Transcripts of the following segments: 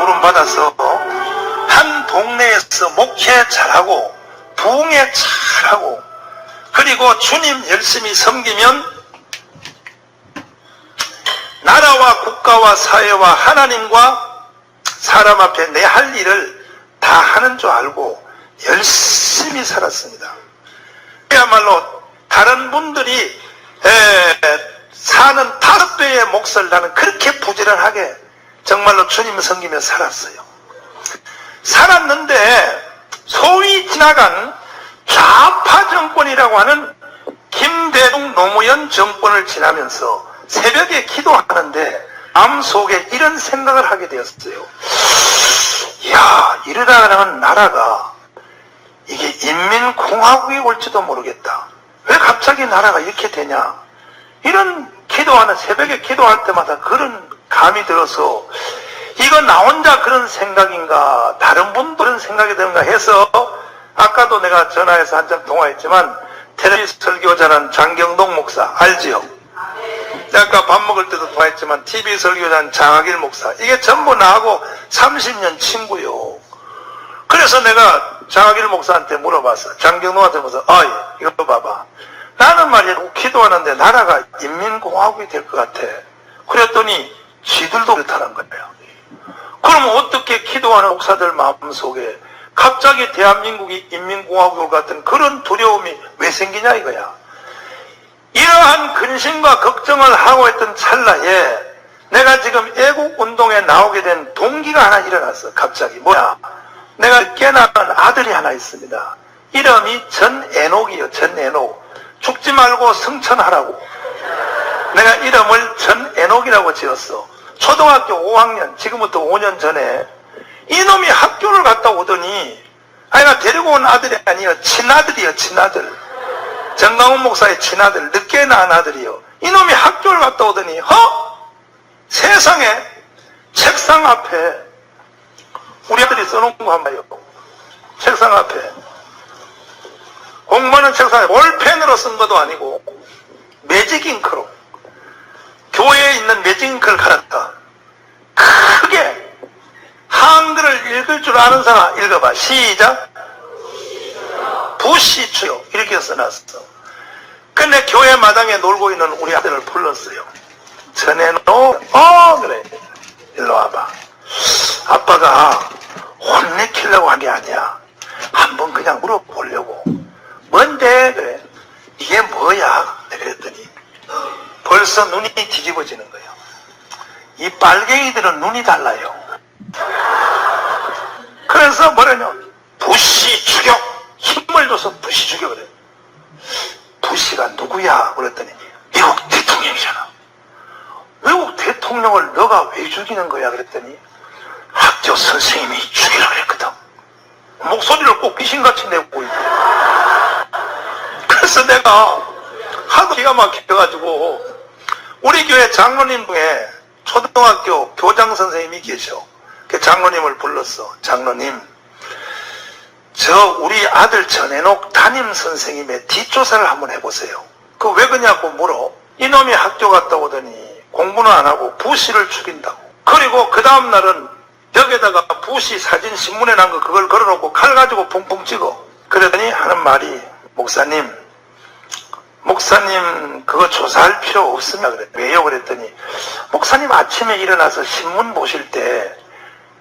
부름받아서 한 동네에서 목회 잘하고 부흥회 잘하고 그리고 주님 열심히 섬기면 나라와 국가와 사회와 하나님과 사람 앞에 내 할 일을 다 하는 줄 알고 열심히 살았습니다. 그야말로 다른 분들이 사는 5배의 몫을 나는 그렇게 부지런하게 정말로 주님을 섬기며 살았어요. 살았는데 소위 지나간 좌파 정권이라고 하는 김대중 노무현 정권을 지나면서 새벽에 기도하는데 마음속에 이런 생각을 하게 되었어요. 이야, 이러다가는 나라가 이게 인민공화국이 올지도 모르겠다. 왜 갑자기 나라가 이렇게 되냐. 이런 기도하는, 새벽에 기도할 때마다 그런 감이 들어서 이거 나 혼자 그런 생각인가 다른 분들은 생각이 드는가 해서 아까도 내가 전화해서 한참 통화했지만 텔레비전 설교자는 장경동 목사 알지요? 아까 밥 먹을 때도 통화했지만 TV 설교자는 장학일 목사, 이게 전부 나하고 30년 친구요. 그래서 내가 장학일 목사한테 물어봤어. 장경동한테 물어서 이거 봐봐, 나는 말이야 기도하는데 나라가 인민공화국이 될 것 같아. 그랬더니 지들도 그렇다는 거예요. 그럼 어떻게 기도하는 목사들 마음속에 갑자기 대한민국이 인민공화국 같은 그런 두려움이 왜 생기냐 이거야. 이러한 근심과 걱정을 하고 있던 찰나에 내가 지금 애국운동에 나오게 된 동기가 하나 일어났어. 갑자기 뭐야, 내가 깨어난 아들이 하나 있습니다. 이름이 전애녹이요. 전애녹. 죽지 말고 승천하라고 내가 이름을 전애녹이라고 지었어. 초등학교 5학년, 지금부터 5년 전에 이놈이 학교를 갔다 오더니, 아이가 데리고 온 아들이 아니요, 친아들이요. 친아들. 정강훈 목사의 친아들, 늦게 낳은 아들이요. 이놈이 학교를 갔다 오더니 세상에 책상 앞에 우리 아들이 써놓은 거 한번 봐요. 책상 앞에 공부하는 책상에 볼펜으로 쓴 것도 아니고 매직잉크로, 교회에 있는 매직잉크를 갈았다. 크게 한글을 읽을 줄 아는 사람 읽어봐. 시작. 부시추요. 이렇게 써놨어. 근데 교회 마당에 놀고 있는 우리 아들을 불렀어요. 전에노, 그래. 일로 와봐. 아빠가 혼내키려고 한 게 아니야. 한번 그냥 물어보려고. 뭔데? 그래. 이게 뭐야? 그랬더니 벌써 눈이 뒤집어지는 거예요. 이 빨갱이들은 눈이 달라요. 그래서 뭐라냐? 부시 추격! 힘을 줘서 부시 추격 그래. 부시가 누구야? 그랬더니 미국 대통령이잖아. 미국 대통령을 너가 왜 죽이는 거야? 그랬더니 학교 선생님이 죽이라고 그랬거든. 목소리를 꼭 귀신같이 내고 있고. 그래서 내가 하도 기가 막혀가지고 우리 교회 장로님 중에 초등학교 교장 선생님이 계셔. 그 장로님을 불렀어. 장로님, 우리 아들 전해녹 담임 선생님의 뒷조사를 한번 해보세요. 그 왜 그냐고 물어. 이놈이 학교 갔다 오더니 공부는 안 하고 부시를 죽인다고. 그리고 그 다음날은 벽에다가 부시 사진 신문에 난 거 그걸 걸어놓고 칼 가지고 붕붕 찍어. 그러더니 하는 말이, 목사님 그거 조사할 필요 없으면 그래. 왜요? 그랬더니 목사님 아침에 일어나서 신문 보실 때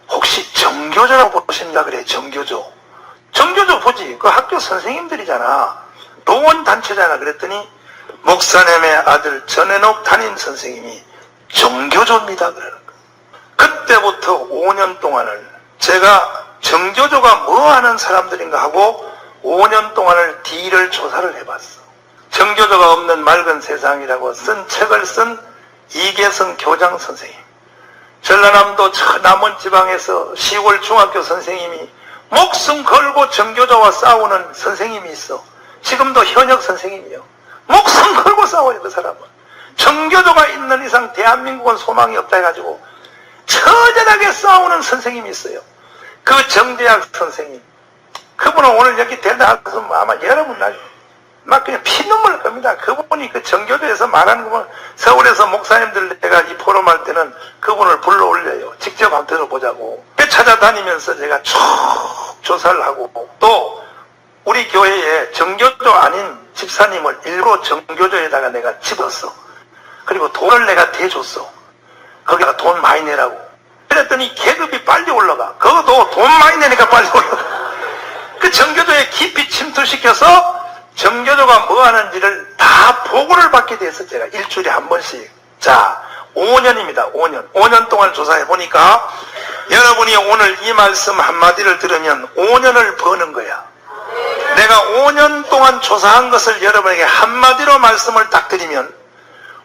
혹시 정교조라고 보신다 그래. 정교조 보지. 그 학교 선생님들이잖아. 노원단체잖아. 그랬더니 목사님의 아들 전해녹 담임 선생님이 정교조입니다. 그러는 거야. 그때부터 5년 동안을 제가 정교조가 뭐 하는 사람들인가 하고 5년 동안을 뒤를 조사를 해봤어. 정교조가 없는 맑은 세상이라고 쓴 책을 쓴 이계성 교장 선생님, 전라남도 저 남원 지방에서 시골 중학교 선생님이 목숨 걸고 정교조와 싸우는 선생님이 있어. 지금도 현역 선생님이요. 목숨 걸고 싸워요. 그 사람은 정교조가 있는 이상 대한민국은 소망이 없다 해가지고 처절하게 싸우는 선생님이 있어요. 그 정대학 선생님, 그분은 오늘 여기 대답할 것은 아마 여러분 막 그냥 피눈물 겁니다. 그분이 그 정교조에서 말하는 거면 서울에서 목사님들 내가 이 포럼할 때는 그분을 불러 올려요. 직접 한번 들어보자고. 찾아다니면서 제가 쭉 조사를 하고, 또 우리 교회에 정교조 아닌 집사님을 일부러 정교조에다가 내가 집었어. 그리고 돈을 내가 대줬어. 거기다가 돈 많이 내라고. 그랬더니 계급이 빨리 올라가. 그것도 돈 많이 내니까 빨리 올라가. 그 정교조에 깊이 침투시켜서 정교조가 뭐 하는지를 다 보고를 받게 돼서 제가 일주일에 한 번씩. 자, 5년입니다. 5년. 5년 동안 조사해 보니까 여러분이 오늘 이 말씀 한마디를 들으면 5년을 버는 거야. 내가 5년 동안 조사한 것을 여러분에게 한마디로 말씀을 딱 드리면,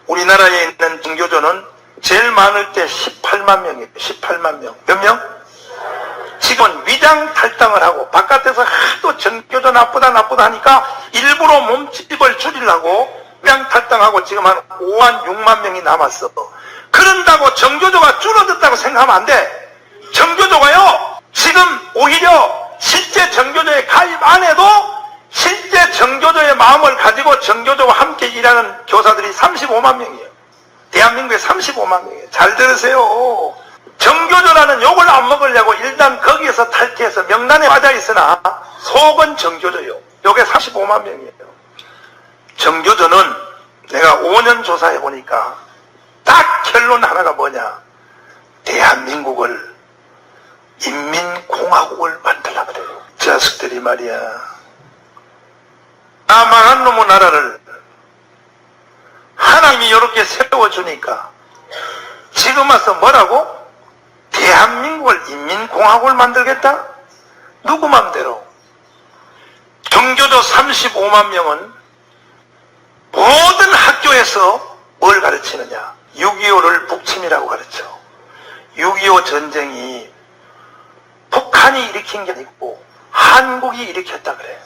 우리나라에 있는 정교조는 제일 많을 때 18만 명이에요. 18만 명. 몇 명? 지금은 위장 탈당을 하고 바깥에서 하도 정교조 나쁘다 하니까 일부러 몸집을 줄이려고 위장 탈당하고 지금 한 5만 6만 명이 남았어. 그런다고 정교조가 줄어들었다고 생각하면 안 돼. 정교조가요, 지금 오히려 실제 정교조에 가입 안 해도 실제 정교조의 마음을 가지고 정교조와 함께 일하는 교사들이 35만 명이에요. 대한민국에 35만 명이에요. 잘 들으세요. 정교조라는 욕을 안 먹으려고 일단 거기에서 탈퇴해서 명단에 빠져 있으나 속은 정교조요. 요게 35만 명이에요. 정교조는 내가 5년 조사해 보니까 딱 결론 하나가 뭐냐. 대한민국을 인민공화국을 만들려고 그래요. 자식들이 말이야. 나 망한 놈의 나라를 하나님이 이렇게 세워주니까 지금 와서 뭐라고? 대한민국을 인민공화국을 만들겠다? 누구 맘대로? 정교조 35만 명은 모든 학교에서 뭘 가르치느냐? 6.25를 북침이라고 가르쳐. 6.25 전쟁이 북한이 일으킨 게 아니고 한국이 일으켰다 그래.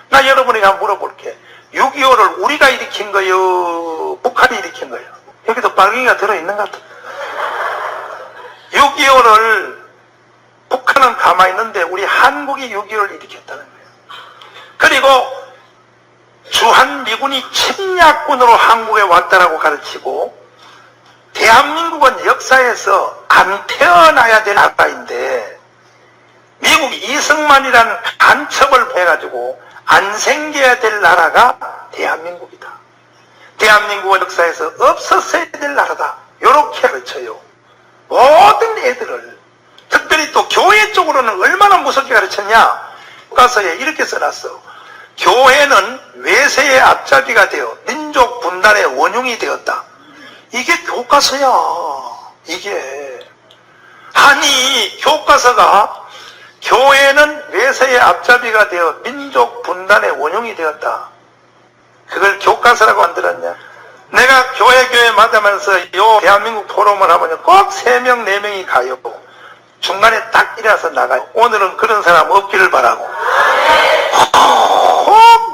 나 여러분에게 한번 물어볼게. 6.25를 우리가 일으킨 거요? 북한이 일으킨 거요? 여기도 빨갱이가 들어있는 것 같아. 6.25를 북한은 가만히 있는데 우리 한국이 6.25를 일으켰다는 거예요. 그리고 주한미군이 침략군으로 한국에 왔다라고 가르치고, 대한민국은 역사에서 안 태어나야 될 나라인데 미국 이승만이라는 간첩을 해가지고 안 생겨야 될 나라가 대한민국이다. 대한민국은 역사에서 없었어야 될 나라다. 이렇게 가르쳐요. 모든 애들을. 특별히 또 교회 쪽으로는 얼마나 무섭게 가르쳤냐. 교과서에 이렇게 써놨어. 교회는 외세의 앞잡이가 되어 민족 분단의 원흉이 되었다. 이게 교과서야. 이게. 아니, 교과서가 교회는 외세의 앞잡이가 되어 민족 분단의 원흉이 되었다. 그걸 교과서라고 만들었냐? 내가 교회 마다면서 요 대한민국 포럼을 하면 꼭 3명, 4명이 가요. 중간에 딱 일어서 나가요. 오늘은 그런 사람 없기를 바라고.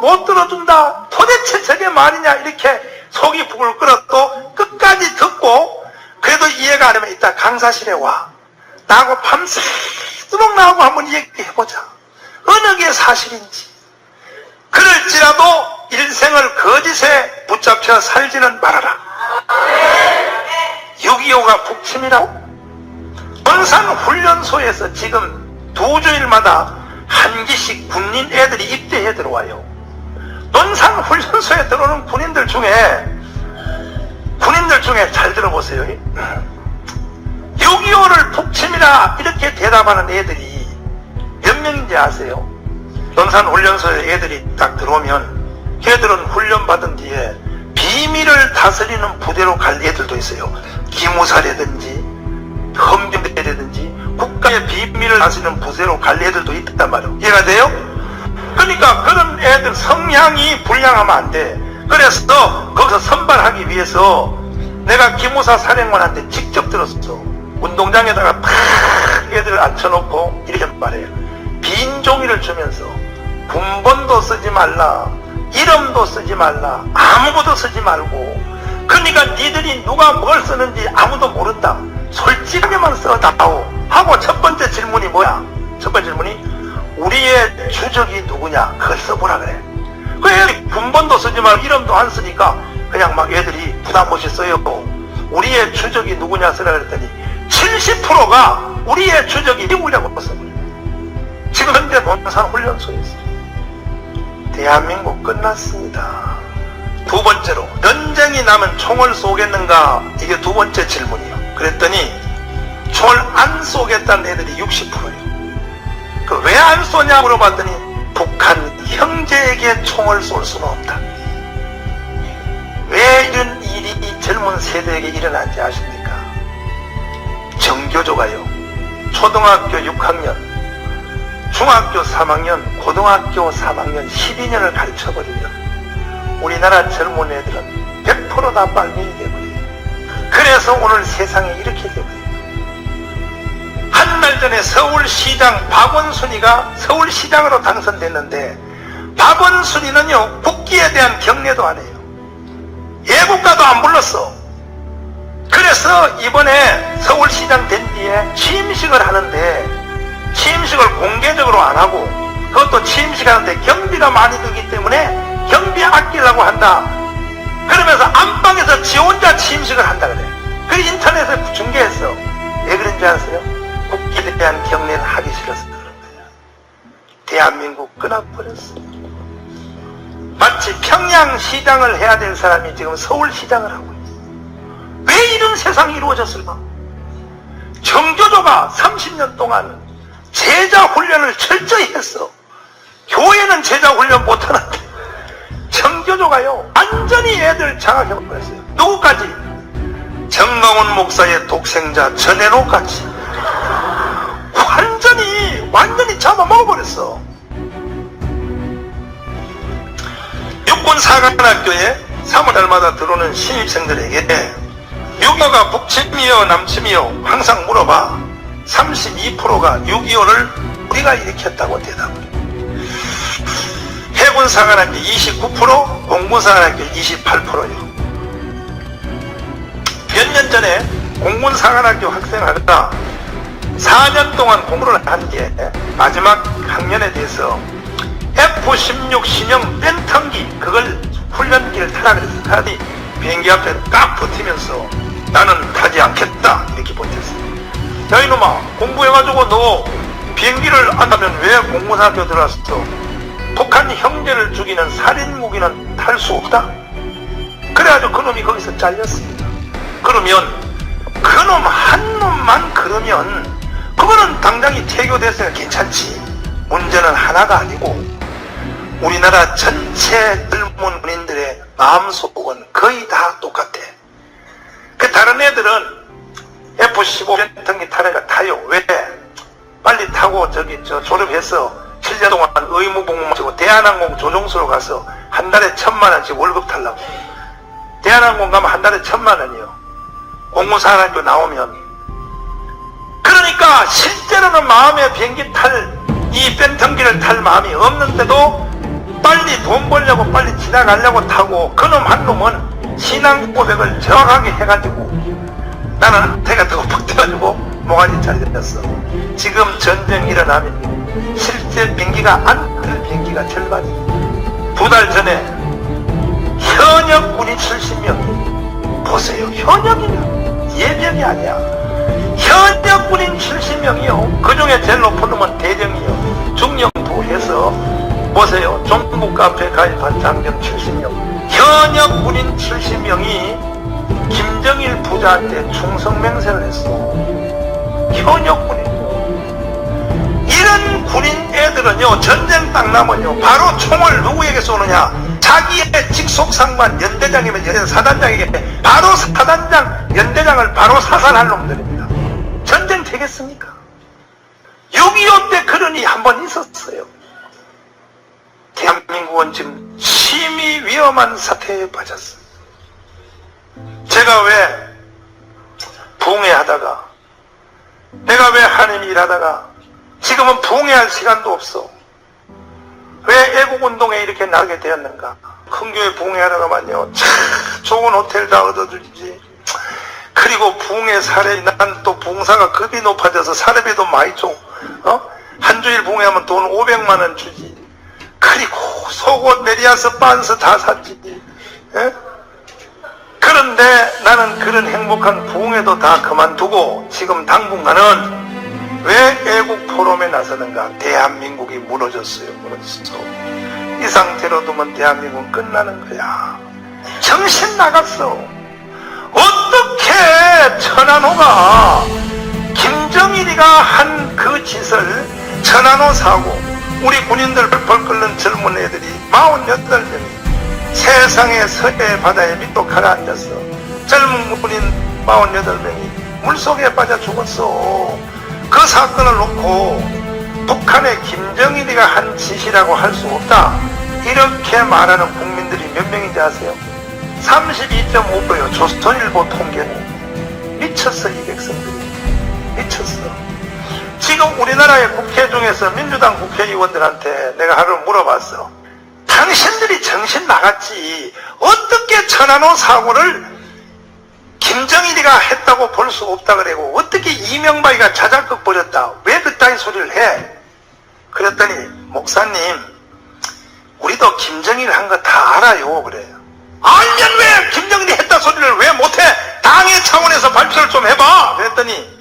못 들어준다. 도대체 저게 말이냐. 이렇게 속이 북을 끓어도 끝까지 듣고, 그래도 이해가 안 되면 이따 강사실에 와. 나하고 밤새도록 나하고 한번 얘기해보자. 어느 게 사실인지. 그럴지라도 일생을 거짓에 붙잡혀 살지는 말아라. 6.25가 북침이라고? 논산훈련소에서 지금 2주일마다 한 기씩 군인 애들이 입대해 들어와요. 논산훈련소에 들어오는 군인들 중에 잘 들어보세요. 6.25를 북침이라 이렇게 대답하는 애들이 몇 명인지 아세요? 논산훈련소에 애들이 딱 들어오면 걔들은 훈련받은 뒤에 비밀을 다스리는 부대로 갈 애들도 있어요. 기무사라든지 험비대라든지 국가의 비밀을 다스리는 부대로 갈 애들도 있단 말이에요. 이해가 돼요? 그러니까 그런 애들 성향이 불량하면 안 돼. 그래서 거기서 선발하기 위해서 내가 기무사 사령관한테 직접 들었어. 운동장에다가 탁 애들을 앉혀놓고 이렇게 말해요. 빈 종이를 주면서 군번도 쓰지 말라, 이름도 쓰지 말라, 아무것도 쓰지 말고, 그러니까 니들이 누가 뭘 쓰는지 아무도 모른다. 솔직하게만 써다오 하고 첫 번째 질문이 뭐야? 첫 번째 질문이 우리의 주적이 누구냐? 그걸 써보라 그래. 그 애들이 군번도 쓰지 말고 이름도 안 쓰니까 그냥 막 애들이 부담 없이 써요. 우리의 주적이 누구냐 쓰라 그랬더니 70%가 우리의 주적이 미국이라고 썼습니다. 지금 현재 논산훈련소에 있습니다. 대한민국 끝났습니다. 두 번째로, 전쟁이 나면 총을 쏘겠는가? 이게 두 번째 질문이에요. 그랬더니 총을 안 쏘겠다는 애들이 60%예요. 왜 안 쏘냐 물어봤더니 북한 형제에게 총을 쏠 수는 없다. 왜 이런 일이 이 젊은 세대에게 일어난지 아십니까? 정교조가요, 초등학교 6학년, 중학교 3학년, 고등학교 3학년 12년을 가르쳐버리면 우리나라 젊은 애들은 100% 다 빨갱이 되버려요. 그래서 오늘 세상에 이렇게 되버려요. 한 달 전에 서울시장 박원순이가 서울시장으로 당선됐는데, 박원순이는요 국기에 대한 경례도 안 해요. 예국가도 안 불렀어. 그래서 이번에 서울시장 된 뒤에 취임식을 하는데 취임식을 공개적으로 안 하고, 그것도 취임식 하는데 경비가 많이 들기 때문에 경비 아끼려고 한다. 그러면서 안방에서 지 혼자 취임식을 한다 그래. 그 인터넷에 중계했어. 왜 그런지 아세요? 국기에 대한 경례를 하기 싫어서 그런 거야. 대한민국 끊어버렸어. 마치 평양시장을 해야 될 사람이 지금 서울시장을 하고 있어. 왜 이런 세상이 이루어졌을까? 정교조가 30년 동안 제자훈련을 철저히 했어. 교회는 제자훈련 못하는데 정교조가요 완전히 애들 장악해버렸어요. 누구까지? 정광훈 목사의 독생자 전해노까지 완전히 잡아먹어버렸어. 육군사관학교에 3월달마다 들어오는 신입생들에게 6.25가 북침이요 남침이요 항상 물어봐. 32%가 6.25를 우리가 일으켰다고 대답을 해. 해군사관학교 29%, 공군사관학교 28%요. 몇 년 전에 공군사관학교 학생 하다가 4년 동안 공부를 한 게 마지막 학년에 대해서 F-16 신형 뺀턴기, 그걸 훈련기를 타라 그랬어. 타더니 비행기 앞에 딱 버티면서 나는 타지 않겠다 이렇게 버텼어. 야 이놈아, 공부해가지고 너 비행기를 안 타면 왜 공군학교 들어왔어? 북한 형제를 죽이는 살인무기는 탈 수 없다. 그래가지고 그놈이 거기서 잘렸습니다. 그러면 그놈 한 놈만 그러면 그거는 당장이 퇴교됐으니까 괜찮지. 문제는 하나가 아니고 우리나라 전체 젊은 군인들의 마음속은 거의 다 똑같아. 그 다른 애들은 F-15 뺀턴기 타니까 타요. 왜? 빨리 타고 졸업해서 7년 동안 의무복무 마치고 대한항공 조종소로 가서 한 달에 1,000만원씩 월급 달라고. 대한항공 가면 한 달에 1,000만원이요. 공군사관학교 나오면. 그러니까 실제로는 마음에 비행기 이 뺀턴기를 탈 마음이 없는데도 빨리 돈 벌려고 빨리 지나가려고 타고, 그놈 한 놈은 신앙 고백을 정확하게 해가지고 나는 태가 더 퍽돼가지고 모가지 잘렸어. 지금 전쟁이 일어나면 실제 비행기가 안 탈 비행기가 절반이에요. 2달 전에 현역 군인 70명 보세요. 현역이냐? 예병이 아니야. 현역 군인 70명이요. 그 중에 제일 높은 놈은 대령이요. 중령부 해서 보세요. 종북 앞에 가입한 장병 70명. 현역 군인 70명이 김정일 부자한테 충성맹세를 했어. 현역 군인. 이런 군인 애들은요, 전쟁 딱 나면요, 바로 총을 누구에게 쏘느냐? 자기의 직속 상관 연대장이면 연대장, 사단장에게 바로 사단장, 연대장을 바로 사살할 놈들입니다. 전쟁 되겠습니까? 6.25 때 그러니 한번 있었어요. 대한민국은 지금 심히 위험한 사태에 빠졌어요. 제가 왜 부흥회하다가, 내가 왜 하나님 일하다가 지금은 부흥회할 시간도 없어. 왜 애국운동에 이렇게 나가게 되었는가? 큰 교회 부흥회하다가만요, 참 좋은 호텔 다 얻어주지. 그리고 부흥회 사례, 난 또 부흥사가 급이 높아져서 사례비도 많이 줘. 한 주일 부흥회하면 돈 500만 원 주지. 그리고 속옷, 메리아스, 반스 다 샀지. 에? 그런데 나는 그런 행복한 부흥회도 다 그만두고 지금 당분간은 나서는가? 대한민국이 무너졌어요. 무너졌어. 이 상태로 두면 대한민국은 끝나는 거야. 정신 나갔어. 어떻게 천안호가 김정일이가 한 그 짓을, 천안호 사고, 우리 군인들 벌벌 끓는 젊은 애들이 48명이 세상의 서해 바다에 밑도 가라앉았어. 젊은 군인 48명이 물속에 빠져 죽었어. 그 사건을 놓고 북한의 김정일이가 한 짓이라고 할 수 없다, 이렇게 말하는 국민들이 몇 명인지 아세요? 32.5%요. 조선일보 통계는. 미쳤어, 이 백성들이. 미쳤어. 지금 우리나라의 국회 중에서 민주당 국회의원들한테 내가 하루 물어봤어. 당신들이 정신 나갔지. 어떻게 천안호 사고를 김정일이가 했다고 볼 수 없다 그러고, 어떻게 이명박이가 자작극 벌였다, 왜 그따위 소리를 해? 그랬더니, 목사님, 우리도 김정일 한 거 다 알아요. 그래요. 알면 왜 김정일이 했다 소리를 왜 못해? 당의 차원에서 발표를 좀 해봐. 그랬더니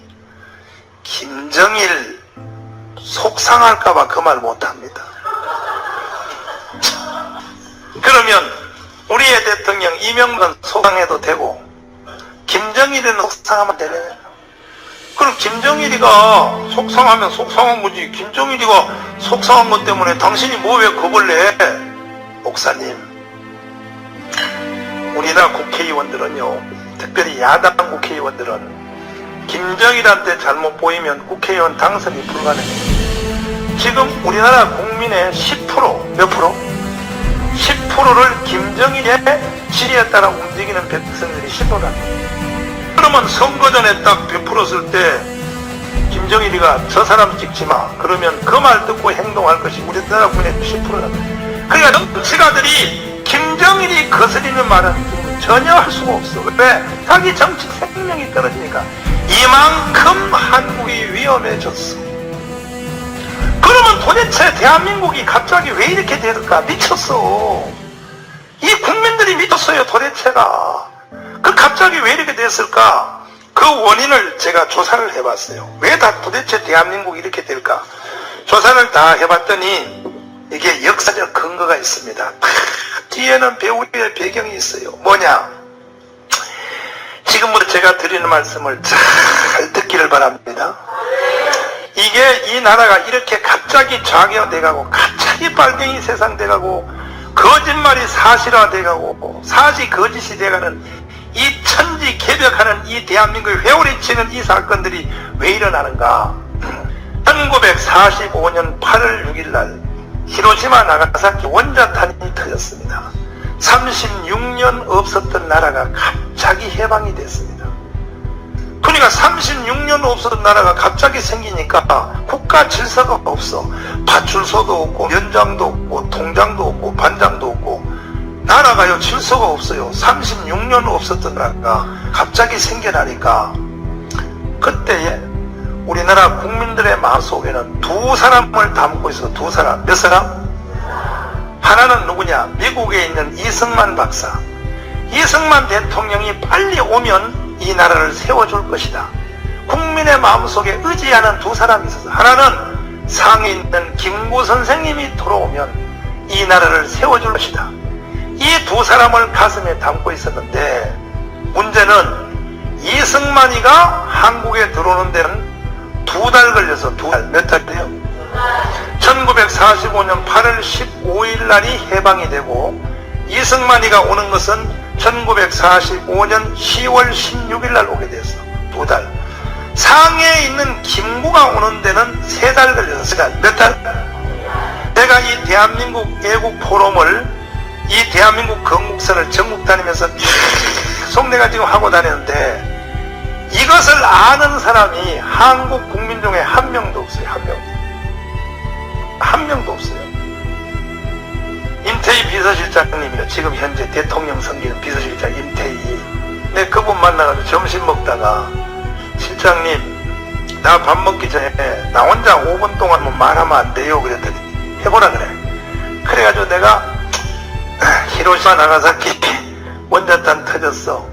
김정일 속상할까봐 그 말 못합니다. 그러면 우리의 대통령 이명박은 속상해도 되고 김정일은 속상하면 되네. 그럼 김정일이가 속상하면 속상한 거지. 김정일이가 속상한 것 때문에 당신이 뭐 왜 겁을 내? 목사님, 우리나라 국회의원들은요, 특별히 야당 국회의원들은 김정일한테 잘못 보이면 국회의원 당선이 불가능해요. 지금 우리나라 국민의 10%, 몇 프로? 10%를 김정일의 지리에 따라 움직이는 백성들이 10%다. 그러면 선거 전에 딱 베풀었을 때 김정일이가 저 사람 찍지 마, 그러면 그 말 듣고 행동할 것이 우리나라 국민의 10%다. 그러니까 정치가들이 김정일이 거스리는 말은 전혀 할 수가 없어. 왜? 자기 정치 생명이 떨어지니까. 이만큼 한국이 위험해졌어. 그러면 도대체 대한민국이 갑자기 왜 이렇게 될까? 미쳤어. 이 국민들이 미쳤어요, 도대체가. 그 갑자기 왜 이렇게 됐을까? 그 원인을 제가 조사를 해봤어요. 왜 다 도대체 대한민국이 이렇게 될까? 조사를 다 해봤더니 이게 역사적 근거가 있습니다. 뒤에는 배우의 배경이 있어요. 뭐냐? 지금부터 제가 드리는 말씀을 잘 듣기를 바랍니다. 이게 이 나라가 이렇게 갑자기 좌기화돼가고 갑자기 빨갱이 세상 돼가고 거짓말이 사실화돼가고 사실이 거짓이 돼가는 이 천지개벽하는 이 대한민국의 회오리 치는 이 사건들이 왜 일어나는가? 1945년 8월 6일 날 히로시마 나가사키 원자탄이 터졌습니다. 36년 없었던 나라가 갑자기 해방이 됐습니다. 그러니까 36년 없었던 나라가 갑자기 생기니까 국가 질서가 없어. 파출소도 없고 면장도 없고 통장도 없고 반장도 없고 나라가요 질서가 없어요. 36년 없었던 나라가 갑자기 생겨나니까 그때에 우리나라 국민들의 마음속에는 두 사람을 담고 있어. 두 사람. 몇 사람? 하나는 누구냐? 미국에 있는 이승만 박사. 이승만 대통령이 빨리 오면 이 나라를 세워줄 것이다. 국민의 마음속에 의지하는 두 사람이 있어서, 하나는 상에 있는 김구 선생님이 돌아오면 이 나라를 세워줄 것이다. 이 두 사람을 가슴에 담고 있었는데, 문제는 이승만이가 한국에 들어오는 데는 2달 걸려서, 2달, 몇 달이에요? 1945년 8월 15일 날이 해방이 되고, 이승만이가 오는 것은 1945년 10월 16일 날 오게 됐어. 2달. 상해에 있는 김구가 오는 데는 3달 걸려서, 3달. 몇 달? 내가 이 대한민국 애국 포럼을, 이 대한민국 건국선을 전국 다니면서 계속 내가 지금 하고 다니는데, 이것을 아는 사람이 한국 국민 중에 한 명도 없어요. 한 명도. 한 명도 없어요. 임태희 비서실장님이요. 지금 현재 대통령 섬기는 비서실장 임태희. 내 그분 만나가지고 점심 먹다가, 실장님, 나 밥 먹기 전에 나 혼자 5분 동안만 말하면 안 돼요. 그랬더니, 해보라 그래. 그래가지고 내가 히로시마 나가사키 원자탄 터졌어.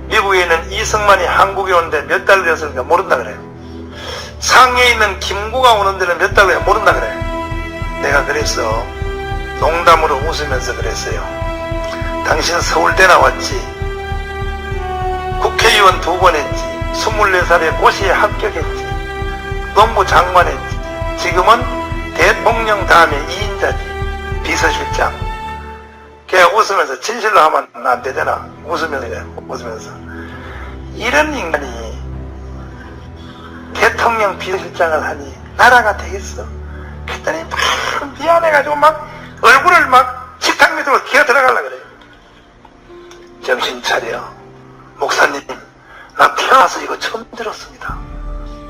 미국에 있는 이승만이 한국에 오는데 몇 달 되었을까 모른다 그래. 상해에 있는 김구가 오는 데는 몇 달 후에 모른다 그래. 내가 그랬어. 농담으로 웃으면서 그랬어요. 당신 서울대 나왔지, 국회의원 2번 했지, 24살에 고시에 합격했지, 농부 장관 했지, 지금은 대통령 다음에 2인자지, 비서실장. 걔가 웃으면서, 진실로 하면 안 되잖아. 웃으면서. 이런 인간이 대통령 비서실장을 하니 나라가 되겠어? 그랬더니 막 미안해가지고 막 얼굴을 막 식탁 밑으로 기어 들어가려고 그래요. 정신 차려. 목사님, 나 태어나서 이거 처음 들었습니다.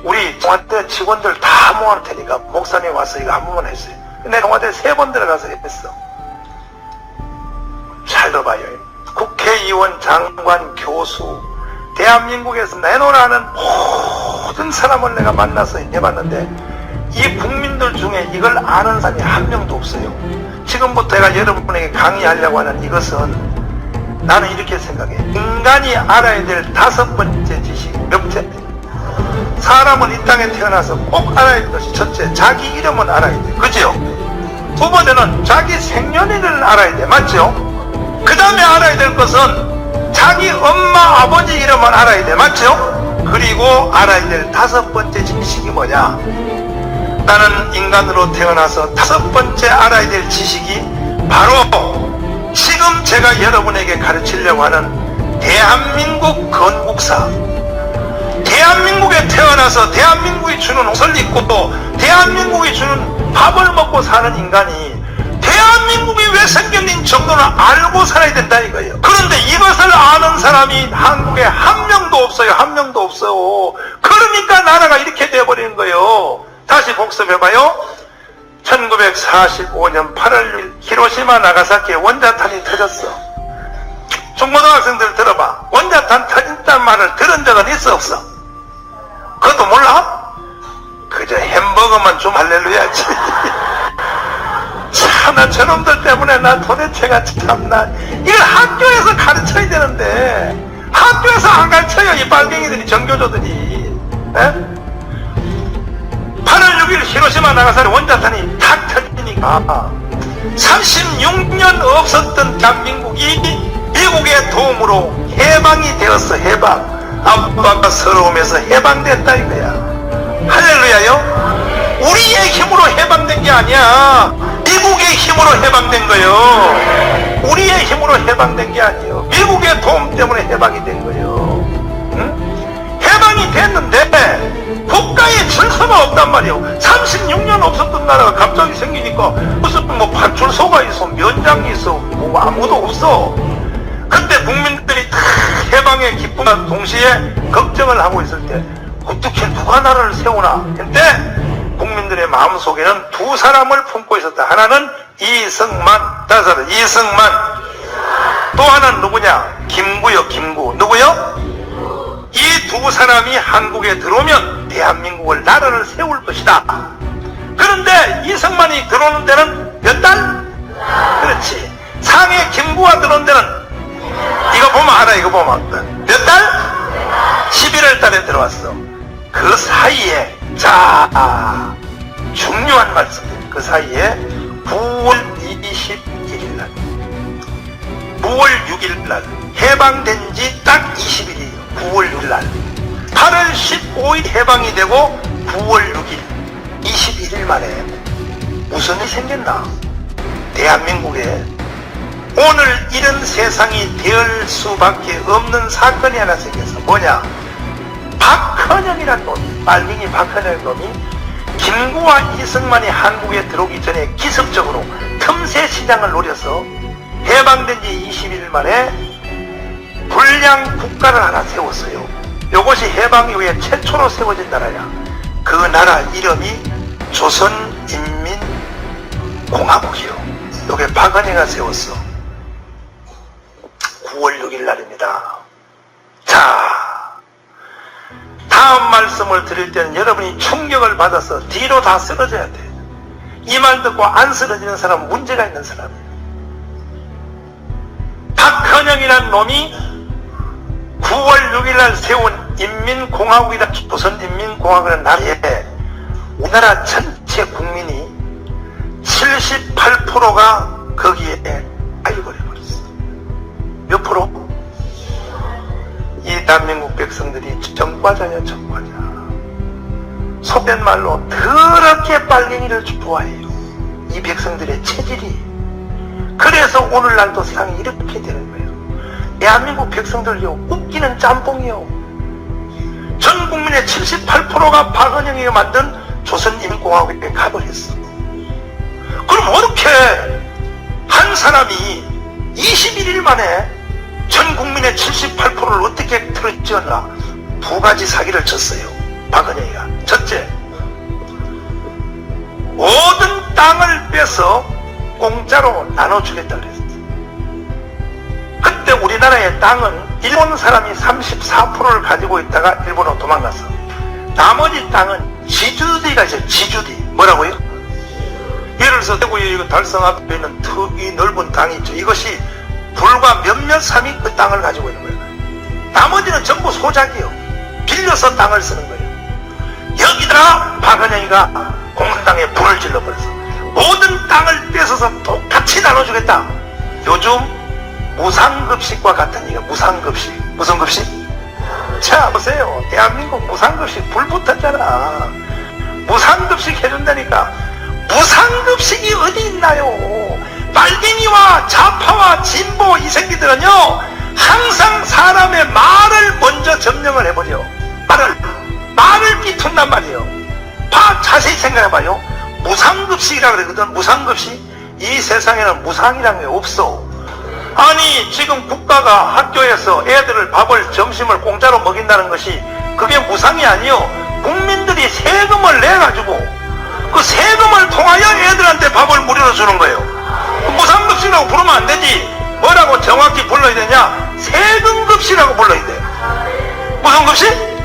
우리 동아대 직원들 다 모아놓을 테니까 목사님 와서 이거 한 번만 했어요. 내가 동아대 3번 들어가서 했어. 잘 들어봐요. 국회의원, 장관, 교수, 대한민국에서 내놓으라는 모든 사람을 내가 만나서 해봤는데 이 국민들 중에 이걸 아는 사람이 한 명도 없어요. 지금부터 내가 여러분에게 강의하려고 하는 이것은 나는 이렇게 생각해. 인간이 알아야 될 5번째 지식, 명제. 사람은 이 땅에 태어나서 꼭 알아야 될 것이 첫째, 자기 이름은 알아야 돼. 그죠? 2번째는 자기 생년일을 알아야 돼. 맞죠? 그 다음에 알아야 될 것은 자기 엄마, 아버지 이름을 알아야 돼. 맞죠? 그리고 알아야 될 5번째 지식이 뭐냐? 나는 인간으로 태어나서 5번째 알아야 될 지식이 바로 지금 제가 여러분에게 가르치려고 하는 대한민국 건국사. 대한민국에 태어나서 대한민국이 주는 옷을 입고 또 대한민국이 주는 밥을 먹고 사는 인간이 대한민국이 왜 생겼는 정도는 알고 살아야 된다 이거예요. 그런데 이것을 아는 사람이 한국에 한 명도 없어요. 한 명도 없어요. 그러니까 나라가 이렇게 돼버리는 거예요. 다시 복습해봐요. 1945년 8월 6일 히로시마 나가사키에 원자탄이 터졌어. 중고등학생들 들어봐. 원자탄 터진다는 말을 들은 적은 있어 없어? 그것도 몰라? 그저 햄버거만 좀 할렐루야지. 참나 저놈들 때문에 나 도대체가 참나 이걸 학교에서 가르쳐야 되는데 학교에서 안 가르쳐요. 이 빨갱이들이, 정교조들이. 에? 8월 6일 히로시마 나가사키 원자탄이 탁 터지니까 36년 없었던 대한민국이 미국의 도움으로 해방이 되었어. 해방. 아빠가 서러움에서 해방됐다 이거야. 할렐루야요. 우리의 힘으로 해방된 게 아니야. 미국의 힘으로 해방된 거요. 우리의 힘으로 해방된 게 아니에요. 미국의 도움 때문에 해방이 된 거예요. 응? 해방이 됐는데 국가에 질서가 없단 말이에요. 36년 없었던 나라가 갑자기 생기니까 무슨 뭐 파출소가 있어, 면장이 있어, 뭐 아무도 없어. 그때 국민들이 다 해방의 기쁨과 동시에 걱정을 하고 있을 때 어떻게 누가 나라를 세우나 했는데 국민들의 마음속에는 2 사람을 품고 있었다. 하나는 이승만, 다른 사람 이승만, 또 하나는 누구냐? 김구요. 김구. 누구요? 이 2 사람이 한국에 들어오면 대한민국을, 나라를 세울 것이다. 그런데 이승만이 들어오는 데는 몇 달? 그렇지. 상해 김구가 들어오는 데는 이거 보면 알아. 이거 보면 몇 달? 11월 달에 들어왔어. 그 사이에 중요한 말씀입니다. 그 사이에 9월 21일 날 9월 6일 날 해방된 지 딱 20일이에요. 9월 6일 날 8월 15일 해방이 되고 9월 6일 21일 만에 무슨 일이 생겼나? 대한민국에 오늘 이런 세상이 될 수밖에 없는 사건이 하나 생겼어. 뭐냐? 박헌영이라는 놈이, 빨갱이 박헌영 놈이 김구와 이승만이 한국에 들어오기 전에 기습적으로 틈새 시장을 노려서 해방된 지 20일 만에 불량 국가를 하나 세웠어요. 이것이 해방 이후에 최초로 세워진 나라야. 그 나라 이름이 조선인민공화국이요. 이게 박헌영이가 세웠어. 9월 6일 날입니다. 자, 다음 말씀을 드릴 때는 여러분이 충격을 받아서 뒤로 다 쓰러져야 돼. 이 말 듣고 안 쓰러지는 사람은 문제가 있는 사람이에요. 박헌영이라는 놈이 9월 6일 날 세운 인민공화국이라 조선인민공화국이라는 나라에 우리나라 전체 국민이 78%가 거기에 가입을해버렸어. 몇 프로? 이 대한민국 백성들이 정과자냐 정과자. 속된 말로 더럽게 빨갱이를 좋아해요. 이 백성들의 체질이. 그래서 오늘날도 세상이 이렇게 되는 거예요. 대한민국 백성들요, 웃기는 짬뽕이요. 전 국민의 78%가 박은영이 만든 조선인민공화국에 가버렸어. 그럼 어떻게 한 사람이 21일 만에 전 국민의 78%를 어떻게 틀어지었나? 두 가지 사기를 쳤어요. 박은영이가. 첫째, 모든 땅을 빼서 공짜로 나눠주겠다 그랬어. 그때 우리나라의 땅은 일본 사람이 34%를 가지고 있다가 일본으로 도망갔어. 나머지 땅은 지주지가 있어요. 지주지. 뭐라고요? 예를 들어서 대구에 이거 달성 앞에 있는 이 넓은 땅이 있죠. 이것이 불과 몇몇 삼이 그 땅을 가지고 있는 거예요. 나머지는 전부 소작이요. 빌려서 땅을 쓰는 거예요. 여기다가 박은영이가 공산당에 불을 질러버렸어. 모든 땅을 뺏어서 똑같이 나눠주겠다. 요즘 무상급식과 같은 얘기가 무상급식. 무슨 급식? 자 보세요. 대한민국 무상급식 불 붙었잖아. 무상급식 해준다니까. 무상급식이 어디 있나요? 빨갱이와 좌파와 진보 이 새끼들은요, 항상 사람의 말을 먼저 점령을 해버려. 말을 비툰단 말이에요. 자세히 생각해봐요. 무상급식이라 그러거든. 무상급식. 이 세상에는 무상이라는 게 없어. 아니 지금 국가가 학교에서 애들을 밥을 점심을 공짜로 먹인다는 것이 그게 무상이 아니요. 국민들이 세금을 내가지고 그 세금을 통하여 애들한테 밥을 무료로 주는 거예요. 무상급식이라고 부르면 안 되지. 뭐라고 정확히 불러야 되냐? 세금급식이라고 불러야 돼. 무슨 급식?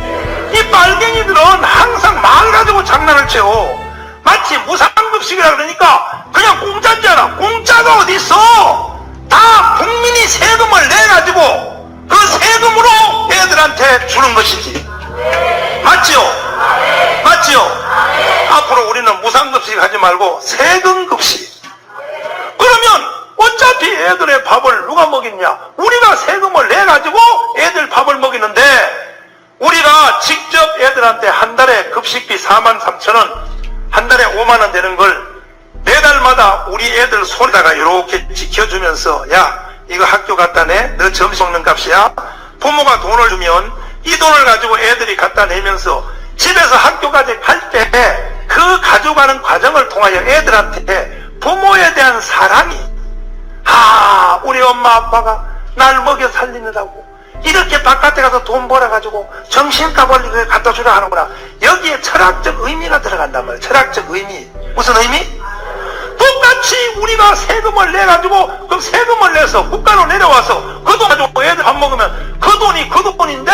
이 빨갱이들은 항상 말 가지고 장난을 쳐. 마치 무상급식이라 그러니까 그냥 공짜인 줄 알아. 공짜가 어디 있어? 다 국민이 세금을 내가지고 그 세금으로 애들한테 주는 것이지. 맞지요? 맞지요? 앞으로 우리는 무상급식 하지 말고 세금급식. 그러면 어차피 애들의 밥을 누가 먹겠냐? 우리가 세금을 내가지고 애들 밥을 먹이는데, 우리가 직접 애들한테 한 달에 급식비 43,000원, 한 달에 5만원 되는 걸 매달마다 우리 애들 손에다가 이렇게 지켜주면서, 야 이거 학교 갖다 내, 너 점심 먹는 값이야. 부모가 돈을 주면 이 돈을 가지고 애들이 갖다 내면서 집에서 학교까지 갈 때 그 가져가는 과정을 통하여 애들한테 부모에 대한 사랑이, 우리 엄마 아빠가 날 먹여 살리느라고 이렇게 바깥에 가서 돈 벌어가지고 정신값을 갖다 주라 하는구나. 여기에 철학적 의미가 들어간단 말이에요. 철학적 의미. 무슨 의미? 똑같이 우리가 세금을 내가지고, 그럼 세금을 내서 국가로 내려와서 그 돈 가지고 애들 밥 먹으면 그 돈이 그 돈인데,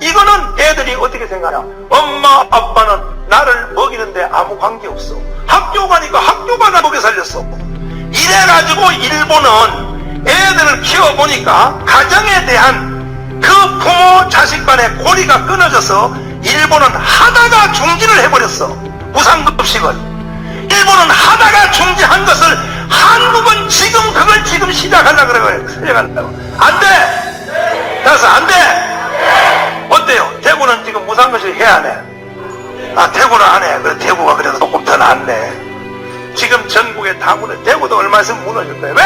이거는 애들이 어떻게 생각하냐? 엄마 아빠는 나를 먹이는데 아무 관계없어. 학교 가니까 학교가 나 먹여 살렸어. 이래가지고 일본은 애들을 키워보니까 가정에 대한 그 부모 자식 간의 고리가 끊어져서 일본은 하다가 중지를 해버렸어. 무상급식을. 일본은 하다가 중지한 것을 한국은 지금 그걸 지금 시작하려고 그래요. 시작한다고. 안 돼! 그래서 안 돼! 어때요? 대구는 지금 무상급식 해야 안 해? 대구는 안 해. 그래, 대구가 그래도 조금 더 낫네. 지금 전국의 다구는 대구도 얼마 있으면 무너질 거예요. 왜?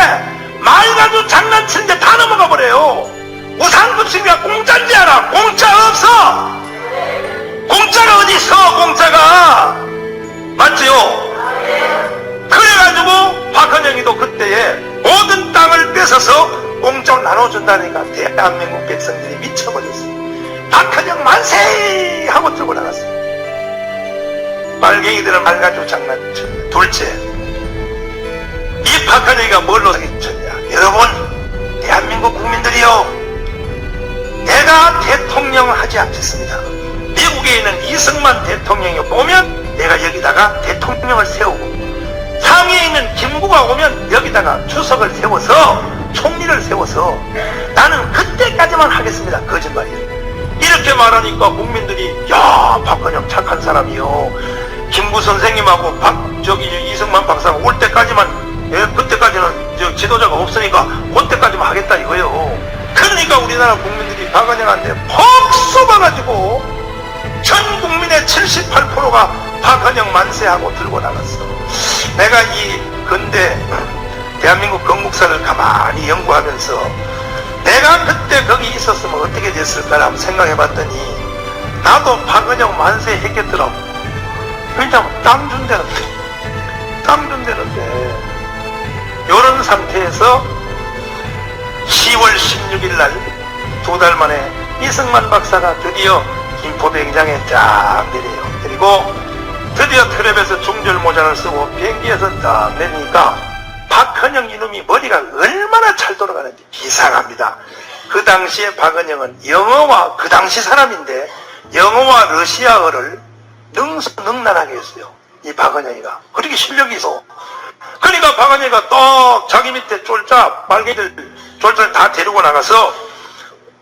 말 가지고 장난치는데 다 넘어가 버려요. 무상급식이야 공짜인지 알아? 공짜 없어! 공짜가 어디 있어, 공짜가! 맞지요? 그래가지고 박헌영이도 그때에 모든 땅을 뺏어서 공짜로 나눠준다니까 대한민국 백성들이 미쳐버렸어. 박헌영 만세! 하고 들고 나갔어. 빨갱이들은 말 가지고 장난쳐. 둘째, 이 박헌영이가 뭘로 사기쳤냐? 여러분, 대한민국 국민들이요, 내가 대통령을 하지 않겠습니다. 미국에 있는 이승만 대통령이 오면 내가 여기다가 대통령을 세우고, 상해에 있는 김구가 오면 여기다가 주석을 세워서 총리를 세워서 나는 그때까지만 하겠습니다. 거짓말이에요. 이 이렇게 말하니까 국민들이 야, 박헌영 착한 사람이요, 김구 선생님하고 이승만 박사가 올 때까지만, 그때까지는 지도자가 없으니까 그때까지만 하겠다 이거요. 그러니까 우리나라 국민들이 박헌영한테 퍽 쏘아가지고 전 국민의 78%가 박헌영 만세하고 들고 나갔어. 내가 이 근대 대한민국 건국사를 가만히 연구하면서 내가 그때 거기 있었으면 어떻게 됐을까 한번 생각해봤더니 나도 박헌영 만세 했겠더라고. 왜냐면 땅 준다는데 이런 상태에서 10월 16일 날 2달 만에 이승만 박사가 드디어 김포병장에 쫙 내려요. 그리고 드디어 텔레비에서 중절 모자를 쓰고 비행기에서 딱 내리니까 박헌영 이놈이 머리가 얼마나 잘 돌아가는지 이상합니다. 그 당시에 박헌영은 영어와, 그 당시 사람인데 영어와 러시아어를 능수능란하게 했어요. 이 박헌영이가. 그렇게 실력이 있어. 그러니까 박헌영이가 딱 자기 밑에 쫄자 말개들 쫄쫄 다 데리고 나가서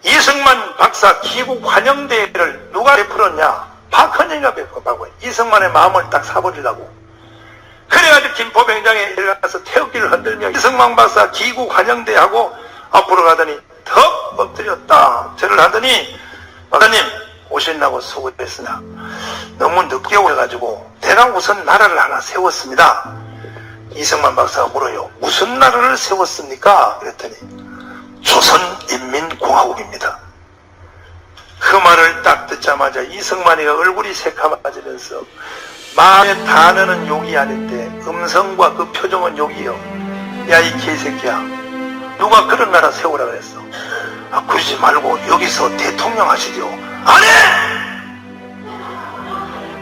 이승만 박사 기국 환영대회를 누가 베풀었냐? 박헌영이가 베풀었다고. 이승만의 마음을 딱 사버리려고. 그래가지고 김포병장에 내려가서 태극기를 흔들며 이승만 박사 기국 환영대회하고 앞으로 가더니 턱 엎드렸다 절을 하더니, 박사님 오신다고 수고했으나 너무 늦게 오셔가지고 내가 우선 나라를 하나 세웠습니다. 이승만 박사가 물어요. 무슨 나라를 세웠습니까? 그랬더니 조선인민공화국입니다. 그 말을 딱 듣자마자 이승만이가 얼굴이 새카매지면서 마음의 단어는 욕이 아닌데 음성과 그 표정은 욕이요. 야, 이 개새끼야, 누가 그런 나라 세우라 그랬어? 아, 그러지 말고 여기서 대통령 하시죠. 안 해!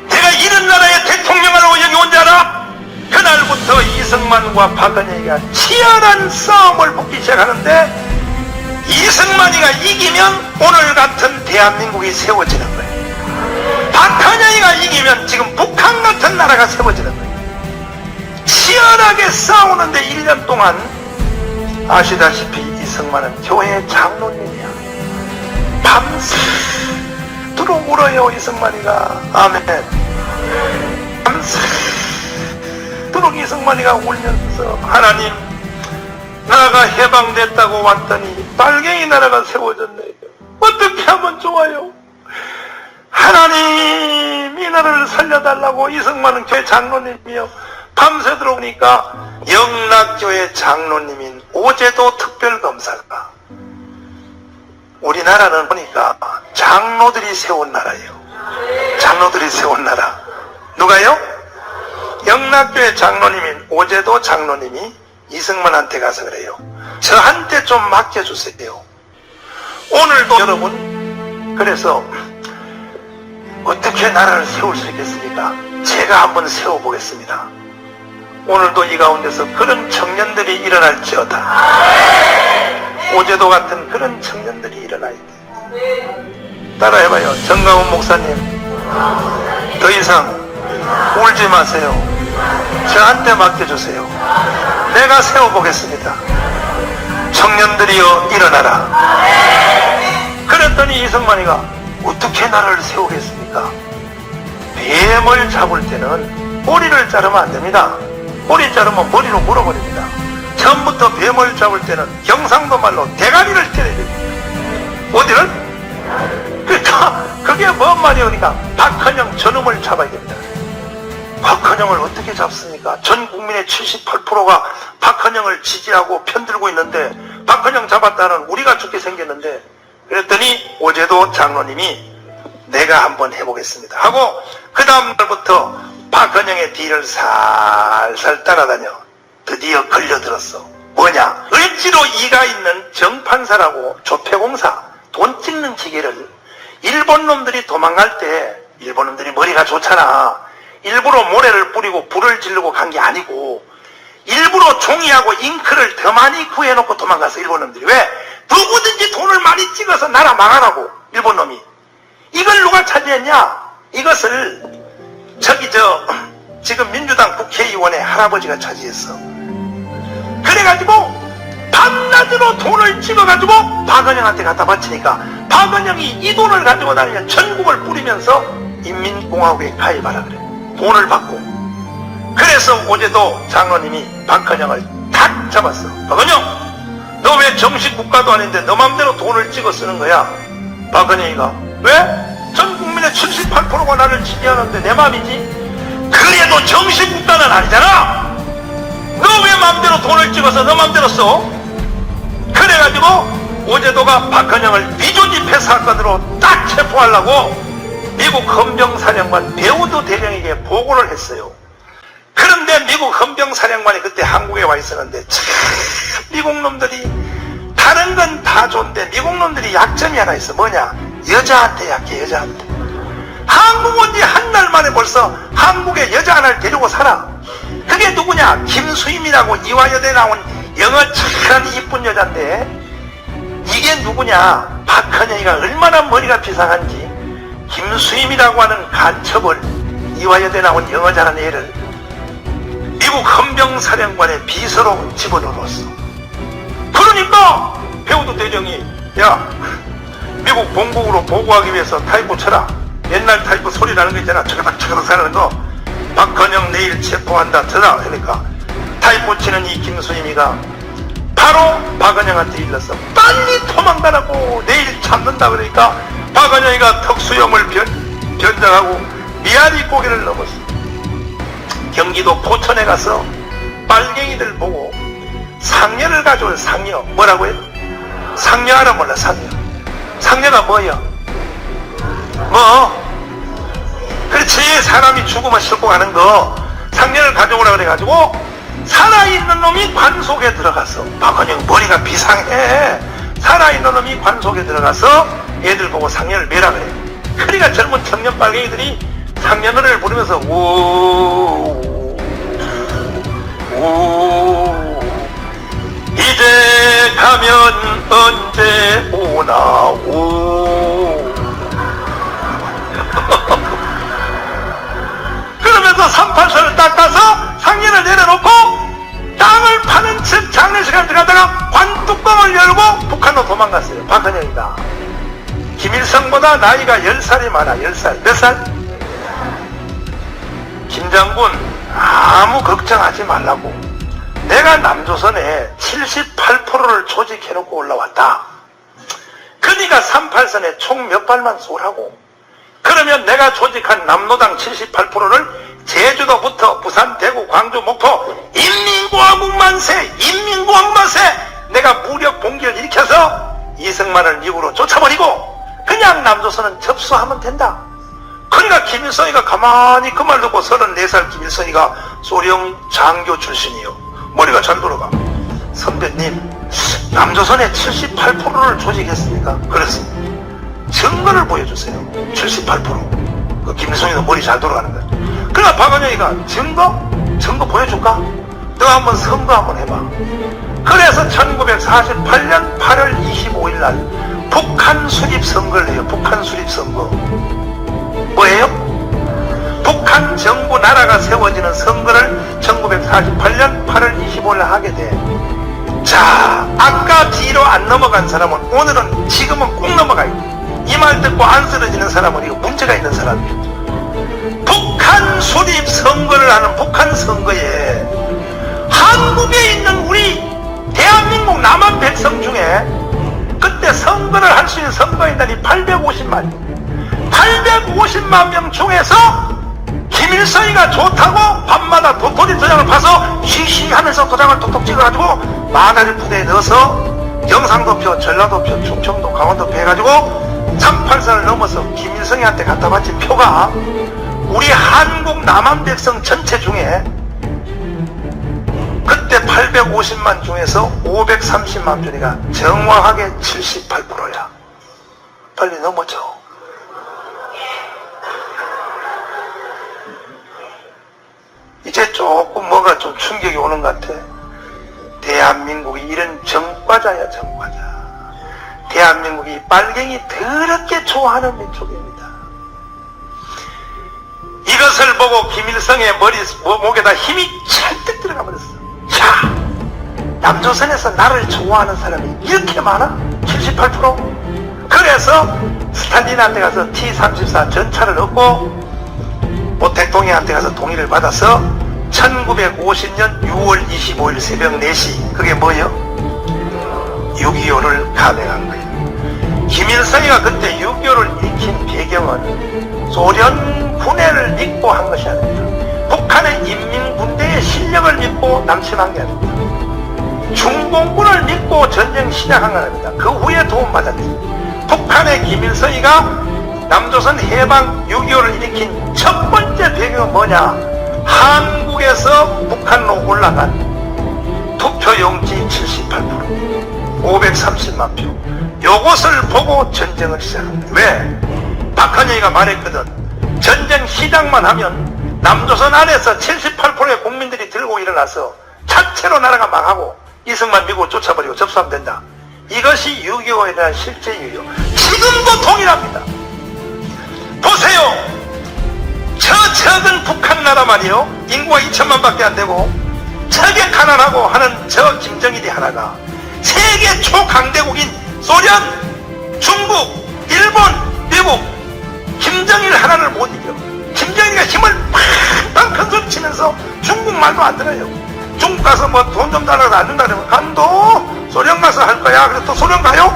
내가 이런 나라의 대통령하려고 여기 온 줄 알아? 그날부터 이승만과 박헌영이가 치열한 싸움을 붙기 시작하는데 이승만이가 이기면 오늘 같은 대한민국이 세워지는 거예요. 박헌영이가 이기면 지금 북한 같은 나라가 세워지는 거예요. 치열하게 싸우는데 1년 동안 아시다시피 이승만은 교회 장로님이야. 밤새도록 울어요. 이승만이가. 아멘. 밤새도록 이승만이가 울면서 하나님, 나라가 해방됐다고 왔더니 빨갱이 나라가 세워졌네요. 어떻게 하면 좋아요? 하나님, 이 나라를 살려달라고. 이승만은 교회 장로님이요. 밤새 들어오니까 영락교회 장로님인 오제도 특별검사가, 우리나라는 보니까 장로들이 세운 나라예요. 장로들이 세운 나라. 누가요? 영락교회 장로님인 오제도 장로님이 이승만한테 가서 그래요. 저한테 좀 맡겨주세요. 오늘도 여러분, 그래서 어떻게 나라를 세울 수 있겠습니까? 제가 한번 세워보겠습니다. 오늘도 이 가운데서 그런 청년들이 일어날지어다. 오제도 같은 그런 청년들이 일어나야 돼. 따라해봐요. 정강훈 목사님, 더 이상 울지 마세요. 저한테 맡겨주세요. 내가 세워보겠습니다. 청년들이여 일어나라. 그랬더니 이승만이가 어떻게 나라를 세우겠습니까? 뱀을 잡을 때는 꼬리를 자르면 안 됩니다. 꼬리 자르면 머리로 물어버립니다. 처음부터 뱀을 잡을 때는 경상도 말로 대가리를 때려야 됩니다. 어디를? 그러니까 그게 뭔 말이오니까 박헌영 저놈을 잡아야 됩니다. 박헌영을 어떻게 잡습니까? 전 국민의 78%가 박헌영을 지지하고 편들고 있는데 박헌영 잡았다는 우리가 죽게 생겼는데, 그랬더니 오제도 장로님이 내가 한번 해보겠습니다 하고 그 다음날부터 박헌영의 뒤를 살살 따라다녀 드디어 걸려들었어. 뭐냐? 을지로 이가 있는 정판사라고 조폐공사 돈 찍는 기계를 일본 놈들이 도망갈 때, 일본 놈들이 머리가 좋잖아. 일부러 모래를 뿌리고 불을 지르고 간 게 아니고 일부러 종이하고 잉크를 더 많이 구해놓고 도망가서 일본 놈들이. 왜? 누구든지 돈을 많이 찍어서 나라 망하라고. 일본 놈이. 이걸 누가 차지했냐? 이것을 지금 민주당 국회의원의 할아버지가 차지했어. 그래가지고 밤낮으로 돈을 찍어가지고 박헌영한테 갖다 바치니까 박은영이 이 돈을 가지고 다니며 전국을 뿌리면서 인민공화국에 가입하라 그래. 돈을 받고. 그래서 어제도 장로님이 박헌영을 탁 잡았어. 박헌영, 너 왜 정식 국가도 아닌데 너 맘대로 돈을 찍어 쓰는 거야? 박헌영이가 왜? 전 국민의 78%가 나를 지지하는데 내 맘이지. 그래도 정식 국가는 아니잖아. 너 왜 맘대로 돈을 찍어서 너 맘대로 써? 그래가지고 어제도가 박헌영을 비조집회 사건으로 딱 체포하려고 미국 헌병사령관 배우도 대령에게 보고를 했어요. 그런데 미국 헌병사령관이 그때 한국에 와 있었는데 참 미국 놈들이 다른 건 다 좋은데 미국 놈들이 약점이 하나 있어. 뭐냐? 여자한테 약해. 여자한테. 한국 온 지 한 달 만에 벌써 한국에 여자 하나를 데리고 살아. 그게 누구냐? 김수임이라고 이화여대 나온 영어 착한 이쁜 여잔데 이게 누구냐? 박헌영이가 얼마나 머리가 비상한지 김수임이라고 하는 간첩을 이화여대 나온 영어 잘하는 애를 미국 헌병사령관의 비서로 집어넣었어. 그러니까 배우도 대령이 야 미국 본국으로 보고하기 위해서 타이포 쳐라. 옛날 타이포 소리 나는 거 있잖아. 차가닥차가닥 사는 거. 박헌영 내일 체포한다 쳐라. 그러니까 타이포 치는 이 김수임이가 바로 박헌영한테 일러서 빨리 도망가라고 내일 잡는다. 그러니까 박헌영이가 특수형을 변장하고 미아리 고개를 넘었어. 경기도 포천에 가서 빨갱이들 보고 상녀를 가져올 상녀. 뭐라고 해요? 상녀 알아 몰라? 상녀. 상녀가 뭐야? 뭐? 그렇지. 사람이 죽으면 싣고 가는 거. 상녀를 가져오라 그래가지고 살아있는 놈이 관 속에 들어갔어. 박헌영 머리가 비상해. 살아있는 놈이 관 속에 들어가서 애들 보고 상녀를 매라 그래. 그러니까 젊은 청년 빨갱이들이 상녀 노래를 부르면서 오 이제 가면 언제 오나 오 그러면서 38선을 딱 따서 상인을 내려놓고 땅을 파는 척 장례식을 들어가다가 관뚜껑을 열고 북한으로 도망갔어요. 박헌영이다. 김일성보다 나이가 10살이 많아. 10살. 몇 살? 김장군 아무 걱정하지 말라고. 내가 남조선에 78%를 조직해놓고 올라왔다. 그러니까 38선에 총 몇 발만 쏘라고. 그러면 내가 조직한 남노당 78%를 제주도부터 부산, 대구, 광주, 목포 인민공화국 만세! 인민공화국 만세! 내가 무력 봉기를 일으켜서 이승만을 미국으로 쫓아버리고 그냥 남조선은 접수하면 된다. 그러니까 김일성이가 가만히 그 말 듣고 34살 김일성이가 소령 장교 출신이요. 머리가 잘 돌아가. 선배님, 남조선의 78%를 조직했습니까? 그렇습니다. 증거를 보여주세요. 78%. 그 김일성이도 머리 잘 돌아가는 거야. 그러나 박헌영이가 증거 보여줄까? 너 한번 선거 한번 해봐. 그래서 1948년 8월 25일 날 북한 수립 선거를 해요. 북한 수립 선거. 뭐예요? 북한 정부 나라가 세워지는 선거를 1948년 8월 25일 날 하게 돼. 자, 아까 뒤로 안 넘어간 사람은 오늘은 지금은 꼭 넘어가야 돼. 이 말 듣고 안 쓰러지는 사람은 이거 문제가 있는 사람이에요. 북한 수립 선거를 하는 북한 선거에 한국에 있는 우리 대한민국 남한 백성 중에 그때 선거를 할 수 있는 선거인단이 850만 850만 명 중에서 김일성이가 좋다고 밤마다 도토리 도장을 파서 쉬쉬하면서 도장을 톡톡 찍어가지고 만화를 부대에 넣어서 경상도표, 전라도표, 충청도, 강원도표 해가지고 38선을 넘어서 김일성이한테 갖다 바친 표가 우리 한국 남한 백성 전체 중에 그때 850만 중에서 530만 표니까 정확하게 78%야. 빨리 넘어져. 이제 조금 뭐가 좀 충격이 오는 것 같아. 대한민국이 이런 정과자야, 정과자. 대한민국이 빨갱이 더럽게 좋아하는 민족입니다. 이것을 보고 김일성의 목에다 힘이 찰떡 들어가 버렸어. 자, 남조선에서 나를 좋아하는 사람이 이렇게 많아? 78%? 그래 그래서 스탈린한테 가서 T-34 전차를 얻고 뭐 대통령한테 가서 동의를 받아서 1950년 6월 25일 새벽 4시 그게 뭐예요? 6.25를 감행한 거예요. 김일성이가 그때 6.25를 일으킨 배경은 소련 군해를 믿고 한 것이 아닙니다. 북한의 인민군대의 실력을 믿고 남침한 게 아닙니다. 중공군을 믿고 전쟁 시작한 거 아닙니다. 그 후에 도움받았죠. 북한의 김일성이가 남조선 해방 6.25를 일으킨 첫 번째 배경은 뭐냐? 한국에서 북한으로 올라간 투표용지 78%, 530만 표. 요것을 보고 전쟁을 시작합니다. 왜? 박헌영이가 말했거든. 전쟁 시작만 하면 남조선 안에서 78%의 국민들이 들고 일어나서 자체로 나라가 망하고 이승만 미국을 쫓아버리고 접수하면 된다. 이것이 6.25에 대한 실제 이유요. 지금도 동일합니다. 보세요. 저 적은 북한 나라 말이요. 인구가 2천만 밖에 안 되고 적에 가난하고 하는 저 김정일이 하나가 세계 초강대국인 소련, 중국, 일본, 미국 김정일 하나를 못 이겨. 김정일이가 힘을 팡팡 큰 소리 치면서 중국 말도 안 들어요. 중국 가서 뭐 돈 좀 달라고 안 준다 그러면 간도 소련 가서 할 거야. 그래서 또 소련 가요?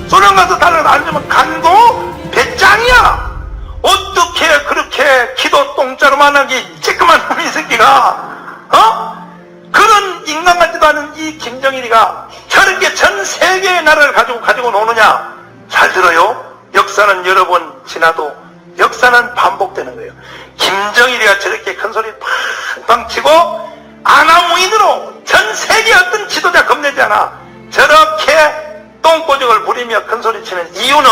소련 가서 달라고 안 주면 간도 배짱이야. 어떻게 그렇게 키도 똥자루만하게 쬐끄만 놈이 새끼가 그런 인간 같지도 않은 이 김정일이가 저렇게 전 세계의 나라를 가지고 노느냐? 잘 들어요. 역사는 여러 번 지나도 역사는 반복되는 거예요. 김정일이가 저렇게 큰 소리 팡팡 치고 아나무인으로 전 세계 어떤 지도자 겁내지 않아 저렇게 똥꼬적을 부리며 큰 소리 치는 이유는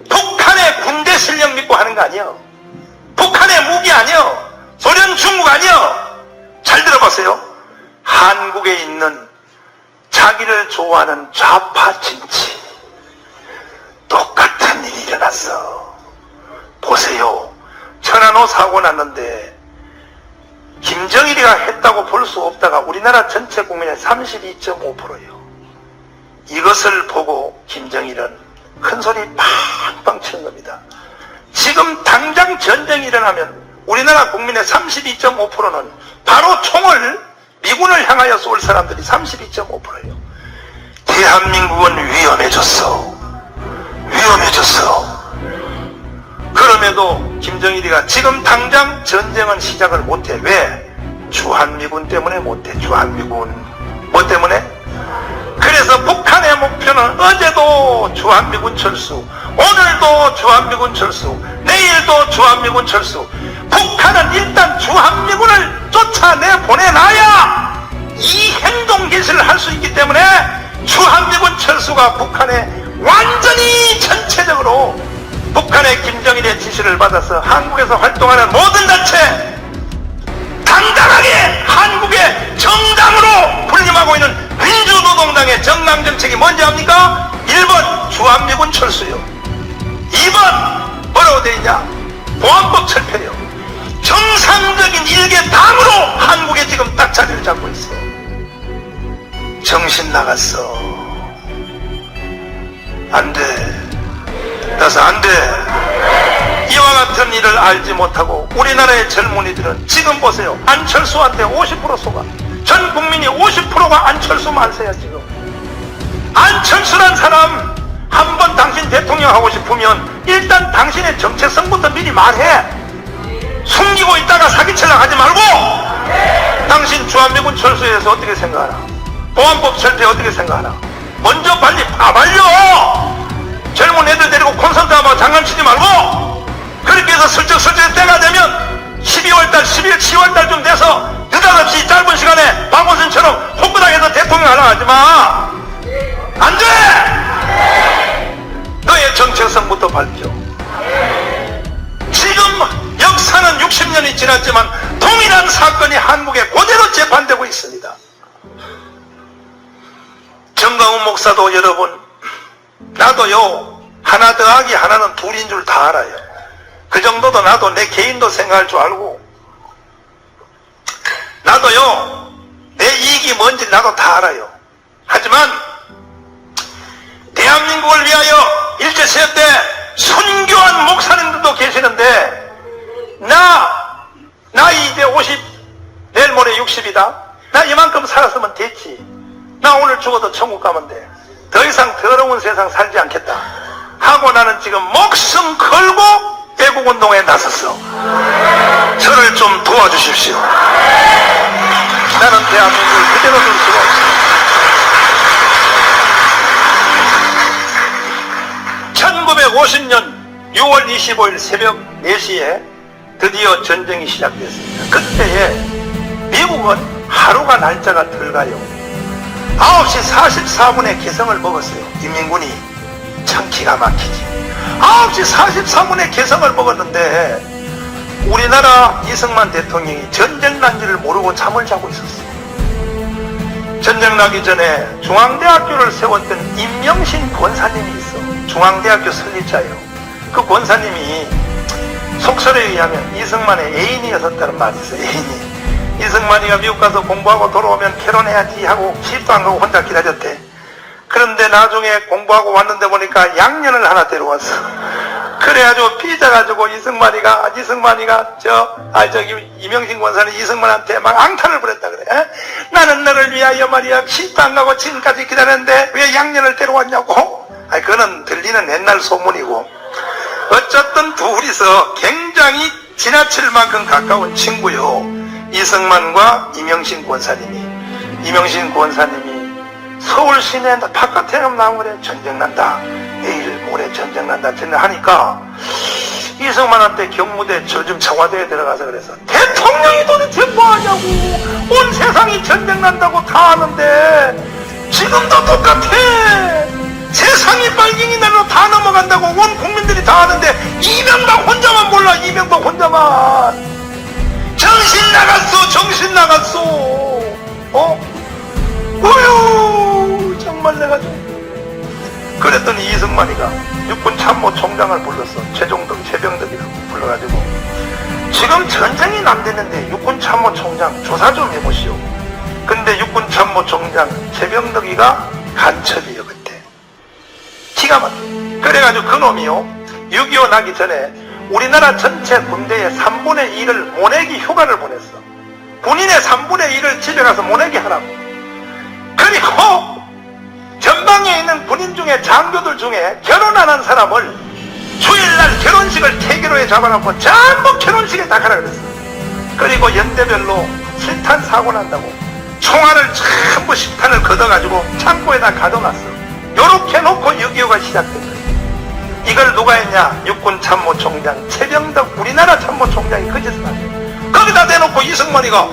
북한의 군대 실력 믿고 하는 거 아니에요. 북한의 무기 아니에요. 소련, 중국 아니에요. 잘 들어보세요. 한국에 있는 자기를 좋아하는 좌파 진치 똑같은 일이 일어났어. 보세요. 천안호 사고 났는데 김정일이가 했다고 볼 수 없다가 우리나라 전체 국민의 32.5%예요. 이것을 보고 김정일은 큰 소리 팡팡 치는 겁니다. 지금 당장 전쟁이 일어나면 우리나라 국민의 32.5%는 바로 총을 미군을 향하여 쏠 사람들이 32.5%예요. 대한민국은 위험해졌어. 위험해졌어. 그럼에도 김정일이가 지금 당장 전쟁은 시작을 못해. 왜? 주한미군 때문에 못해. 주한미군. 뭐 때문에? 그래서 북한의 목표는 어제도 주한미군 철수, 오늘도 주한미군 철수, 내일도 주한미군 철수. 북한은 일단 주한미군을 쫓아내보내놔야 이 행동 개시를 할 수 있기 때문에 주한미군 철수가 북한에 완전히 전체적으로 북한의 김정일의 지시를 받아서 한국에서 활동하는 모든 단체 당당하게 한국의 정당으로 군림하고 있는 민주노동당의 정당정책이 뭔지 압니까? 1번 주한미군 철수요. 2번 뭐라고 되어 있냐? 보안법 철폐요. 정상적인 일개 당으로 한국에 지금 딱 자리를 잡고 있어. 정신 나갔어. 안 돼. 그래서 안 돼. 이와 같은 일을 알지 못하고 우리나라의 젊은이들은 지금 보세요. 안철수한테 50% 속아. 전 국민이 50%가 안철수 만세야 지금. 안철수란 사람 한번 당신 대통령 하고 싶으면 일단 당신의 정체성부터 미리 말해. 숨기고 있다가 사기치려고 하지 말고. 당신 주한미군 철수에 대해서 어떻게 생각하나? 보안법 철폐 어떻게 생각하나? 먼저 빨리 파발려. 젊은 애들 데리고 콘서트 하면 장난치지 말고. 그렇게 해서 슬쩍슬쩍 때가 되면 12월달, 10월달 좀 돼서 느닷없이 짧은 시간에 박원순처럼 홍보당에서 대통령 하려고 하지 마. 안 돼! 너의 정체성부터 밝혀. 지금 역사는 60년이 지났지만 동일한 사건이 한국에 그대로 재판되고 있습니다. 정강훈 목사도 여러분, 나도요, 하나 더하기 하나는 둘인 줄 다 알아요. 그 정도도 나도 내 개인도 생각할 줄 알고, 나도요, 내 이익이 뭔지 나도 다 알아요. 하지만 대한민국을 위하여 일제시대 때 순교한 목사님들도 계시는데, 나 이제 50, 내일 모레 60이다. 나 이만큼 살았으면 됐지. 나 오늘 죽어도 천국 가면 돼. 더 이상 더러운 세상 살지 않겠다 하고 나는 지금 목숨 걸고 애국운동에 나섰어. 저를 좀 도와주십시오. 나는 대한민국을 그대로 둘 수가 없어. 1950년 6월 25일 새벽 4시에 드디어 전쟁이 시작됐습니다. 그때에 미국은 하루가 날짜가 덜 가요. 9시 44분에 개성을 먹었어요. 인민군이. 참 기가 막히지. 9시 44분에 개성을 먹었는데 우리나라 이승만 대통령이 전쟁 난지를 모르고 잠을 자고 있었어. 전쟁 나기 전에 중앙대학교를 세웠던 임명신 권사님이 있어. 중앙대학교 설립자예요. 그 권사님이 속설에 의하면 이승만의 애인이었다는 말이 있어요. 애인이. 이승만이가 미국 가서 공부하고 돌아오면 결혼해야지 하고 시집도 안 가고 혼자 기다렸대. 그런데 나중에 공부하고 왔는데 보니까 양년을 하나 데려왔어. 그래가지고 삐져가지고 이승만이가 저기 이명신 권사는 이승만한테 막 앙탈을 부렸다 그래. 에? 나는 너를 위하여 말이야 시집도 안 가고 지금까지 기다렸는데 왜 양년을 데려왔냐고. 아니 그거는 들리는 옛날 소문이고. 어쨌든 둘이서 굉장히 지나칠 만큼 가까운 친구요. 이승만과 이명신 권사님이 서울 시내 바깥에 나무래 전쟁 난다. 내일 모레 전쟁 난다. 하니까 이승만한테 경무대 조즘 청와대에 들어가서 그래서 대통령이 도대체 뭐하냐고. 온 세상이 전쟁 난다고 다 아는데 지금도 똑같아. 세상이 빨갱이 날로 다 넘어간다고 온 국민들이 다 아는데 이명박 혼자만 몰라. 이명박 혼자만. 정신 나갔어. 어휴, 정말 내가 좀. 그랬더니 이승만이가 육군 참모총장을 불렀어. 최병덕이라고 불러가지고 지금 전쟁이 남됐는데 육군 참모총장 조사 좀 해보시오. 근데 육군 참모총장 최병덕이가 간첩이요. 그때 기가 막혀. 그래가지고 그놈이요 6.25 나기 전에 우리나라 전체 군대의 3분의 1을 모내기 휴가를 보냈어. 군인의 3분의 1을 집에 가서 모내기 하라고. 그리고 전방에 있는 군인 중에 장교들 중에 결혼 안 한 사람을 주일날 결혼식을 태기로에 잡아놓고 전부 결혼식에 다 가라 그랬어. 그리고 연대별로 실탄 사고 난다고 총알을 전부 10탄을 걷어가지고 창고에다 가둬놨어. 요렇게 놓고 6.25가 시작된 거야. 이걸 누가 했냐? 육군 참모총장 최병덕 우리나라 참모총장이 그 짓을 한 거야. 거기다 대놓고 이승만이가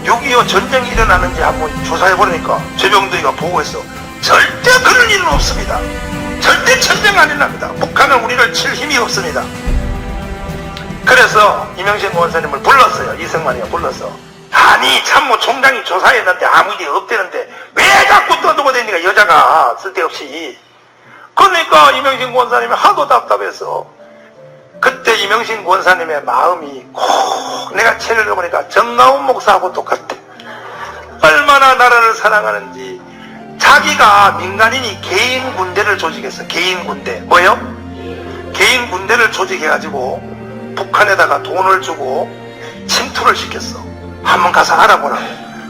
6.25 전쟁이 일어나는지 한번 조사해보니까 최병덕이가 보고했어. 절대 그럴 일은 없습니다. 절대 전쟁 안 일어납니다. 북한은 우리를 칠 힘이 없습니다. 그래서 이명신 권사님을 불렀어요. 이승만이가 불렀어. 아니 참모총장이 조사했는데 아무 일이 없대는데 왜 자꾸 떠들고 다니니까 여자가 쓸데없이. 그러니까 이명신 권사님이 하도 답답해서 그때 이명신 권사님의 마음이 콕 내가 책을 읽어보니까 정가운 목사하고 똑같대. 얼마나 나라를 사랑하는지. 자기가 민간인이 개인 군대를 조직했어. 개인 군대. 뭐요? 개인 군대를 조직해가지고 북한에다가 돈을 주고 침투를 시켰어. 한번 가서 알아보라.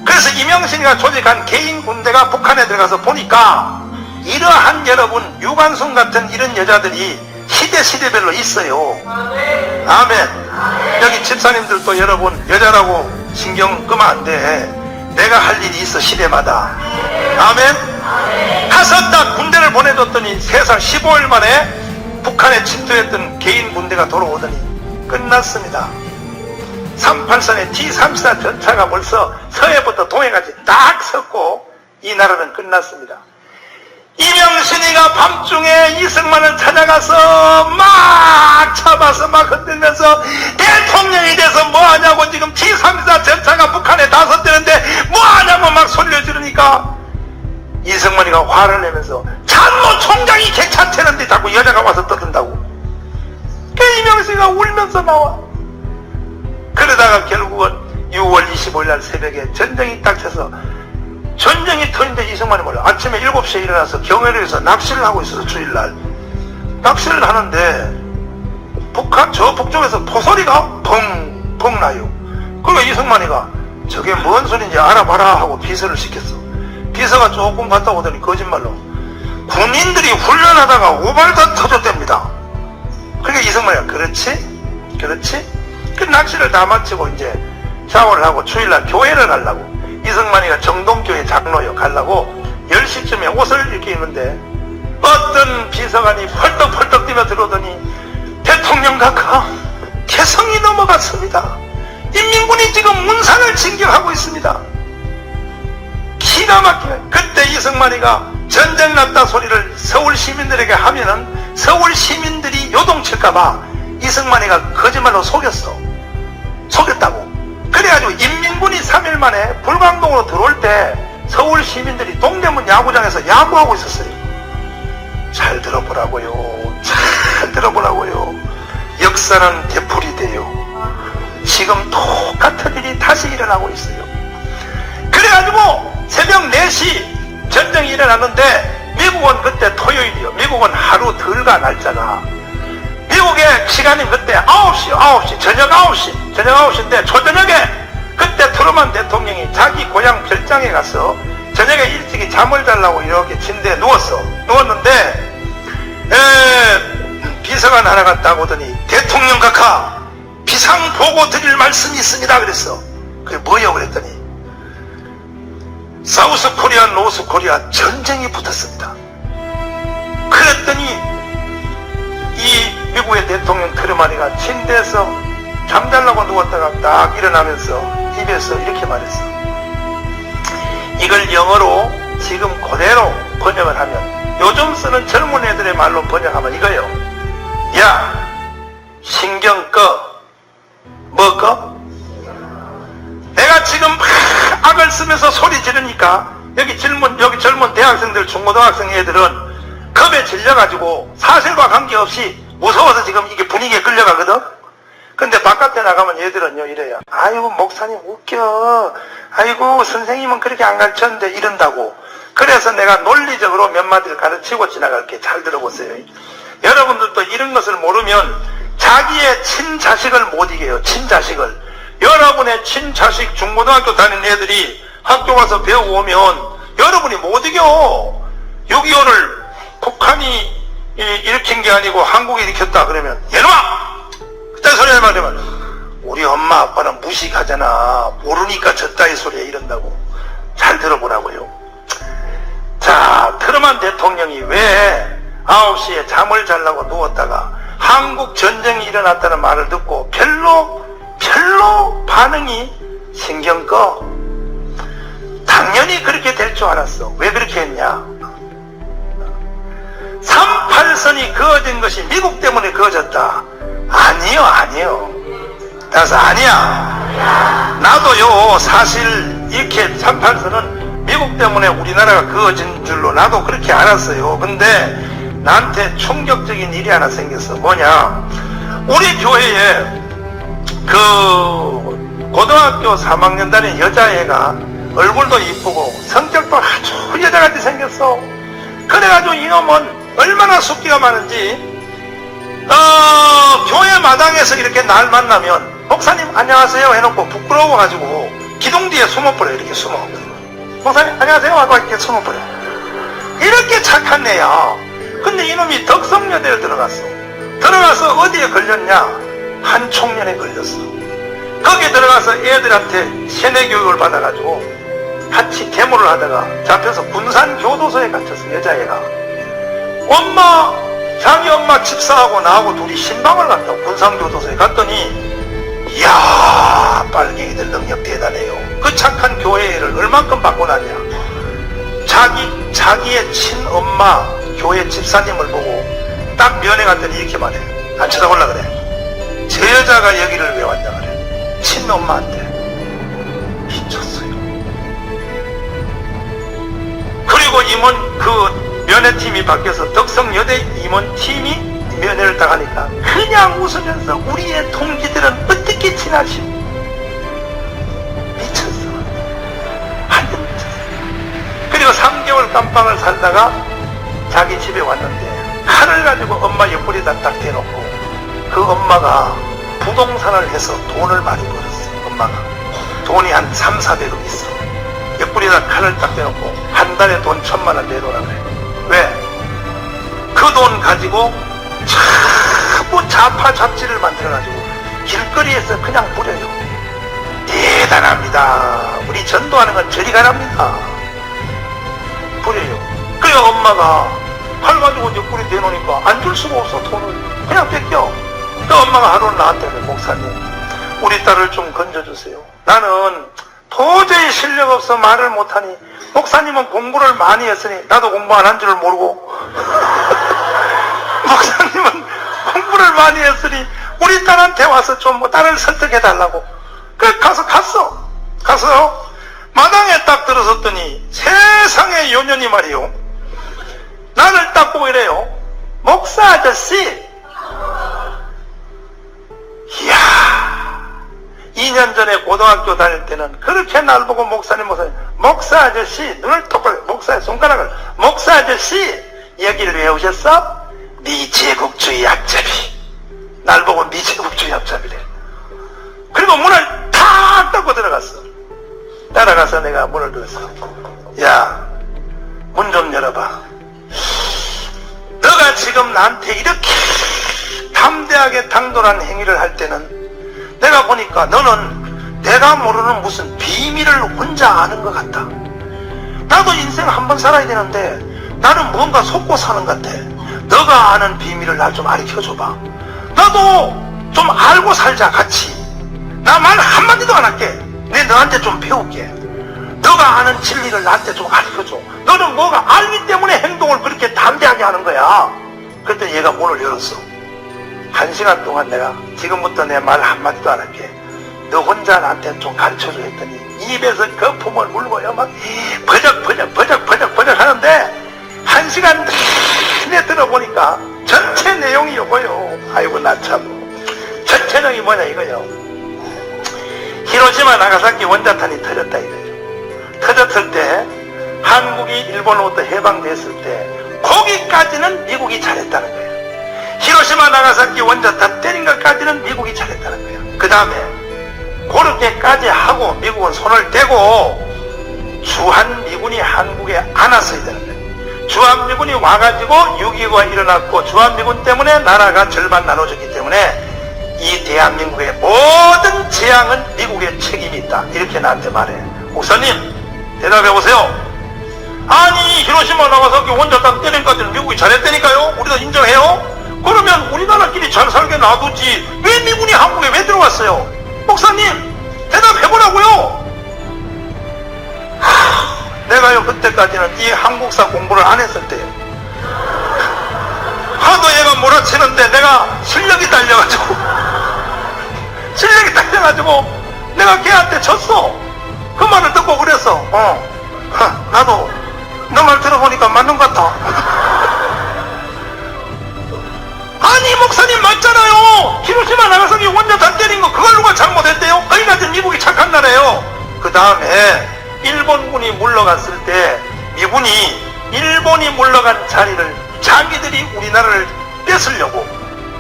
그래서 이명신이가 조직한 개인 군대가 북한에 들어가서 보니까 이러한 여러분 유관순 같은 이런 여자들이 시대별로 있어요. 아멘. 여기 집사님들도 여러분 여자라고 신경 끄면 안 돼. 내가 할 일이 있어 시대마다. 아멘. 가서 딱 군대를 보내줬더니 세상 15일 만에 북한에 침투했던 개인 군대가 돌아오더니 끝났습니다. 38선의 T-34 전차가 벌써 서해부터 동해까지 딱 섰고 이 나라는 끝났습니다. 이명신이가 밤중에 이승만을 찾아가서 막 잡아서 막 흔들면서 대통령이 돼서 뭐하냐고 지금 T-34 전차가 북한에 다 섰대는데 뭐하냐고 막 소리를 지르니까 이승만이가 화를 내면서 참모총장이 괜찮다는데 자꾸 여자가 와서 떠든다고. 그 이명신이가 울면서 나와. 그러다가 결국은 6월 25일 날 새벽에 전쟁이 딱 쳐서 전쟁이 터진데 이승만이 몰라. 아침에 7시에 일어나서 경회로에서 낚시를 하고 있어서 주일날 낚시를 하는데 북한 저 북쪽에서 포소리가 펑펑 나요. 그러니까 이승만이가 저게 뭔 소리인지 알아봐라 하고 비서를 시켰어. 비서가 조금 갔다 오더니 거짓말로 군인들이 훈련하다가 우발다 터졌답니다. 그러니까 이승만이가 그렇지? 그 낚시를 다 마치고 이제 샤워를 하고 주일날 교회를 가려고, 이승만이가 정동교회 장로요 가려고 10시쯤에 옷을 이렇게 입는데 어떤 비서관이 펄떡펄떡 뛰며 들어오더니 대통령 각하 개성이 넘어갔습니다. 인민군이 지금 문산을 진격하고 있습니다. 기가 막히게. 그때 이승만이가 전쟁 났다 소리를 서울 시민들에게 하면은 서울 시민들이 요동칠까봐 이승만이가 거짓말로 속였다고. 그래가지고 인민군이 3일 만에 불광동으로 들어올 때 서울 시민들이 동대문 야구장에서 야구하고 있었어요. 잘 들어보라고요. 역사는 되풀이돼요. 지금 똑같은 일이 다시 일어나고 있어요. 그래가지고 새벽 4시 전쟁이 일어났는데 미국은 그때 토요일이요. 미국은 하루 덜 가 날짜가. 미국의 시간이 그때 9시, 저녁 9시인데 초저녁에 그때 트루먼 대통령이 자기 고향 별장에 가서 저녁에 일찍이 잠을 자려고 이렇게 침대에 누웠는데 비서관 하나가 딱 오더니 대통령 각하 비상 보고 드릴 말씀이 있습니다 그랬어. 그게 뭐예요 그랬더니 사우스 코리아 노스 코리아 전쟁이 붙었습니다. 그랬더니 이 미국의 대통령 트루먼이가 침대에서 잠자려고 누웠다가 딱 일어나면서 입에서 이렇게 말했어. 이걸 영어로 지금 그대로 번역을 하면, 요즘 쓰는 젊은 애들의 말로 번역하면 이거예요. 야, 신경 꺼. 뭐 꺼? 내가 지금 막 악을 쓰면서 소리 지르니까 여기 젊은 대학생들, 중고등학생 애들은 겁에 질려가지고 사실과 관계없이 무서워서 지금 이게 분위기에 끌려가거든. 근데 바깥에 나가면 얘들은요 이래요. 아이고 목사님 웃겨. 아이고 선생님은 그렇게 안 가르쳤는데 이런다고. 그래서 내가 논리적으로 몇 마디를 가르치고 지나갈게. 잘 들어보세요. 여러분들도 이런 것을 모르면 자기의 친자식을 못 이겨요. 친자식을. 여러분의 친자식 중고등학교 다니는 애들이 학교 가서 배우고 오면 여러분이 못 이겨. 6.25를 북한이 일으킨 게 아니고 한국이 일으켰다 그러면 얘놈아! 그딴 소리 하지 말면 우리 엄마 아빠는 무식하잖아. 모르니까 저따위 소리에 이런다고. 잘 들어보라고요. 자, 트루먼 대통령이 왜 9시에 잠을 자려고 누웠다가 한국 전쟁이 일어났다는 말을 듣고 별로 반응이 신경 꺼. 당연히 그렇게 될 줄 알았어. 왜 그렇게 했냐? 38선이 그어진 것이 미국 때문에 그어졌다. 아니요. 그래서 아니야. 나도요 사실 이렇게 38선은 미국 때문에 우리나라가 그어진 줄로 나도 그렇게 알았어요. 근데 나한테 충격적인 일이 하나 생겼어. 뭐냐, 우리 교회에 그 고등학교 3학년 다니는 여자애가 얼굴도 이쁘고 성격도 아주 여자같이 생겼어. 그래가지고 이놈은 얼마나 숫기가 많은지 교회 마당에서 이렇게 날 만나면 목사님 안녕하세요 해놓고 부끄러워가지고 기둥 뒤에 숨어버려. 이렇게 숨어. 목사님 안녕하세요 하고 이렇게 숨어버려. 이렇게 착한 애야. 근데 이놈이 덕성여대를 들어가서 어디에 걸렸냐, 한 총련에 걸렸어. 거기에 들어가서 애들한테 세뇌교육을 받아가지고 같이 계모를 하다가 잡혀서 군산교도소에 갇혔어. 여자애가 자기 엄마 집사하고 나하고 둘이 신방을 갔다고. 군산교도소에 갔더니 이야 빨갱이들 능력 대단해요. 그 착한 교회를 얼만큼 바꿔놨냐. 자기의 친엄마 교회 집사님을 보고 딱 면회 갔더니 이렇게 말해. 안 쳐다보려 그래. 저 여자가 여기를 왜 왔냐 그래. 친엄마한테. 미쳤어요. 그리고 임원 그 면회팀이 바뀌어서 덕성여대 임원팀이 면회를 당하니까 그냥 웃으면서 우리의 동기들은 어떻게 지나시. 미쳤어. 완전 미쳤어. 그리고 3개월 깜빵을 살다가 자기 집에 왔는데 칼을 가지고 엄마 옆구리에다 딱 대놓고, 그 엄마가 부동산을 해서 돈을 많이 벌었어. 엄마가 돈이 한 3, 400억 있어. 옆구리에다 칼을 딱 대놓고 한 달에 돈 1,000만 원 내놓으라 그래. 왜? 그 돈 가지고 전부 좌파 잡지를 만들어가지고 길거리에서 그냥 뿌려요. 대단합니다. 우리 전도하는 건 저리 가랍니다. 뿌려요. 그래 엄마가 칼 가지고 옆구리 대놓으니까 안 줄 수가 없어. 돈을 그냥 뺏겨. 그 엄마가 하루는 나한테 그래, 목사님 우리 딸을 좀 건져주세요. 나는 도저히 실력 없어 말을 못하니, 목사님은 공부를 많이 했으니 나도 공부 안 한 줄을 모르고 목사님은 공부를 많이 했으니 우리 딸한테 와서 좀 뭐 딸을 설득해달라고. 그래 가서 마당에 딱 들어섰더니 세상에 요년이 말이요, 나를 딱 보고 이래요. 목사 아저씨. 이야, 2년 전에 고등학교 다닐 때는 그렇게 날 보고 목사 아저씨, 눈을 똑바로, 목사의 손가락을, 목사 아저씨 여기를 외우셨어? 미제국주의 앞잡이. 날 보고 미제국주의 앞잡이래. 그리고 문을 탁 닫고 들어갔어. 따라가서 내가 문을 들었어. 야, 문 좀 열어봐. 너가 지금 나한테 이렇게 담대하게 당돌한 행위를 할 때는 내가 보니까 너는 내가 모르는 무슨 비밀을 혼자 아는 것 같다. 나도 인생 한 번 살아야 되는데 나는 뭔가 속고 사는 것 같아. 너가 아는 비밀을 날 좀 가르쳐줘봐. 나도 좀 알고 살자 같이. 나 말 한마디도 안 할게. 내 너한테 좀 배울게. 너가 아는 진리를 나한테 좀 가르쳐줘. 너는 뭐가 알기 때문에 행동을 그렇게 담대하게 하는 거야. 그랬더니 얘가 문을 열었어. 1시간 동안 내가 지금부터 내 말 한마디도 안 할게. 너 혼자 나한테 좀 가르쳐줘 했더니 입에서 거품을 물고요. 막 버적 하는데 1시간 내내 들어보니까 전체 내용이 이거요. 아이고 나 참. 전체 내용이 뭐냐 이거요. 히로시마 나가사키 원자탄이 터졌다 이거예요. 터졌을 때 한국이 일본으로부터 해방됐을 때 거기까지는 미국이 잘했다는 거예요. 히로시마 나가사키 원자탄 때린 것까지는 미국이 잘했다는 거예요. 그 다음에 그렇게까지 하고 미국은 손을 떼고 주한미군이 한국에 안 왔어야 되는 거예요. 주한미군이 와가지고 6.25가 일어났고 주한미군 때문에 나라가 절반 나눠졌기 때문에 이 대한민국의 모든 재앙은 미국의 책임이 있다. 이렇게 나한테 말해. 목사님 대답해보세요. 아니 히로시마 나가사키 원자탄 때린 것까지는 미국이 잘했다니까요. 우리도 인정해요. 그러면 우리나라끼리 잘 살게 놔두지 왜 미군이 한국에 왜 들어왔어요? 목사님 대답해보라고요. 내가요 그때까지는 이 한국사 공부를 안 했을 때요. 하도 얘가 몰아치는데 내가 실력이 딸려가지고 내가 걔한테 졌어. 그 말을 듣고 그랬어. 나도 너 말 들어보니까 맞는 것 같아. 아니 목사님 맞잖아요. 히로시마 나가사키 원자탄 때린 거 그걸 누가 잘못했대요? 거기까지 미국이 착한 나라예요. 그 다음에 일본군이 물러갔을 때 미군이 일본이 물러간 자리를 자기들이 우리나라를 뺏으려고.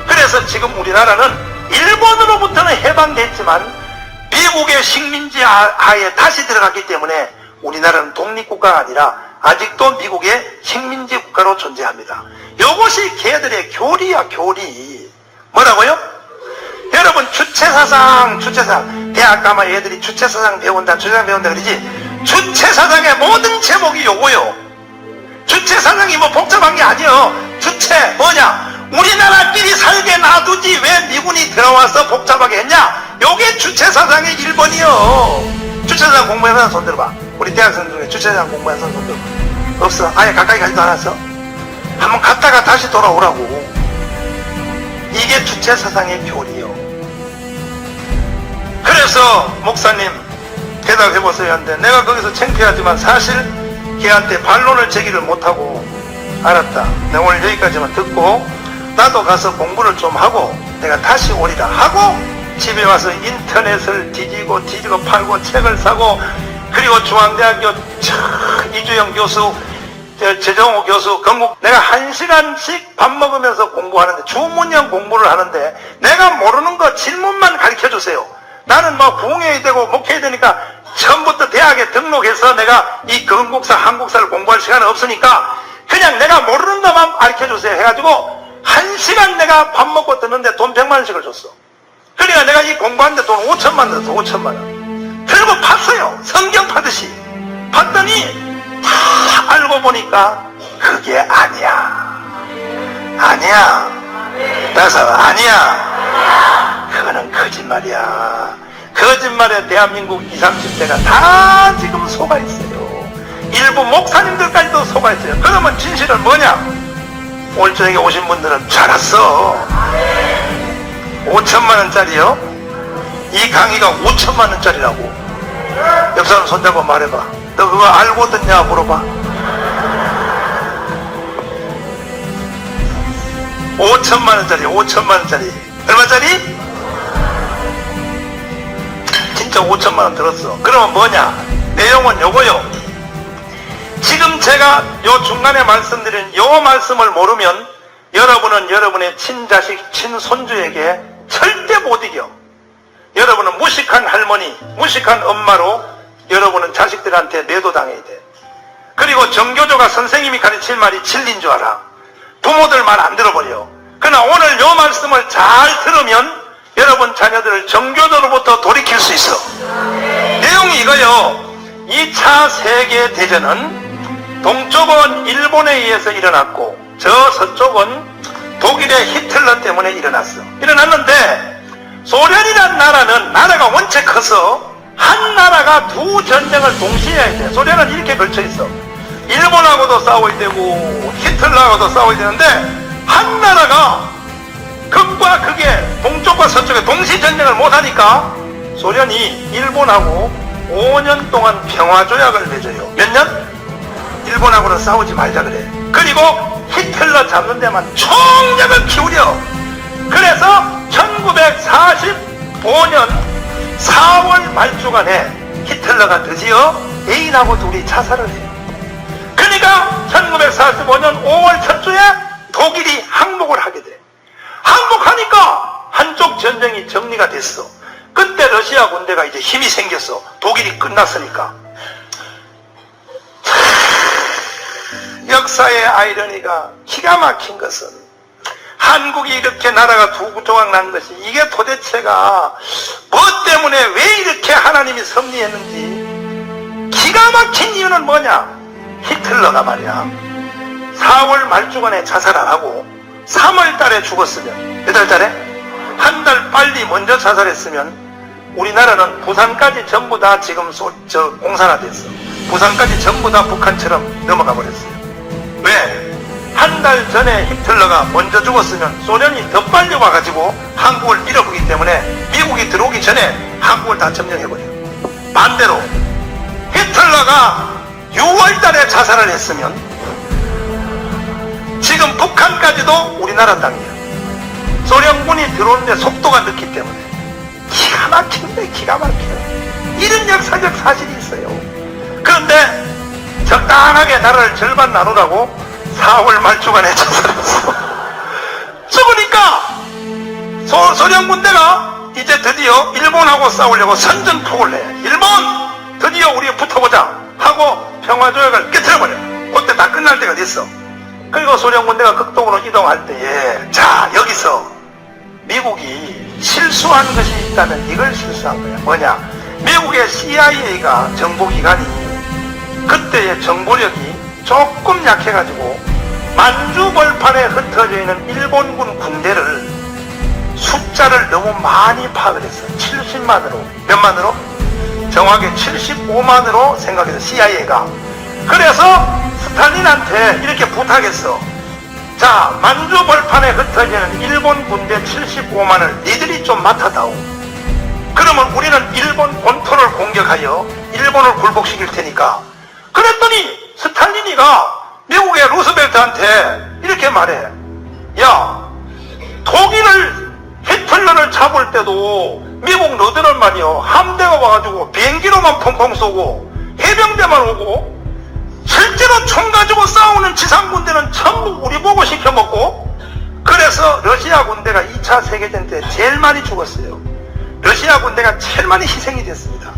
그래서 지금 우리나라는 일본으로부터는 해방됐지만 미국의 식민지 하에 다시 들어갔기 때문에 우리나라는 독립국가가 아니라 아직도 미국의 식민지 국가로 존재합니다. 이것이 걔들의 교리야 교리. 뭐라고요? 여러분 주체사상 대학 가면 애들이 주체사상 배운다 그러지. 주체사상의 모든 제목이 요거요. 주체사상이 뭐 복잡한 게 아니요. 주체 뭐냐? 우리나라끼리 살게 놔두지 왜 미군이 들어와서 복잡하게 했냐? 요게 주체사상의 1번이요. 주체사상 공부해서 사람 손 들어봐. 우리 대학생 중에 주체사상 공부해서 사람 손 들어봐. 없어. 아예 가까이 가지도 않았어. 한번 갔다가 다시 돌아오라고. 이게 주체사상의 교리요. 그래서 목사님 대답해보세요 하는데 내가 거기서 창피하지만 사실 걔한테 반론을 제기를 못하고 알았다. 내가 오늘 여기까지만 듣고 나도 가서 공부를 좀 하고 내가 다시 오리라 하고 집에 와서 인터넷을 뒤지고 팔고 책을 사고 그리고 중앙대학교 이주영 교수 최정호 교수, 건국, 내가 1시간씩 밥 먹으면서 공부하는데, 주문형 공부를 하는데, 내가 모르는 거 질문만 가르쳐 주세요. 나는 뭐 부흥회의 되고 목회해야 되니까, 처음부터 대학에 등록해서 내가 이 건국사, 한국사를 공부할 시간은 없으니까, 그냥 내가 모르는 것만 가르쳐 주세요. 해가지고, 1시간 내가 밥 먹고 듣는데 돈 100만 원씩을 줬어. 그러니까 내가 이 공부하는데 돈 5천만 원 줬어, 5천만 원. 결국 봤어요. 성경 파듯이. 봤더니, 다 알고 보니까 그게 아니야. 아니야. 따라서 아니야. 그거는 거짓말이야. 거짓말에 대한민국 20, 30대가 다 지금 속아 있어요. 일부 목사님들까지도 속아 있어요. 그러면 진실은 뭐냐? 오늘 저녁에 오신 분들은 잘 왔어. 5천만 원짜리요? 이 강의가 5천만 원짜리라고. 옆 사람 손잡고 말해봐. 너 그거 알고 듣냐 물어봐. 5천만 원짜리, 5천만 원짜리. 얼마짜리? 진짜 5천만 원 들었어. 그러면 뭐냐? 내용은 요거요. 지금 제가 요 중간에 말씀드린 요 말씀을 모르면 여러분은 여러분의 친자식, 친손주에게 절대 못 이겨. 여러분은 무식한 할머니, 무식한 엄마로 여러분은 자식들한테 매도당해야 돼. 그리고 정교조가 선생님이 가르칠 말이 진리인 줄 알아. 부모들 말 안 들어버려. 그러나 오늘 요 말씀을 잘 들으면 여러분 자녀들을 정교조로부터 돌이킬 수 있어. 내용이 이거요. 2차 세계대전은 동쪽은 일본에 의해서 일어났고 저 서쪽은 독일의 히틀러 때문에 일어났는데 소련이란 나라는 나라가 원체 커서 한 나라가 두 전쟁을 동시에 해야 돼. 소련은 이렇게 걸쳐 있어. 일본하고도 싸워야 되고 히틀러하고도 싸워야 되는데 한 나라가 극과 극에 동쪽과 서쪽에 동시 전쟁을 못하니까 소련이 일본하고 5년 동안 평화조약을 맺어요. 몇 년? 일본하고는 싸우지 말자 그래. 그리고 히틀러 잡는 데만 총력을 기울여. 그래서 1945년 4월 말주간에 히틀러가 드디어 애인하고 둘이 자살을 해요. 그러니까 1945년 5월 첫 주에 독일이 항복을 하게 돼. 항복하니까 한쪽 전쟁이 정리가 됐어. 그때 러시아 군대가 이제 힘이 생겼어. 독일이 끝났으니까. 역사의 아이러니가 기가 막힌 것은 한국이 이렇게 나라가 두 조각 난 것이 이게 도대체가 뭐 때문에 왜 이렇게 하나님이 섭리했는지 기가 막힌 이유는 뭐냐? 히틀러가 말이야 4월 말주간에 자살 안 하고 3월 달에 죽었으면 몇 달 달에? 한 달 빨리 먼저 자살했으면 우리나라는 부산까지 전부 다 지금 공산화됐어. 부산까지 전부 다 북한처럼 넘어가 버렸어요. 왜? 한 달 전에 히틀러가 먼저 죽었으면 소련이 더 빨리 와가지고 한국을 밀어보기 때문에 미국이 들어오기 전에 한국을 다 점령해버려. 반대로 히틀러가 6월 달에 자살을 했으면 지금 북한까지도 우리나라 땅이야. 소련군이 들어오는데 속도가 늦기 때문에 기가 막힌데 기가 막혀요. 이런 역사적 사실이 있어요. 그런데 적당하게 나라를 절반 나누라고 4월 말주간에 자살했어. 죽으니까 소련 군대가 이제 드디어 일본하고 싸우려고 선전포고를 해. 일본 드디어 우리 붙어보자 하고 평화조약을 깨트려버려. 그때 다 끝날 때가 됐어. 그리고 소련 군대가 극동으로 이동할 때에 자 여기서 미국이 실수한 것이 있다면 이걸 실수한 거야. 뭐냐? 미국의 CIA가 정보기관이 그때의 정보력이 조금 약해가지고 만주벌판에 흩어져 있는 일본군 군대를 숫자를 너무 많이 파악을 했어. 70만으로. 몇만으로? 정확히 75만으로 생각해서 CIA가. 그래서 스탈린한테 이렇게 부탁했어. 자, 만주벌판에 흩어지는 일본 군대 75만을 니들이 좀 맡아다오. 그러면 우리는 일본 본토를 공격하여 일본을 굴복시킬 테니까. 그랬더니 스탈린이가 미국의 루스벨트한테 이렇게 말해. 야, 독일을 히틀러를 잡을 때도 미국 너들은 말이요 함대가 와가지고 비행기로만 펑펑 쏘고 해병대만 오고 실제 실제로 총 가지고 싸우는 지상군대는 전부 우리 보고 시켜먹고, 그래서 러시아 군대가 2차 세계대전 때 제일 많이 죽었어요. 러시아 군대가 제일 많이 희생이 됐습니다.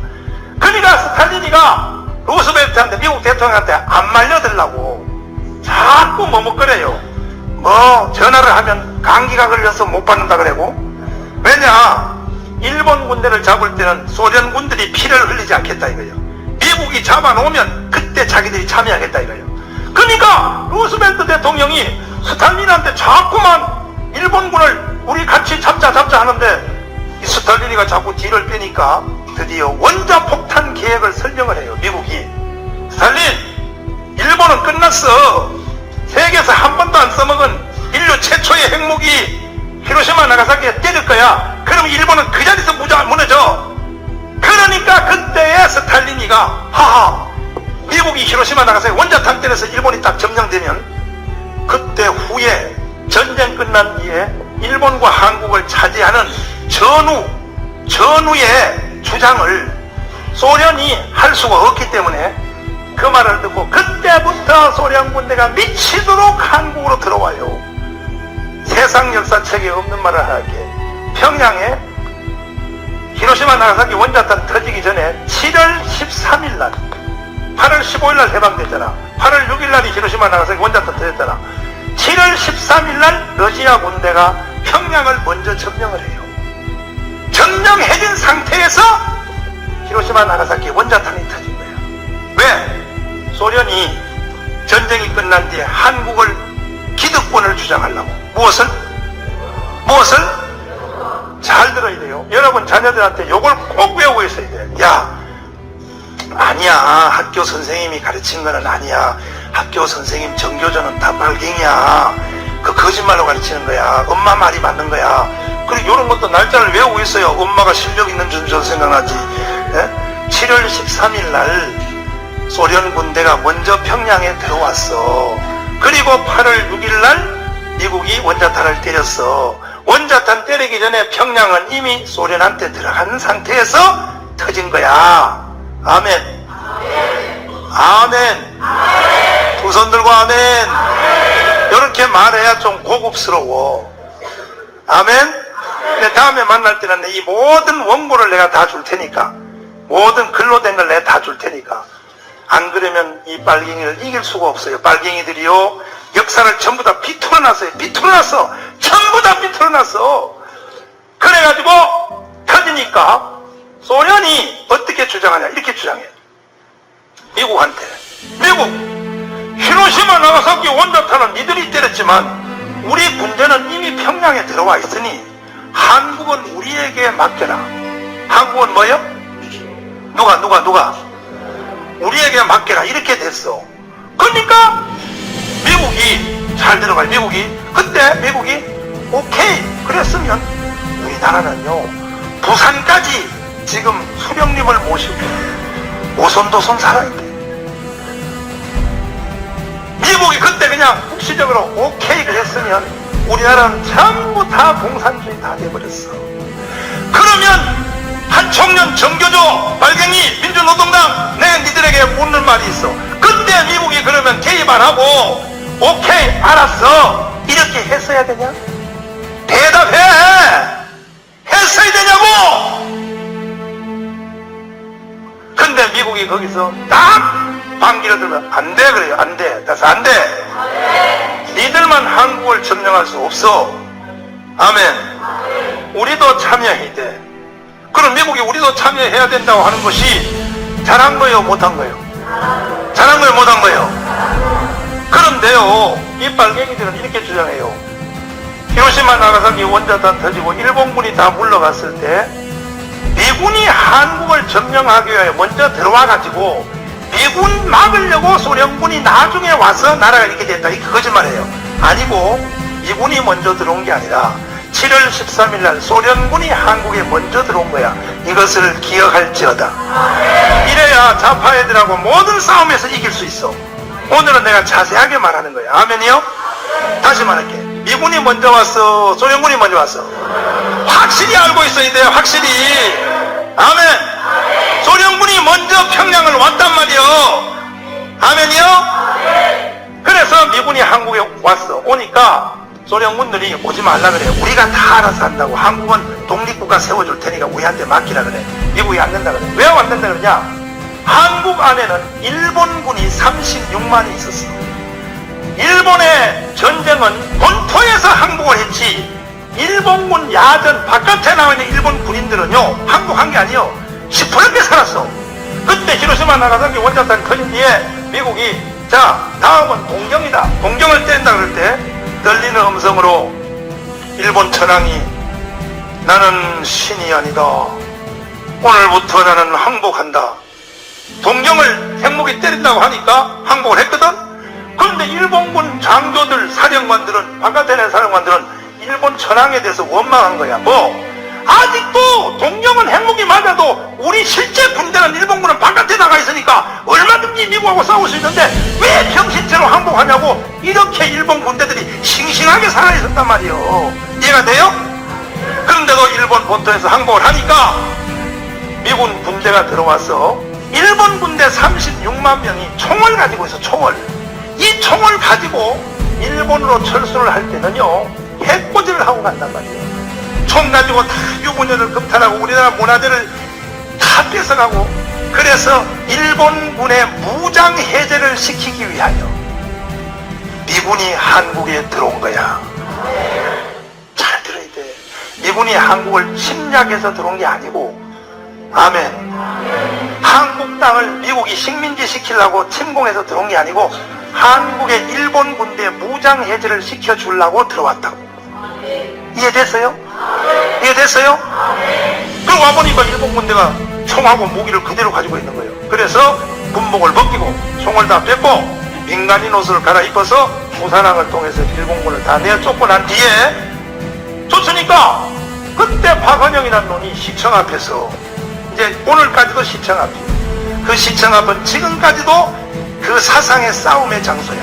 그러니까 스탈린이가 루스벨트한테, 미국 대통령한테 안 말려들라고 자꾸 머뭇거려요. 뭐 전화를 하면 감기가 걸려서 못 받는다 그러고. 왜냐, 일본 군대를 잡을 때는 소련 군들이 피를 흘리지 않겠다 이거예요. 미국이 잡아놓으면 그때 자기들이 참여하겠다 이거예요. 그러니까 루스벨트 대통령이 스탈린한테 자꾸만 일본군을 우리 같이 잡자 하는데, 이 스탈린이가 자꾸 뒤를 빼니까 드디어 원자폭탄 계획을 설명을 해요. 미국이. 스탈린, 일본은 끝났어. 세계에서 한 번도 안 써먹은 인류 최초의 핵무기 히로시마 나가사키에 때릴 거야. 그럼 일본은 그 자리에서 무너져. 그러니까 그때에 스탈린이가 하하, 미국이 히로시마 나가사키 원자탄 때려서 일본이 딱 점령되면 그때 후에 전쟁 끝난 뒤에 일본과 한국을 차지하는 전후의 주장을 소련이 할 수가 없기 때문에 그 말을 듣고 그때부터 소련 군대가 미치도록 한국으로 들어와요. 세상 역사책에 없는 말을 할게. 평양에 히로시마 나가사키 원자탄 터지기 전에 7월 13일 날, 8월 15일 날 해방됐잖아. 8월 6일 날이 히로시마 나가사키 원자탄 터졌잖아. 7월 13일 날 러시아 군대가 평양을 먼저 점령을 해요. 점령해진 상태에서 히로시마 나가사키 원자탄이 터진 거야. 왜? 소련이 전쟁이 끝난 뒤에 한국을 기득권을 주장하려고. 무엇을? 잘 들어야 돼요. 여러분 자녀들한테 요걸 꼭 외우고 있어야 돼. 야, 아니야, 학교 선생님이 가르친 거는 아니야. 학교 선생님 정교조는 다 빨갱이야. 그 거짓말로 가르치는 거야. 엄마 말이 맞는 거야. 그리고 이런 것도 날짜를 외우고 있어요. 엄마가 실력 있는 줄 생각하지. 예? 7월 13일 날 소련 군대가 먼저 평양에 들어왔어. 그리고 8월 6일 날 미국이 원자탄을 때렸어. 원자탄 때리기 전에 평양은 이미 소련한테 들어간 상태에서 터진 거야. 아멘. 아멘. 두 손 들고 아멘. 이렇게 말해야 좀 고급스러워. 아멘. 근데 다음에 만날 때는 이 모든 원고를 내가 다 줄 테니까, 모든 글로 된 걸 내가 다 줄 테니까, 안 그러면 이 빨갱이를 이길 수가 없어요. 빨갱이들이요, 역사를 전부 다 비틀어놨어요. 비틀어놨어. 전부 다 비틀어놨어. 그래가지고 터지니까 소련이 어떻게 주장하냐, 이렇게 주장해요. 미국한테. 미국, 히로시마 나가사키 원자탄은 니들이 때렸지만 우리 군대는 이미 평양에 들어와 있으니 한국은 우리에게 맡겨라. 한국은 뭐요? 누가? 우리에게 맡겨라. 이렇게 됐어. 그러니까 미국이, 잘 들어봐요. 그때 미국이 오케이 그랬으면 우리나라는요, 부산까지 지금 수령님을 모시고 오손도손 살아있대. 미국이 그때 그냥 국시적으로 오케이 그랬으면 우리나라는 전부 다 공산주의 다 돼버렸어. 그러면 한총련, 정교조, 빨갱이, 민주노동당, 내가 니들에게 묻는 말이 있어. 그때 미국이 그러면 개입 안 하고 오케이 알았어 이렇게 했어야 되냐? 대답해. 했어야 되냐고. 근데 미국이 거기서 딱 반기를 들면 안 돼 그래요. 안 돼. 그래서 안 돼. 니들만 한국을 점령할 수 없어. 아멘. 우리도 참여해야 돼. 그럼 미국이 우리도 참여해야 된다고 하는 것이 잘한 거예요, 못한 거예요? 잘한 거예요, 못한 거예요? 그런데요, 이 빨갱이들은 이렇게 주장해요. 히로시마 나가사키 원자탄 터지고 일본군이 다 물러갔을 때 미군이 한국을 점령하기 위해 먼저 들어와가지고 미군 막으려고 소련군이 나중에 와서 나라가 이렇게 됐다. 이렇게 거짓말이에요. 아니고 미군이 먼저 들어온 게 아니라 7월 13일 날 소련군이 한국에 먼저 들어온 거야. 이것을 기억할지어다. 이래야 좌파 애들하고 모든 싸움에서 이길 수 있어. 오늘은 내가 자세하게 말하는 거야. 아멘이요? 다시 말할게. 미군이 먼저 왔어, 소련군이 먼저 왔어? 확실히 알고 있어야 돼요. 확실히. 아멘. 소련군이 먼저 평양을 왔단 말이요. 아멘이요? 오니까 소련군들이 오지 말라 그래. 우리가 다 알아서 한다고. 한국은 독립국가 세워줄 테니까 우리한테 맡기라 그래. 미국이 안 된다 그래. 왜 안 된다 그러냐? 한국 안에는 일본군이 36만이 있었어. 일본의 전쟁은 본토에서 항복을 했지, 일본군 야전 바깥에 나와 있는 일본 군인들은요, 항복한 게 아니요, 시퍼렇게 살았어. 그때 히로시마 나가사키 원자탄 터진 뒤에 미국이 자 다음은 동경이다, 동경을 뗀다 그럴 때 들리는 음성으로 일본 천황이 나는 신이 아니다, 오늘부터 나는 항복한다. 동경을 핵무기 때린다고 하니까 항복을 했거든. 그런데 일본군 장교들, 사령관들은, 바깥에 있는 사령관들은 일본 천황에 대해서 원망한 거야. 아직도 동경은 핵무기 맞아도 우리 실제 군대는, 일본군은 바깥에 나가 있으니까 얼마든지 미국하고 싸울 수 있는데 왜 병신체로 항복하냐고. 이렇게 일본 군대들이 싱싱하게 살아있었단 말이에요. 이해가 돼요? 그런데도 일본 본토에서 항복을 하니까 미군 군대가 들어와서 일본 군대 36만 명이 총을 가지고 있어. 총을. 이 총을 가지고 일본으로 철수를 할 때는요, 해코지를 하고 간단 말이에요. 총 가지고 다 유부녀를 금탈하고 우리나라 문화재를 다 뺏어가고. 그래서 일본군의 무장 해제를 시키기 위하여 미군이 한국에 들어온 거야. 잘 들어야 돼. 미군이 한국을 침략해서 들어온 게 아니고, 아멘, 한국 땅을 미국이 식민지 시키려고 침공해서 들어온 게 아니고 한국의 일본 군대 무장 해제를 시켜주려고 들어왔다고. 이해됐어요? 이해됐어요? 그리고 와보니까 일본 군대가 총하고 무기를 그대로 가지고 있는 거예요. 그래서 군복을 벗기고 총을 다 뺏고 민간인 옷을 갈아입어서 부산항을 통해서 일본군을 다 내어 쫓고 난 뒤에 쫓으니까 그때 박헌영이라는 놈이 시청 앞에서, 이제 오늘까지도 시청 앞이에요. 그 시청 앞은 지금까지도 그 사상의 싸움의 장소야.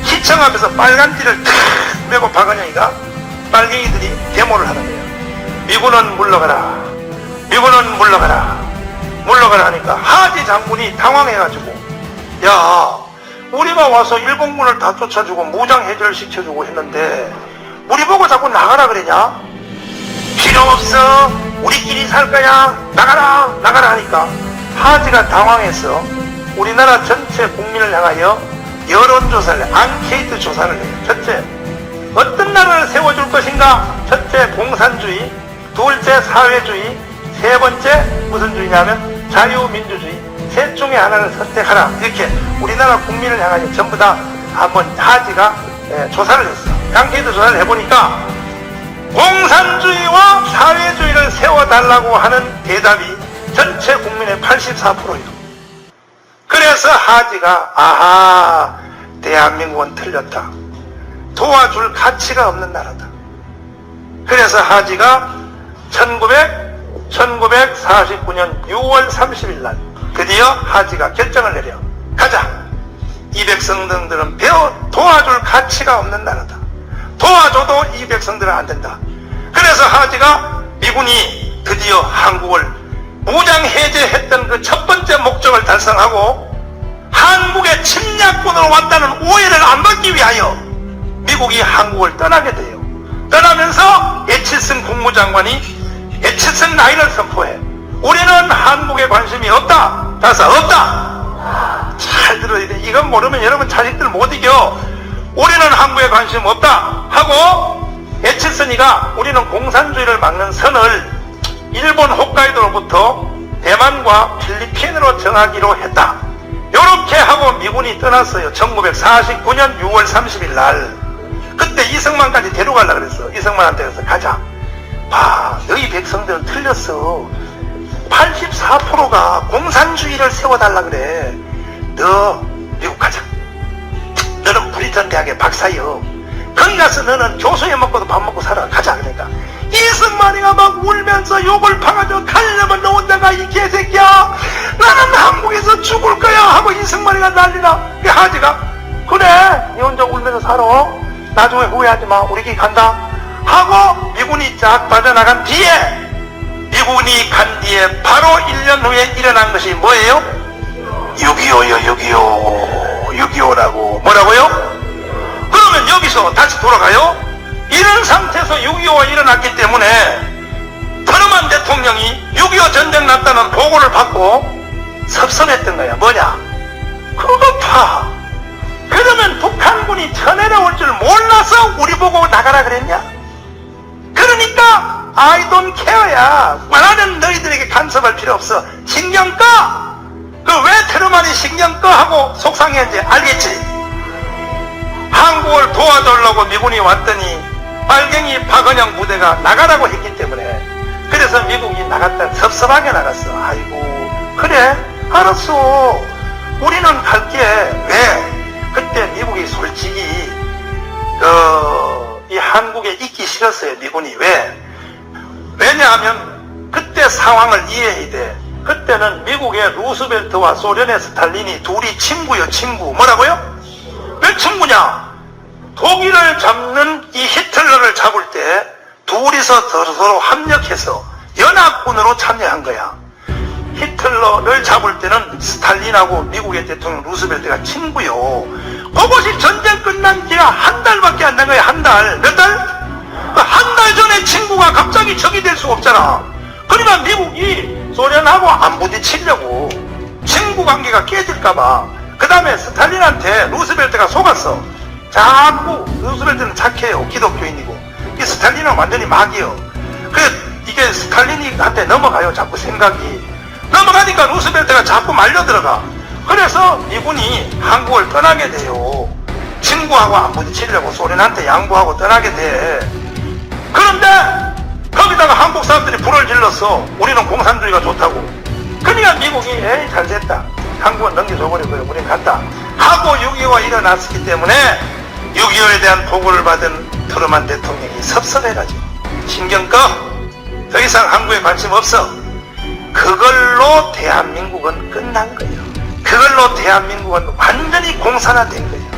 시청 앞에서 빨간 띠를 탁 메고 박헌영이가 빨갱이들이 데모를 하는 거야. 미군은 물러가라, 미군은 물러가라, 물러가라 하니까 하지 장군이 당황해가지고, 야, 우리가 와서 일본군을 다 쫓아주고 무장 해제를 시켜주고 했는데 우리 보고 자꾸 나가라 그러냐? 필요 없어, 우리끼리 살 거야, 나가라, 나가라 하니까 하지가 당황해서 우리나라 전체 국민을 향하여 여론조사를, 앙케이트 조사를 해요. 첫째, 어떤 나라를 세워줄 것인가? 첫째, 공산주의. 둘째, 사회주의. 세 번째, 무슨 주의냐면 자유민주주의. 셋 중에 하나를 선택하라. 이렇게 우리나라 국민을 향하여 전부 다 한번 하지가 조사를 했어. 앙케이트 조사를 해보니까 공산주의와 사회주의를 세워달라고 하는 대답이 전체 국민의 84%예요. 그래서 하지가, 아하, 대한민국은 틀렸다, 도와줄 가치가 없는 나라다. 그래서 하지가 1949년 6월 30일 날 드디어 하지가 결정을 내려. 가자, 이 백성들은 도와줄 가치가 없는 나라다, 도와줘도 이 백성들은 안 된다. 그래서 하지가 미군이 드디어 한국을 무장 해제했던 그 첫 번째 목적을 달성하고 한국의 침략군으로 왔다는 오해를 안 받기 위하여 미국이 한국을 떠나게 돼요. 떠나면서 에치슨 국무장관이 에치슨 라인을 선포해. 우리는 한국에 관심이 없다. 다사 없다. 잘 들어야 돼. 이건 모르면 여러분 자식들 못 이겨. 우리는 한국에 관심 없다 하고 에치슨이가 우리는 공산주의를 막는 선을 일본 홋카이도로부터 대만과 필리핀으로 정하기로 했다. 요렇게 하고 미군이 떠났어요. 1949년 6월 30일 날. 그때 이승만까지 데려가려고 그랬어. 이승만한테 그래서 가자, 봐, 너희 백성들은 틀렸어. 84%가 공산주의를 세워달라 그래. 너 미국 가자. 너는 브리턴 대학의 박사여. 거기 가서 너는 교수회 먹고도 밥 먹고 살아. 가자. 그러니까 이승만이가 막 울면서 욕을 파가지고 가려면 너 혼자가 이 개새끼야, 나는 한국에서 죽을 거야 하고 이승만이가 난리나. 그 하지가 그래, 니 혼자 울면서 살아, 나중에 후회하지 마, 우리끼리 간다 하고 미군이 쫙 빠져나간 뒤에, 미군이 간 뒤에 바로 1년 후에 일어난 것이 뭐예요? 6.25요. 6.25라고. 뭐라고요? 그러면 여기 어디서 다시 돌아가요? 이런 상태에서 6.25가 일어났기 때문에 트루먼 대통령이 6.25 전쟁 났다는 보고를 받고 섭섭했던 거야. 뭐냐? 그거 봐. 그러면 북한군이 쳐내려올 줄 몰라서 우리 보고 나가라 그랬냐? 그러니까 I don't care야. 나는 너희들에게 간섭할 필요 없어. 신경 꺼. 그 왜 트루먼이 신경 꺼 하고 속상했는지 알겠지? 한국을 도와주려고 미군이 왔더니 빨갱이 박은영 부대가 나가라고 했기 때문에, 그래서 미국이 나갔다 섭섭하게 나갔어. 아이고 그래 알았어. 우리는 갈게. 왜? 그때 미국이 솔직히 이 한국에 있기 싫었어요. 미군이. 왜? 왜냐하면 그때 상황을 이해해야 돼. 그때는 미국의 루스벨트와 소련의 스탈린이 둘이 친구요. 친구. 뭐라고요? 왜 친구냐? 독일을 잡는 이 히틀러를 잡을 때 둘이서 서로 합력해서 연합군으로 참여한 거야. 히틀러를 잡을 때는 스탈린하고 미국의 대통령 루스벨트가 친구요. 그것이 전쟁 끝난 지가 한 달밖에 안 된 거야. 한 달. 몇 달? 한 달 전에 친구가 갑자기 적이 될 수 없잖아. 그러니까 미국이 소련하고 안 부딪히려고, 친구 관계가 깨질까봐. 그 다음에 스탈린한테 루스벨트가 속았어. 자꾸 루스벨트는 착해요. 기독교인이고. 이 스탈린은 완전히 막이요. 이게 스탈린한테 넘어가요. 자꾸 생각이. 넘어가니까 루스벨트가 자꾸 말려 들어가. 그래서 미군이 한국을 떠나게 돼요. 친구하고 안 부딪히려고 소련한테 양보하고 떠나게 돼. 그런데 거기다가 한국 사람들이 불을 질렀어. 우리는 공산주의가 좋다고. 그러니까 미국이 에이 잘됐다. 한국은 넘겨줘버리고요. 우린 간다 하고 6.25가 일어났기 때문에 6.25에 대한 보고를 받은 트루먼 대통령이 섭섭해가지고 신경 꺼. 더 이상 한국에 관심 없어. 그걸로 대한민국은 끝난 거예요. 그걸로 대한민국은 완전히 공산화된 거예요.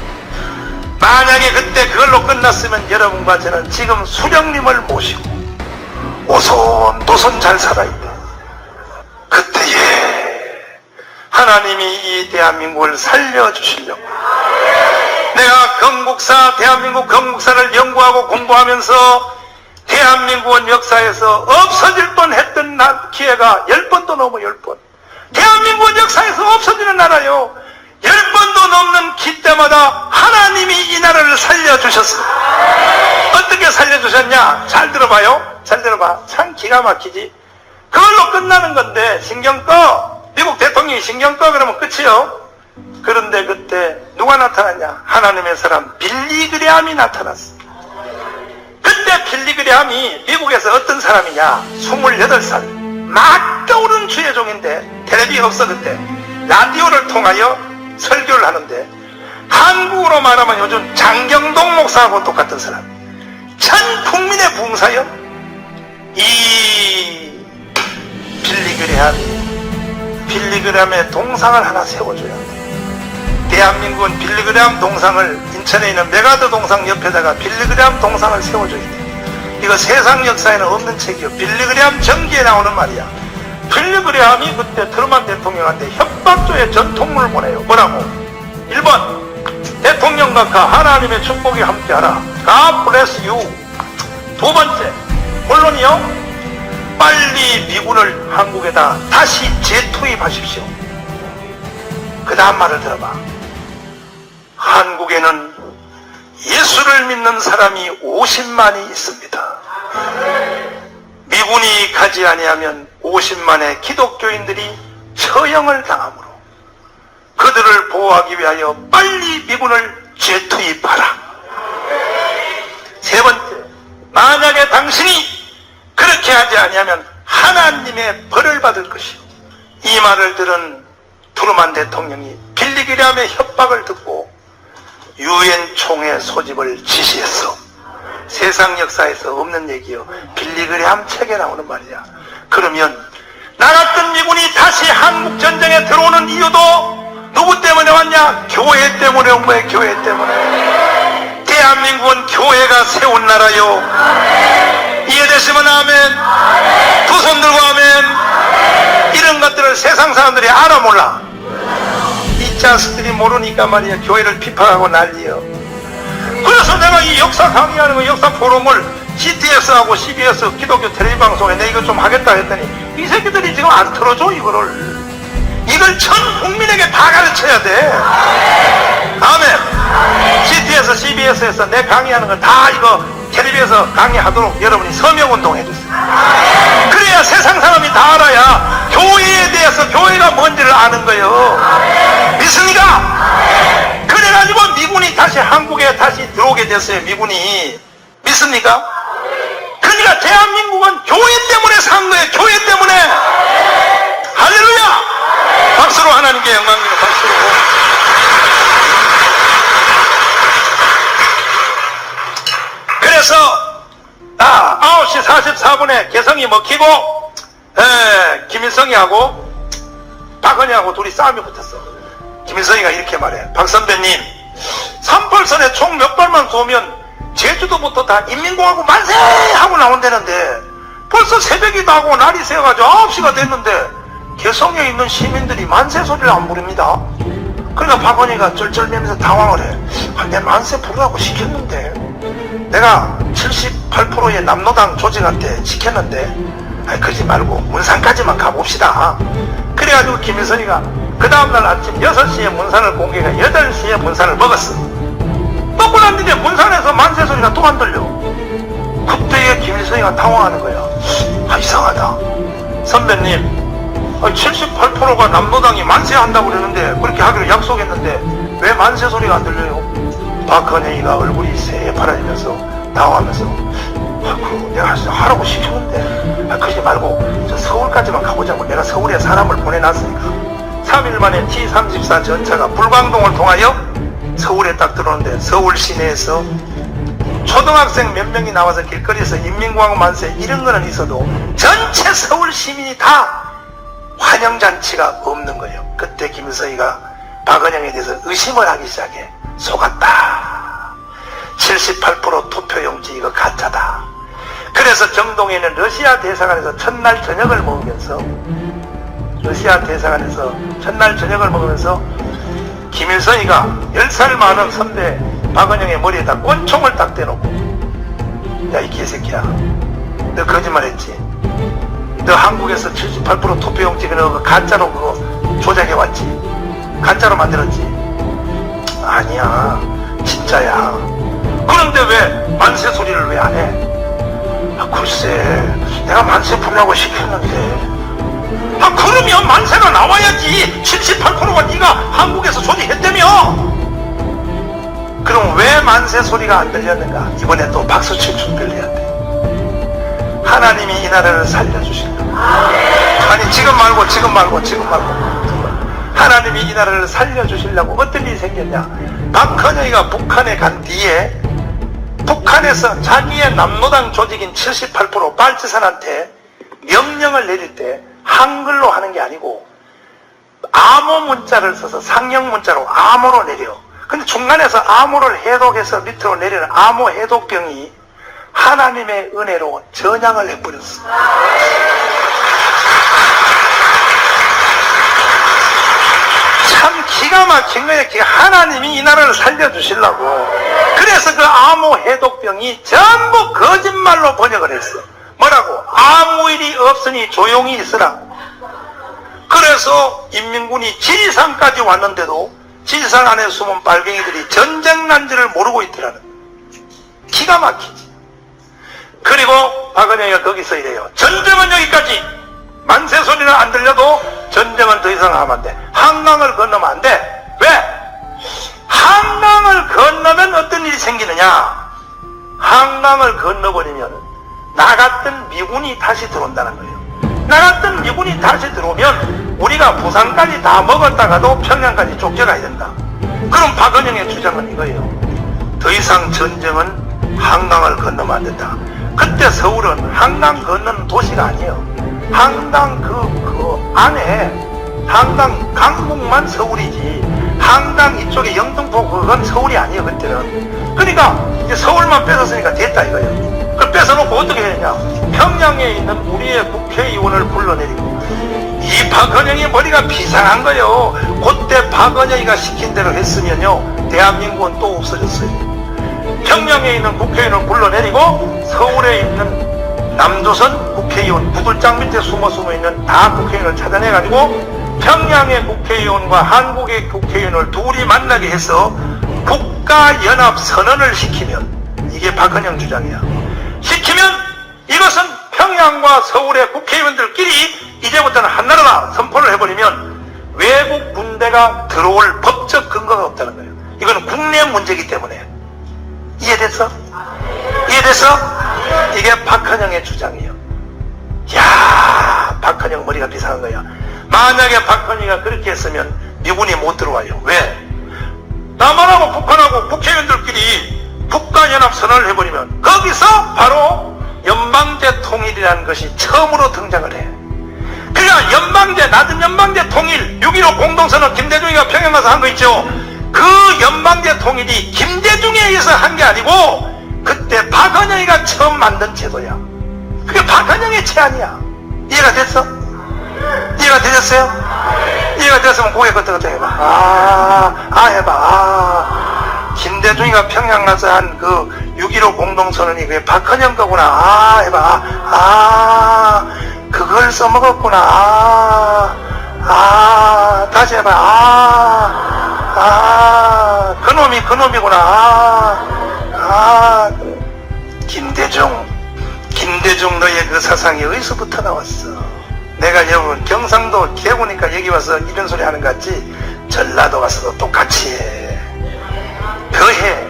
만약에 그때 그걸로 끝났으면 여러분과 저는 지금 수령님을 모시고 오손도손 잘 살아있다. 그때에 하나님이 이 대한민국을 살려주시려고 내가 건국사, 대한민국 건국사를 연구하고 공부하면서 대한민국은 역사에서 없어질 뻔했던 기회가 10번도 넘어 10번. 대한민국은 역사에서 없어지는 나라요. 10번도 넘는 기 때마다 하나님이 이 나라를 살려주셨어. 어떻게 살려주셨냐? 잘 들어봐요. 잘 들어봐. 참 기가 막히지. 그걸로 끝나는 건데 신경 꺼. 미국 대통령이 신경 꺼 그러면 끝이요. 그런데 그때 누가 나타났냐? 하나님의 사람 빌리그레함이 나타났어. 그때 빌리그레함이 미국에서 어떤 사람이냐? 28살 막 떠오른 주의 종인데 텔레비 없어. 그때 라디오를 통하여 설교를 하는데 한국으로 말하면 요즘 장경동 목사하고 똑같은 사람, 전 국민의 부흥사요. 이 빌리그레함의 동상을 하나 세워줘야 돼. 대한민국은 빌리그레함 동상을, 인천에 있는 메가드 동상 옆에다가 빌리그레함 동상을 세워줘야 돼. 이거 세상 역사에는 없는 책이요. 빌리그레함 전기에 나오는 말이야. 빌리그레함이 그때 트루먼 대통령한테 협박조의 전통문을 보내요. 뭐라고? 1번 대통령 각하 하나님의 축복이 함께하라. God bless you. 두 번째, 본론이요. 빨리 미군을 한국에다 다시 재투입하십시오. 그 다음 말을 들어봐. 한국에는 예수를 믿는 사람이 50만이 있습니다. 미군이 가지 아니하면 50만의 기독교인들이 처형을 당하므로 그들을 보호하기 위하여 빨리 미군을 재투입하라. 세 번째, 만약에 당신이 그렇게 하지 아니하면 하나님의 벌을 받을 것이요. 이 말을 들은 트루먼 대통령이 빌리그레함의 협박을 듣고 유엔 총회 소집을 지시했어. 세상 역사에서 없는 얘기요. 빌리그레함 책에 나오는 말이야. 그러면 나 같은 미군이 다시 한국 전쟁에 들어오는 이유도 누구 때문에 왔냐? 교회 때문에 온 거예요. 교회 때문에. 대한민국은 교회가 세운 나라요. 이해되시면 아멘. 두 손 들고 아멘. 이런 것들을 세상 사람들이 알아 몰라. 이 자식들이 모르니까 말이야. 교회를 비판하고 난리요. 그래서 그래서 내가 이 역사 강의하는 거, 역사 포럼을 GTS하고 CBS 기독교 텔레비전 방송에 내가 이거 좀 하겠다 했더니 이 새끼들이 지금 안 틀어줘. 이걸 전 국민에게 다 가르쳐야 돼. 아멘. GTS, CBS에서 내 강의하는 걸 다 이거 텔레비에서 강의하도록 여러분이 서명운동 해주세요. 그래야 세상 사람이 다 알아야 교회에 대해서 교회가 뭔지를 아는 거예요. 믿습니까? 그래가지고 미군이 다시 한국에 다시 들어오게 됐어요. 미군이. 믿습니까? 그러니까 대한민국은 교회 때문에 산 거예요. 교회 때문에. 할렐루야. 박수로 하나님께 영광입니다. 박수로. 그래서 9시 44분에 개성이 먹히고 김일성이하고 박헌희하고 둘이 싸움이 붙었어. 김일성이가 이렇게 말해. 박 선배님, 38선에 총 몇 발만 쏘면 제주도부터 다 인민공화국 만세! 하고 나온다는데 벌써 새벽이도 하고 날이 새어가지고 9시가 됐는데 개성에 있는 시민들이 만세 소리를 안 부릅니다. 그러니까 박헌희가 쩔쩔매면서 당황을 해. 내 만세 부르라고 시켰는데, 내가 78%의 남노당 조직한테 시켰는데, 그러지 말고 문산까지만 가봅시다. 그래가지고 김일성이가 그 다음날 아침 6시에 문산을 공개가 8시에 문산을 먹었어. 먹고 났는데 문산에서 만세 소리가 또 안 들려. 그때에 김일성이가 당황하는 거야. 이상하다. 선배님, 78%가 남노당이 만세한다고 그러는데, 그렇게 하기로 약속했는데 왜 만세 소리가 안 들려요? 박헌희가 얼굴이 새파라지면서 당황하면서, 내가 하라고 시켰는데, 그러지 말고 저 서울까지만 가보자고. 내가 서울에 사람을 보내놨으니까. 3일 만에 T-34 전차가 불광동을 통하여 서울에 딱 들어오는데, 서울 시내에서 초등학생 몇 명이 나와서 길거리에서 인민공화국 만세 이런 거는 있어도 전체 서울 시민이 다 환영잔치가 없는 거예요. 그때 김일성이가 박헌영에 대해서 의심을 하기 시작해. 속았다. 78% 투표용지 이거 가짜다. 그래서 정동에 있는 러시아 대사관에서 첫날 저녁을 먹으면서 김일성이가 10살 많은 선배 박헌영의 머리에다 권총을 딱 대놓고, 야, 이 개새끼야, 너 거짓말했지? 너 한국에서 78% 투표용지 그거 가짜로 그거 조작해왔지? 가짜로 만들었지? 아니야, 진짜야. 그런데 왜 만세 소리를 왜 안 해? 글쎄, 내가 만세 부르라고 시켰는데. 그러면 만세가 나와야지. 78%가 네가 한국에서 조직했다며. 그럼 왜 만세 소리가 안 들렸는가? 이번에 또 박수 칠 준비를 해야 돼. 하나님이 이 나라를 살려주시려고. 아니, 지금 말고 하나님이 이 나라를 살려주시려고. 어떤 일이 생겼냐? 박헌영이가 북한에 간 뒤에 북한에서 자기의 남노당 조직인 78% 빨치산한테 명령을 내릴 때 한글로 하는 게 아니고 암호 문자를 써서 상형 문자로 암호로 내려. 근데 중간에서 암호를 해독해서 밑으로 내리는 암호 해독병이 하나님의 은혜로 전향을 해버렸어. 참 기가 막힌 거예요. 하나님이 이 나라를 살려주시려고. 그래서 그 암호 해독병이 전부 거짓말로 번역을 했어. 뭐라고? 아무 일이 없으니 조용히 있으라. 그래서 인민군이 지리산까지 왔는데도 지리산 안에 숨은 빨갱이들이 전쟁 난지를 모르고 있더라는. 기가 막히지. 그리고 박헌영이가 거기서 이래요. 전쟁은 여기까지. 만세 소리는 안 들려도 전쟁은 더 이상 하면 안 돼. 한강을 건너면 안 돼. 왜? 한강을 건너면 어떤 일이 생기느냐? 한강을 건너버리면 나갔던 미군이 다시 들어온다는 거예요. 나갔던 미군이 다시 들어오면 우리가 부산까지 다 먹었다가도 평양까지 쫓겨가야 된다. 그럼 박헌영의 주장은 이거예요. 더 이상 전쟁은 한강을 건너면 안 된다. 그때 서울은 한강 건너는 도시가 아니에요. 한강 그 안에 한강 강북만 서울이지, 한강 이쪽에 영등포 그건 서울이 아니에요. 그때는. 그러니까 이제 서울만 뺏었으니까 됐다 이거예요. 그걸 뺏어놓고 어떻게 했냐? 평양에 있는 우리의 국회의원을 불러내리고, 이 박헌영이 머리가 비상한 거예요. 그때 박헌영이가 시킨 대로 했으면요 대한민국은 또 없어졌어요. 평양에 있는 국회의원을 불러내리고 서울에 있는 남조선 국회의원 구들장 밑에 숨어 있는 다 국회의원을 찾아내가지고 평양의 국회의원과 한국의 국회의원을 둘이 만나게 해서 국가연합선언을 시키면, 이게 박헌영 주장이야. 시키면 이것은 평양과 서울의 국회의원들끼리 이제부터는 한나라다 선포를 해버리면 외국 군대가 들어올 법적 근거가 없다는 거예요. 이거는 국내 문제이기 때문에. 이해됐어? 이해됐어? 이게 박헌영의 주장이에요. 야, 박헌영 머리가 비상한 거야. 만약에 박헌영이가 그렇게 했으면 미군이 못 들어와요. 왜? 남한하고 북한하고 국회의원들끼리 국가연합선언을 해버리면 거기서 바로 연방제 통일이라는 것이 처음으로 등장을 해. 그러니까 연방제, 낮은 연방제 통일, 6.15 공동선언 김대중이가 평양 가서 한 거 있죠. 그 연방제 통일이 김대중에 의해서 한 게 아니고 그때 박헌영이가 처음 만든 제도야. 그게 박헌영의 제안이야. 이해가 됐어? 이해가 되셨어요? 이해가 됐으면 고개 끄덕끄덕 해봐. 해봐. 김대중이가 평양 가서 한 그 6.15 공동선언이 그게 박헌영 거구나. 해봐. 그걸 써먹었구나. 다시 해봐. 그놈이구나. 김대중 너의 그 사상이 어디서부터 나왔어? 내가 여러분 경상도 개구니까 여기 와서 이런 소리 하는 것 같지? 전라도 가서도 똑같이 해. 그해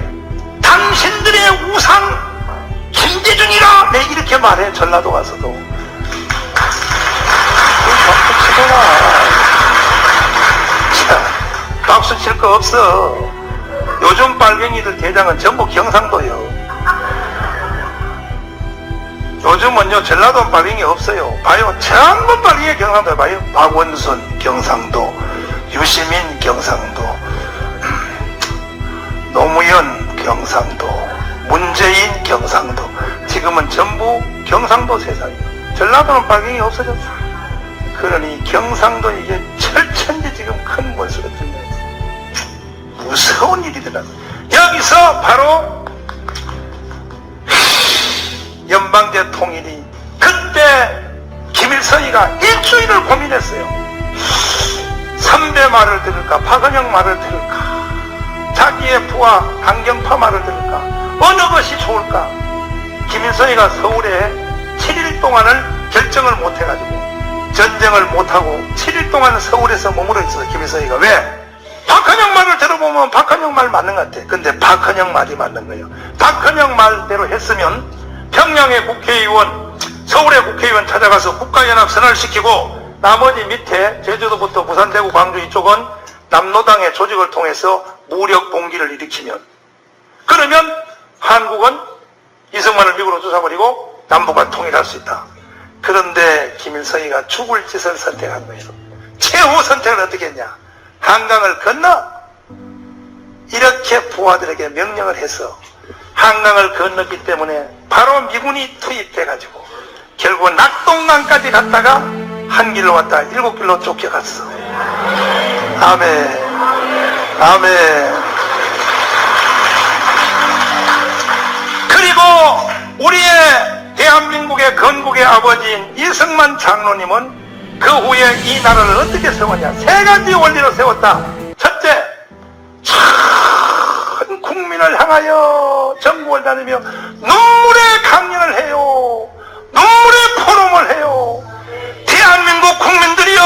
당신들의 우상 김대중이라 내 이렇게 말해. 전라도 가서도 박수 치거나. 자, 박수 칠 거 없어. 요즘 빨갱이들 대장은 전부 경상도요. 요즘은요 전라도 빨갱이 없어요. 봐요, 전부 빨갱이 경상도. 봐요, 박원순 경상도, 유시민 경상도, 노무현 경상도, 문재인 경상도. 지금은 전부 경상도 세상이에요. 전라도는 빨갱이 없어졌어. 그러니 경상도 이게 철천지 지금 큰 원수가 들려요. 무서운 일이더라고. 여기서 바로 연방제 통일이, 그때 김일성이가 일주일을 고민했어요. 선배 말을 들을까, 박헌영 말을 들을까, 자기의 부하 강경파 말을 들을까, 어느 것이 좋을까. 김일성이가 서울에 7일 동안을 결정을 못해가지고 전쟁을 못하고 7일 동안 서울에서 머물러 있어요. 김일성이가. 왜? 박헌영 말을 들어보면 박헌영 말 맞는 것 같아. 근데 박헌영 말이 맞는 거예요. 박헌영 말대로 했으면 평양의 국회의원, 서울의 국회의원 찾아가서 국가연합선언을 시키고 나머지 밑에 제주도부터 부산, 대구, 광주 이쪽은 남노당의 조직을 통해서 무력 봉기를 일으키면, 그러면 한국은 이승만을 미국으로 쫓아버리고 남북을 통일할 수 있다. 그런데 김일성이가 죽을 짓을 선택한 거예요. 최후 선택을 어떻게 했냐? 한강을 건너. 이렇게 부하들에게 명령을 해서 한강을 건넜기 때문에 바로 미군이 투입돼가지고 결국은 낙동강까지 갔다가 한 길로 왔다 7길로 쫓겨갔어. 아멘. 아멘. 그리고 우리의 대한민국의 건국의 아버지인 이승만 장로님은 그 후에 이 나라를 어떻게 세웠냐? 3가지 원리로 세웠다. 첫째, 전 국민을 향하여 전국을 다니며 눈물의 강연을 해요. 눈물의 포럼을 해요. 대한민국 국민들이요,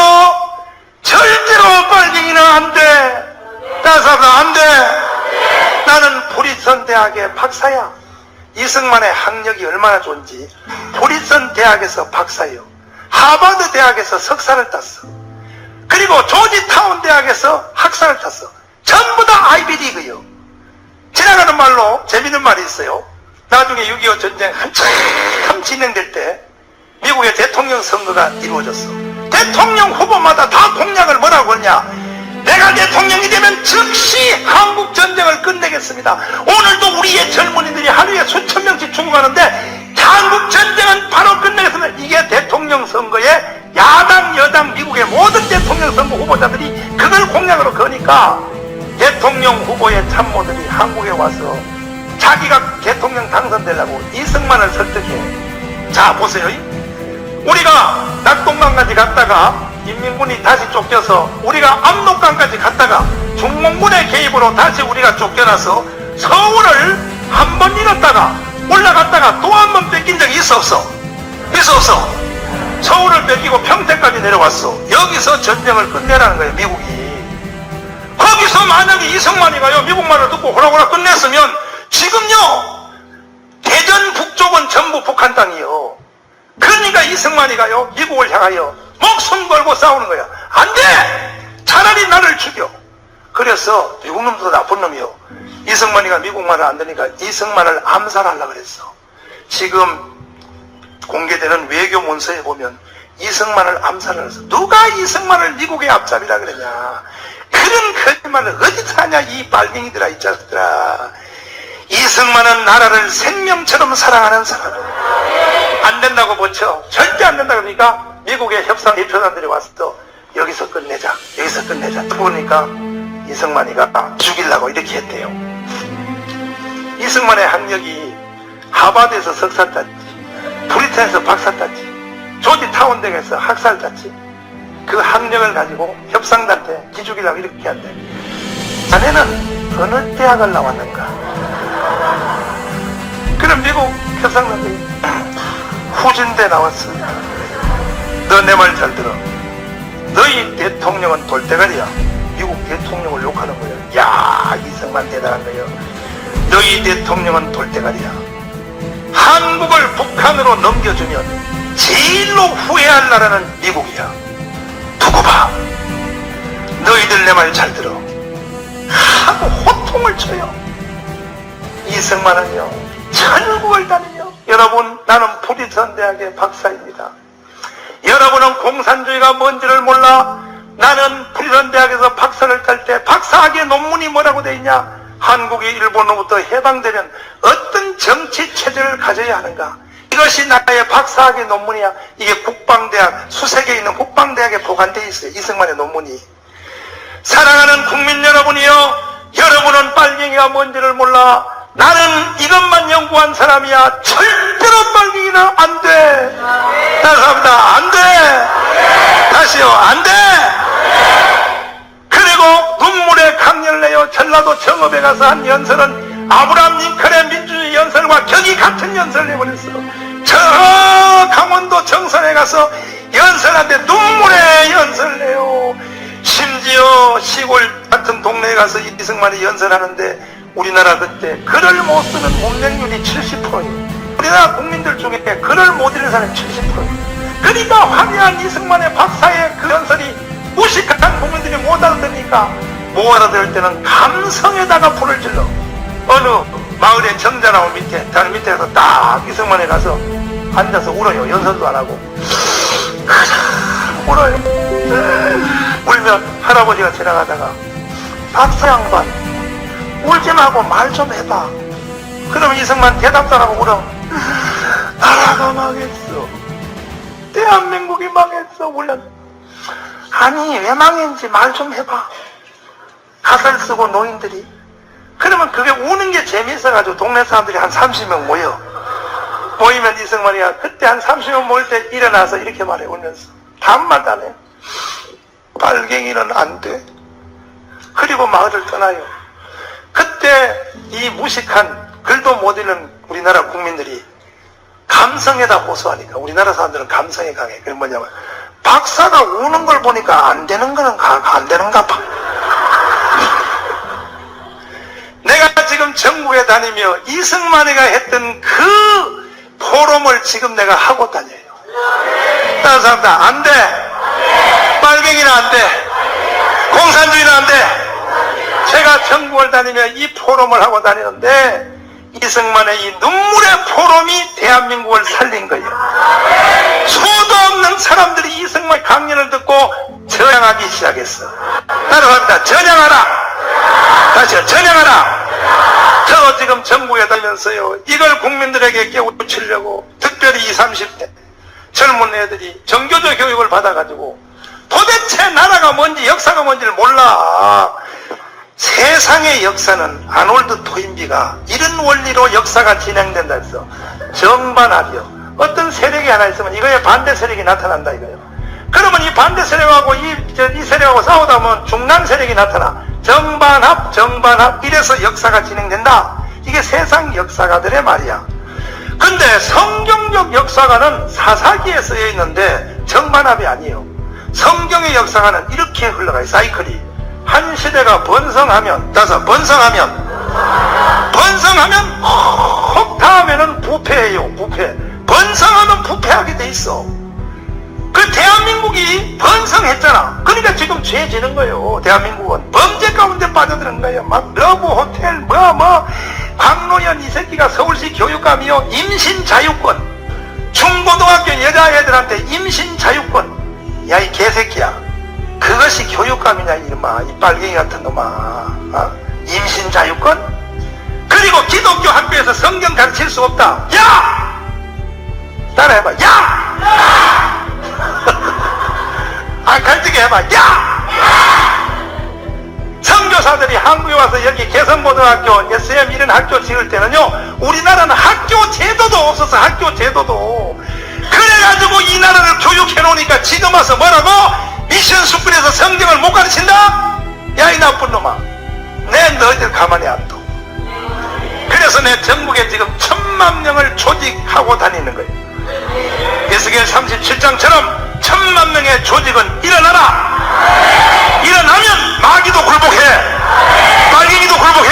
절대로 빨갱이는 안 돼. 따사도 안 돼. 나는 브리슨 대학의 박사야. 이승만의 학력이 얼마나 좋은지. 브리슨 대학에서 박사요. 하버드 대학에서 석사를 땄어. 그리고 조지타운 대학에서 학사를 땄어. 전부 다 아이비리그요. 지나가는 말로 재밌는 말이 있어요. 나중에 6.25 전쟁 한참 진행될 때 미국의 대통령 선거가 이루어졌어. 대통령 후보마다 다 공약을 뭐라고 하냐? 내가 대통령이 되면 즉시 한국 전쟁을 끝내겠습니다. 오늘도 우리의 젊은이들이 하루에 수천 명씩 죽어가는데 한국 전쟁은 바로 끝내겠습니다. 이게 대통령 선거에 야당 여당 미국의 모든 대통령 선거 후보자들이 그걸 공약으로 거니까 대통령 후보의 참모들이 한국에 와서 자기가 대통령 당선되려고 이승만을 설득해. 자 보세요. 우리가 낙동강까지 갔다가 인민군이 다시 쫓겨서 우리가 압록강까지 갔다가 중공군의 개입으로 다시 우리가 쫓겨나서 서울을 한 번 잃었다가 올라갔다가 또 한 번 뺏긴 적이 있어 없어? 있어 없어? 서울을 뺏기고 평택까지 내려왔어. 여기서 전쟁을 끝내라는 거예요, 미국이. 거기서 만약에 이승만이가요 미국 말을 듣고 호락호락 끝냈으면 지금요 대전 북쪽은 전부 북한 땅이요. 그러니까 이승만이가요 미국을 향하여 목숨 걸고 싸우는 거야. 안 돼! 차라리 나를 죽여. 그래서 미국 놈도 나쁜 놈이요. 이승만이가 미국 말을 안 듣니까 이승만을 암살하려고 그랬어. 지금 공개되는 외교 문서에 보면 이승만을 암살을 해서 누가 이승만을 미국의 앞잡이라 그러냐. 그런 거짓말을 어디서 하냐 이 빨갱이들아 이 자식들아. 이승만은 나라를 생명처럼 사랑하는 사람. 안 된다고 보죠. 절대 안 된다 그러니까 미국의 협상 대표단들이 왔어. 여기서 끝내자. 여기서 끝내자. 그러니까 이승만이가 죽이려고 이렇게 했대요. 이승만의 학력이 하버드에서 석사 땄지, 브리튼에서 박사 땄지, 조지 타운댕에서 학사를 땄지. 그 학력을 가지고 협상단한테 기죽이려고 이렇게 한대. 자네는 어느 대학을 나왔는가? 그럼 미국 협상단들이 후진대 나왔습니다. 너 내 말 잘 들어. 너희 대통령은 돌대가리야. 미국 대통령을 욕하는 거야. 야, 이승만 대단한 거예요. 너희 대통령은 돌대가리야. 한국을 북한으로 넘겨주면 제일로 후회할 나라는 미국이야. 두고 봐. 너희들 내 말 잘 들어. 하고 호통을 쳐요. 이승만은요 천국을 다니며. 여러분, 나는 프리스턴 대학의 박사입니다. 여러분은 공산주의가 뭔지를 몰라. 나는 프리스턴 대학에서 박사를 딸 때 박사학위 논문이 뭐라고 돼 있냐? 한국이 일본으로부터 해방되면 어떤 정치 체제를 가져야 하는가? 이것이 나의 박사학위 논문이야. 이게 국방대학, 수색에 있는 국방대학에 보관되어 있어요. 이승만의 논문이. 사랑하는 국민 여러분이요, 여러분은 빨갱이가 뭔지를 몰라. 나는 이것만 연구한 사람이야. 절대로 빨갱이는 안 돼. 감사합니다. 안 돼. 다시요. 안 돼. 그리고 눈물의 강연을 내요. 전라도 정읍에 가서 한 연설은 아브라함 링컨의 민주주의 연설과 격이 같은 연설을 해버렸어. 저 강원도 정선에 가서 연설하는데 눈물의 연설을 해요. 심지어 시골 같은 동네에 가서 이승만이 연설하는데 우리나라 그때 글을 못 쓰는 문맹률이 70%예요. 우리나라 국민들 중에 글을 못 읽는 사람이 70%예요. 그러니까 화려한 이승만의 박사의 그 연설이 무식한 국민들이 못 알아듣으니까 못 알아들을 때는 감성에다가 불을 질러. 어느 마을의 정자나무 밑에, 단 밑에서 딱 이승만에 가서 앉아서 울어요. 연설도 안 하고. 울어요. 울면 할아버지가 지나가다가 박사 양반 울지 말고 말 좀 해봐. 그럼 이승만 대답도 안 하고 울어. 나라가 망했어. 대한민국이 망했어. 울면 아니 왜 망했는지 말 좀 해봐. 가사를 쓰고 노인들이. 그러면 그게 우는 게 재미있어가지고 동네 사람들이 한 30명 모이면 이승만이가 그때 한 30명 모일 때 일어나서 이렇게 말해 울면서 반말도 안 해. 빨갱이는 안 돼. 그리고 마을을 떠나요. 그때 이 무식한 글도 못 읽는 우리나라 국민들이 감성에다 호소하니까 우리나라 사람들은 감성에 강해. 그게 뭐냐면 박사가 우는 걸 보니까 안 되는 거는 안 되는가 봐. 내가 지금 전국에 다니며 이승만이가 했던 그 포럼을 지금 내가 하고 다녀요. 다른 사람들 안 돼. 빨갱이는 안 돼. 공산주의는 안 돼. 제가 전국을 다니며 이 포럼을 하고 다니는데 이승만의 이 눈물의 포럼이 대한민국을 살린 거예요. 수도 없는 사람들이 이승만 강연을 듣고 전향하기 시작했어. 따라갑니다. 전향하라. 다시요. 전향하라. 저 지금 전국에 다니면서요, 이걸 국민들에게 깨우치려고 특별히 20, 30대 젊은 애들이 정교조 교육을 받아가지고 도대체 나라가 뭔지 역사가 뭔지를 몰라. 세상의 역사는 아놀드 토인비가 이런 원리로 역사가 진행된다 해서 정반합이요. 어떤 세력이 하나 있으면 이거에 반대 세력이 나타난다 이거예요. 그러면 이 반대 세력하고 이 세력하고 싸우다 보면 중간 세력이 나타나. 정반합 이래서 역사가 진행된다. 이게 세상 역사가들의 말이야. 근데 성경적 역사가는 사사기에 쓰여 있는데 정반합이 아니에요. 성경의 역사가는 이렇게 흘러가요. 사이클이. 한 시대가 번성하면 혹 다음에는 부패해요. 부패. 번성하면 부패하게 돼 있어. 그 대한민국이 번성했잖아. 그러니까 지금 죄 지는 거예요. 대한민국은 범죄 가운데 빠져드는 거예요. 막 러브 호텔 광노현 이 새끼가 서울시 교육감이요. 임신 자유권. 중고등학교 여자애들한테 임신 자유권. 야 이 개새끼야. 그것이 교육감이냐 이놈아. 이 빨갱이 같은 놈아. 임신 자유권? 그리고 기독교 학교에서 성경 가르칠 수 없다. 야! 따라해봐. 야! 안 가르치게 해봐. 야! 선교사들이 한국에 와서 여기 개성고등학교, SM 이런 학교 지을 때는요, 우리나라는 학교 제도도 없어서 학교 제도도. 그래가지고 이 나라를 교육해 놓으니까 지금 와서 뭐라고? 미션 스쿨에서 성경을 못 가르친다? 야, 이 나쁜 놈아. 내 너희들 가만히 안 둬. 그래서 내 전국에 지금 1000만 명을 조직하고 다니는 거예요. 에스겔 37장처럼 1000만 명의 조직은 일어나라. 일어나면 마귀도 굴복해. 빨갱이도 굴복해.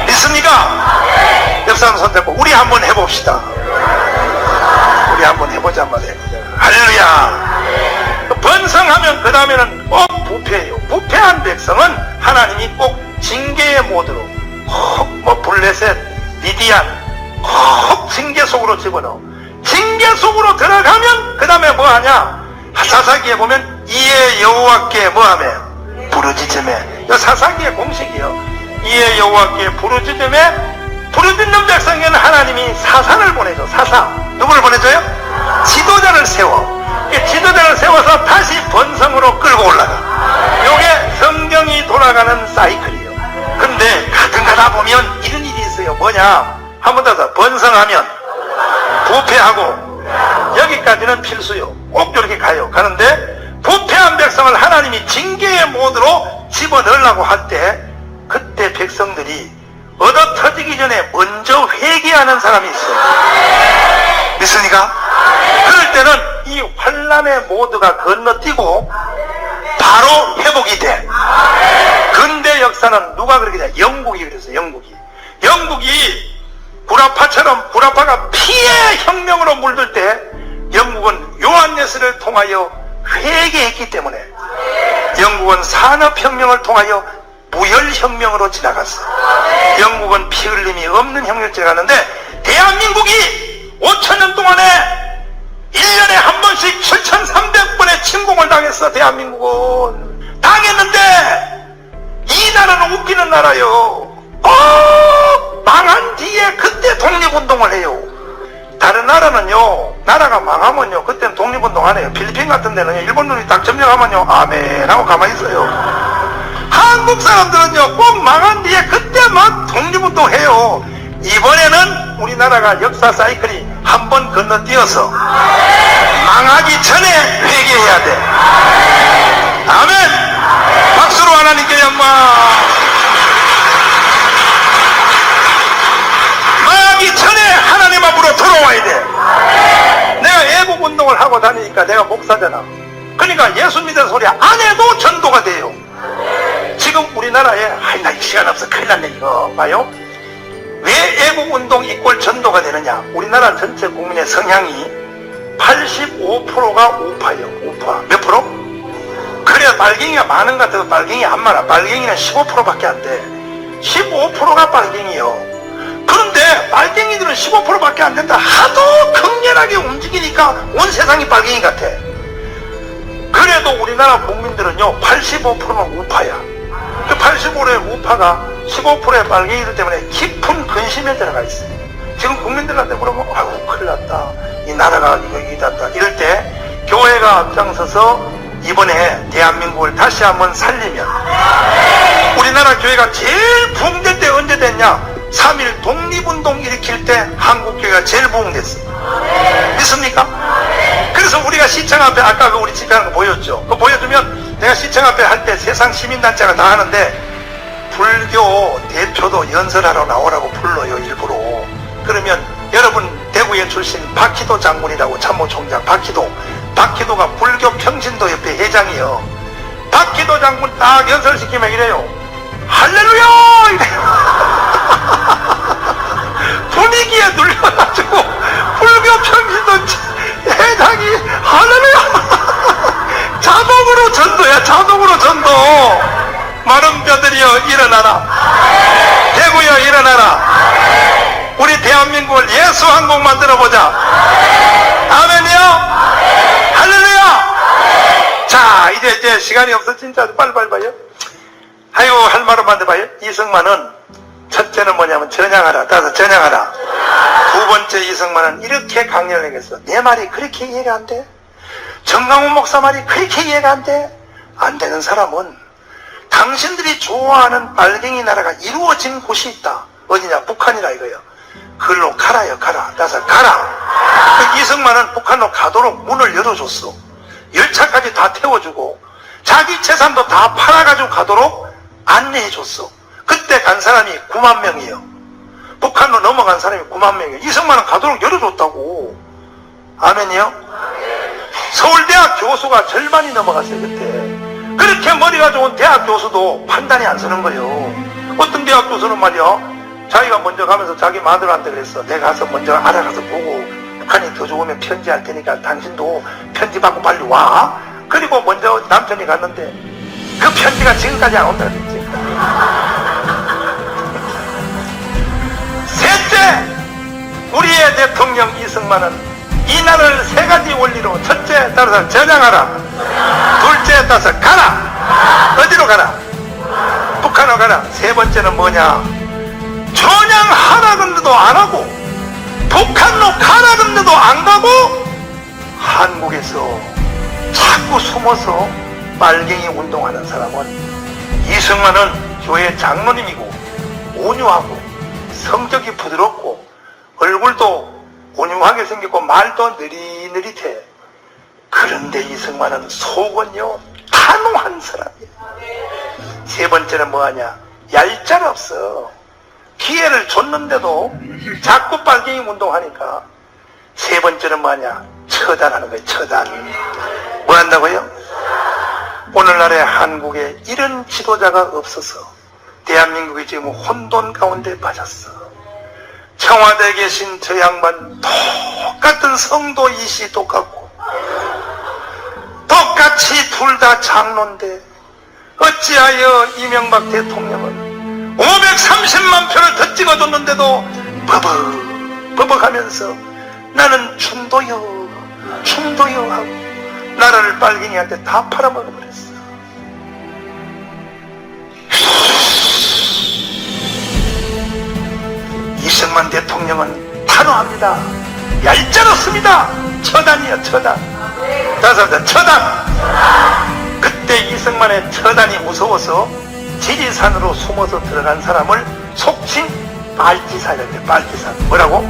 믿습니까? 역사는 손잡고 우리 한번 해봅시다. 우리 한번 해보자 말이에요. 할렐루야. 번성하면 그 다음에는 꼭 부패해요. 부패한 백성은 하나님이 꼭 징계의 모드로 블레셋, 미디안 징계 속으로 집어넣어. 징계 속으로 들어가면 그 다음에 뭐하냐? 사사기에 보면 이에 여호와께 뭐하며? 부르짖으며. 이 사사기의 공식이요. 이에 여호와께 부르짖으며. 부르짖는 백성에게는 하나님이 사사를 보내줘. 사사. 누구를 보내줘요? 지도자를 세워. 지도자를 세워서 다시 번성으로 끌고 올라가. 요게 성경이 돌아가는 사이클이에요. 근데 가끔 가다 보면 이런 일이 있어요. 뭐냐? 한 번 더 번성하면 부패하고 여기까지는 필수요. 꼭 이렇게 가요. 가는데 부패한 백성을 하나님이 징계의 모드로 집어넣으려고 할 때 그때 백성들이 얻어 터지기 전에 먼저 회개하는 사람이 있어요. 믿습니까? 그럴 때는 이 환란의 모드가 건너뛰고 바로 회복이 돼. 근대 역사는 누가 그렇게 돼? 영국이 그랬어요. 영국이 구라파처럼 구라파가 피의 혁명으로 물들 때 영국은 요한예스를 통하여 회개했기 때문에 영국은 산업혁명을 통하여 무혈혁명으로 지나갔어. 영국은 피 흘림이 없는 혁명을 지나갔는데 대한민국이 5000년 동안에 1년에 한 번씩 7300번의 침공을 당했어. 대한민국은 당했는데 이 나라는 웃기는 나라요. 망한 뒤에 그때 독립운동을 해요. 다른 나라는요, 나라가 망하면요 그때는 독립운동 안 해요. 필리핀 같은 데는요, 일본 놈이 딱 점령하면요 아멘 하고 가만히 있어요. 한국 사람들은요 꼭 망한 뒤에 그때 막 독립운동 해요. 이번에는 우리나라가 역사 사이클이 한 번 건너뛰어서 망하기 전에 회개해야 돼. 아멘. 박수로 하나님께 영광. 망하기 전에 하나님 앞으로 돌아와야 돼. 내가 애국운동을 하고 다니니까 내가 목사잖아. 그러니까 예수 믿는 소리 안 해도 전도가 돼요. 지금 우리나라에 나 시간 없어 큰일 났네 이거 봐요. 왜 애국운동 이꼴 전도가 되느냐? 우리나라 전체 국민의 성향이 85%가 우파예요. 우파. 몇 프로? 그래 빨갱이가 많은 것 같아도 빨갱이 안 많아. 빨갱이는 15%밖에 안 돼. 15%가 빨갱이요. 그런데 빨갱이들은 15%밖에 안 된다. 하도 강렬하게 움직이니까 온 세상이 빨갱이 같아. 그래도 우리나라 국민들은요 85%는 우파야. 그 85%의 우파가 15%의 빨갱이들 때문에 깊은 근심에 들어가 있어요. 지금 국민들한테 물어보면 아이고 큰일 났다. 이 나라가 이거 났다. 이럴 때 교회가 앞장서서 이번에 대한민국을 다시 한번 살리면 우리나라 교회가 제일 부흥될 때 언제 됐냐? 3.1 독립운동 일으킬 때 한국교회가 제일 부흥됐어. 믿습니까? 그래서 우리가 시청 앞에 아까 그 우리 집회하는 거 보였죠? 그거 보여주면 내가 시청 앞에 할 때 세상 시민단체가 다 하는데 불교 대표도 연설하러 나오라고 불러요, 일부러. 그러면 여러분 대구에 출신 박희도 장군이라고 참모총장 박희도가 불교 평신도 협회 회장이요. 박희도 장군 딱 연설시키면 이래요. 할렐루야! 이래요. 분위기에 눌려가지고 불교 평신도 회장이 할렐루야! 자동으로 전도야, 자동으로 전도. 마른 뼈들이여 일어나라. 대구여 일어나라. 우리 대한민국을 예수 한국 만들어보자. 아멘이요? 할렐루야! 자, 이제 시간이 없어. 진짜 빨리 봐요. 아이고, 할 말은 만들어봐요. 이승만은 첫째는 뭐냐면 전향하라. 따라서 전향하라. 두 번째 이승만은 이렇게 강연을 하겠어. 내 말이 그렇게 이해가 안 돼? 정강훈 목사 말이 그렇게 이해가 안 돼? 안 되는 사람은 당신들이 좋아하는 빨갱이 나라가 이루어진 곳이 있다. 어디냐? 북한이라 이거예요. 그걸로 가라요, 가라. 따라서 가라. 그 이승만은 북한으로 가도록 문을 열어줬어. 열차까지 다 태워주고 자기 재산도 다 팔아가지고 가도록 안내해줬어. 그때 간 사람이 9만 명이에요. 북한으로 넘어간 사람이 9만 명이에요. 이승만은 가도록 열어줬다고. 아멘이요? 서울대학 교수가 절반이 넘어갔어요, 그때. 그렇게 머리가 좋은 대학 교수도 판단이 안 서는 거예요. 어떤 대학 교수는 말이야, 자기가 먼저 가면서 자기 마누라한테 그랬어. 내가 가서 먼저 알아가서 보고 북한이 더 좋으면 편지할 테니까 당신도 편지 받고 빨리 와. 그리고 먼저 남편이 갔는데 그 편지가 지금까지 안 온다 그랬지. 셋째, 우리의 대통령 이승만은 이 나라를 세 가지 원리로, 첫째 따라서 전향하라, 둘째 따라서 가라. 어디로 가라? 북한으로 가라. 세 번째는 뭐냐? 전향하라 그런데도 안 하고 북한으로 가라 그런데도 안 가고 한국에서 자꾸 숨어서 빨갱이 운동하는 사람은, 이승만은 교회 장로님이고 온유하고 성격이 부드럽고 얼굴도 온유하게 생겼고 말도 느릿느릿해. 그런데 이승만은 속은요 단호한 사람이야. 세 번째는 뭐하냐? 얄짤 없어. 기회를 줬는데도 자꾸 빨갱이 운동하니까. 세 번째는 뭐하냐? 처단하는 거예요. 처단. 뭐 한다고요? 오늘날의 한국에 이런 지도자가 없어서 대한민국이 지금 혼돈 가운데 빠졌어. 청와대에 계신 저 양반 똑같은 성도 이씨 똑같고 똑같이 둘 다 장로인데 어찌하여 이명박 대통령은 530만 표를 더 찍어줬는데도 버벅하면서 나는 충도요 하고 나라를 빨갱이한테 다 팔아먹어버렸어. 이승만 대통령은 단호합니다. 얄짤없습니다. 처단이요, 처단. 다섯 번째, 처단. 그때 이승만의 처단이 무서워서 지리산으로 숨어서 들어간 사람을 속칭 빨치산이래요. 빨치산. 뭐라고?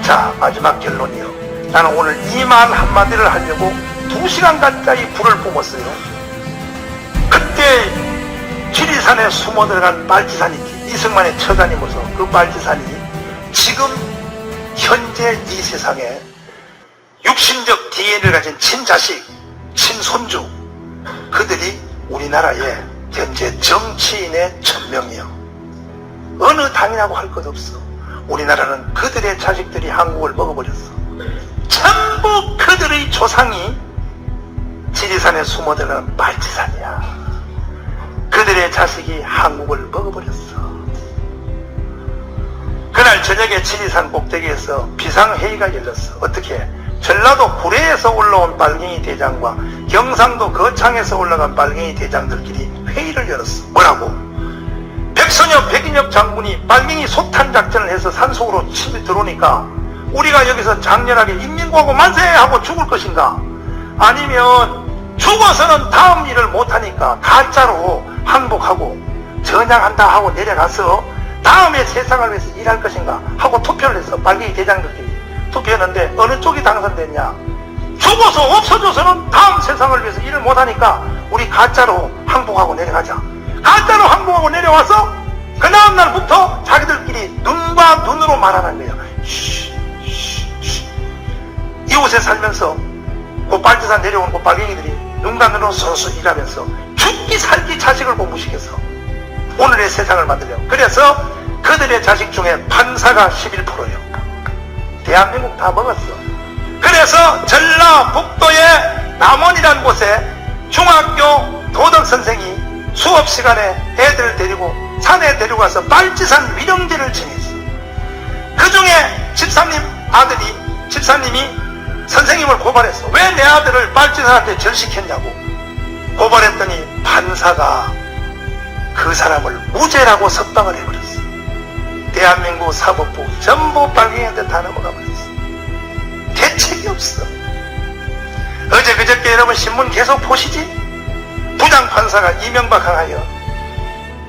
자, 마지막 결론이요. 나는 오늘 이 말 한마디를 하려고 2시간 가까이 불을 뿜었어요. 그때 지리산에 숨어 들어간 빨치산이 이승만의 처단이 무서워. 그 빨치산이 지금 현재 이 세상에 육신적 DNA를 가진 친자식, 친손주, 그들이 우리나라에 현재 정치인의 천명이요. 어느 당이라고 할 것 없어. 우리나라는 그들의 자식들이 한국을 먹어버렸어. 전부 그들의 조상이 지리산에 숨어들어간 빨치산이야. 그들의 자식이 한국을 먹어버렸어. 그날 저녁에 지리산 꼭대기에서 비상회의가 열렸어. 어떻게? 전라도 구례에서 올라온 빨갱이 대장과 경상도 거창에서 올라간 빨갱이 대장들끼리 회의를 열었어. 뭐라고? 백선엽, 백인엽 장군이 빨갱이 소탄 작전을 해서 산속으로 침이 들어오니까 우리가 여기서 장렬하게 인민공화국 만세! 하고 죽을 것인가? 아니면 죽어서는 다음 일을 못하니까 가짜로 항복하고 전향한다 하고 내려가서 다음에 세상을 위해서 일할 것인가 하고 투표를 해서 빨갱이 대장들끼리 투표했는데 어느 쪽이 당선됐냐? 죽어서 없어져서는 다음 세상을 위해서 일을 못하니까 우리 가짜로 항복하고 내려가자. 가짜로 항복하고 내려와서 그 다음 날부터 자기들끼리 눈과 눈으로 말하는 거예요. 이곳에 살면서 그 빨치산 내려온 그 빨갱이들이 눈과 눈으로 서서 일하면서 죽기 살기 자식을 공부시켜서 오늘의 세상을 만들려고. 그래서 그들의 자식 중에 판사가 11%예요. 대한민국 다 먹었어. 그래서 전라북도의 남원이라는 곳에 중학교 도덕선생이 수업 시간에 애들 데리고 산에 데리고 가서 빨치산 위령제를 지냈어. 그 중에 집사님이 선생님을 고발했어. 왜 내 아들을 빨치산한테 절시켰냐고 고발했더니 판사가 그 사람을 무죄라고 석방을 해버렸어. 대한민국 사법부 전부 빨갱이한테 다 넘어가 버렸어. 대책이 없어. 어제 그저께 여러분 신문 계속 보시지? 부장판사가 이명박 항하여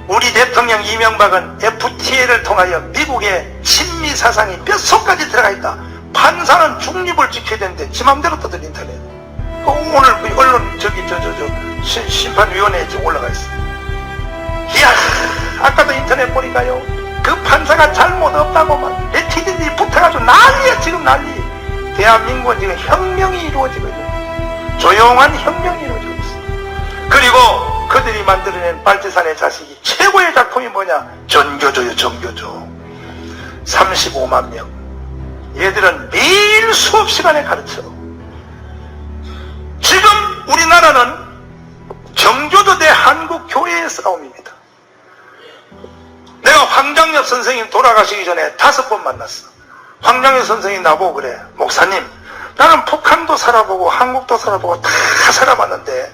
우리 대통령 이명박은 FTA를 통하여 미국의 친미 사상이 뼛속까지 들어가 있다. 판사는 중립을 지켜야 되는데 지 맘대로 떠들 인터넷. 오늘 언론 심판위원회에 지금 올라가 있어. 이야, 아까도 인터넷 보니까요, 그 판사가 잘못 없다고 막 네티즌들이 붙어가지고 난리야. 지금 난리. 대한민국은 지금 혁명이 이루어지고 있는, 조용한 혁명이 이루어지고 있어. 그리고 그들이 만들어낸 빨치산의 자식이 최고의 작품이 뭐냐? 전교조요. 전교조 35만 명. 얘들은 매일 수업 시간에 가르쳐. 지금 우리나라는 정교조 대 한국교회의 싸움입니다. 내가 황장엽 선생님 돌아가시기 전에 5번 만났어. 황장엽 선생님이 나보고 그래. 목사님, 나는 북한도 살아보고 한국도 살아보고 다 살아봤는데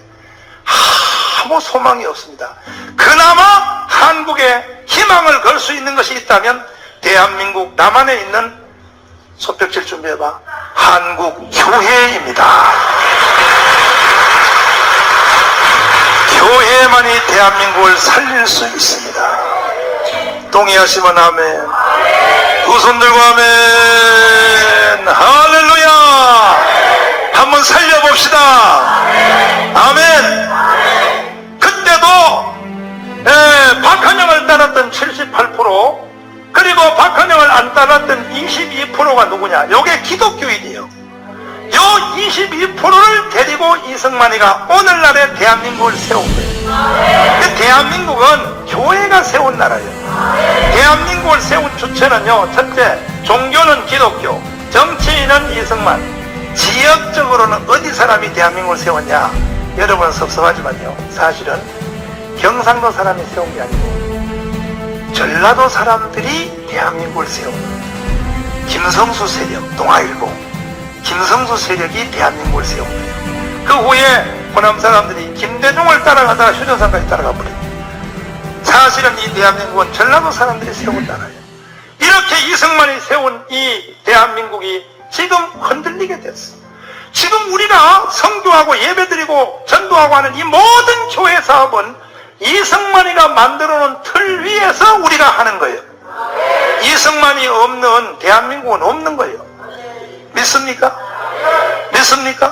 아무 소망이 없습니다. 그나마 한국에 희망을 걸 수 있는 것이 있다면 대한민국 남한에 있는, 손뼉칠 준비해봐, 한국교회입니다. 교회만이 대한민국을 살릴 수 있습니다. 동의하시면 아멘. 두 손 들고 아멘. 할렐루야. 한번 살려봅시다. 아멘. 그때도 박헌영을 따랐던 78%, 그리고 박헌영을 안 따랐던 22%가 누구냐? 요게 기독교인이에요. 요 22%를 데리고 이승만이가 오늘날의 대한민국을 세운 거예요. 대한민국은 교회가 세운 나라예요. 대한민국을 세운 주체는요, 첫째, 종교는 기독교, 정치인은 이승만. 지역적으로는 어디 사람이 대한민국을 세웠냐? 여러분은 섭섭하지만요, 사실은 경상도 사람이 세운 게 아니고 전라도 사람들이 대한민국을 세운, 김성수 세력, 동아일보 김성수 세력이 대한민국을 세운 거예요. 그 후에 호남 사람들이 김대중을 따라가다가 휴전선까지 따라가 버려요. 사실은 이 대한민국은 전라도 사람들이 세운 나라예요. 이렇게 이승만이 세운 이 대한민국이 지금 흔들리게 됐어. 지금 우리가 성교하고 예배드리고 전도하고 하는 이 모든 교회 사업은 이승만이가 만들어놓은 틀 위에서 우리가 하는 거예요. 이승만이 없는 대한민국은 없는 거예요. 믿습니까? 믿습니까?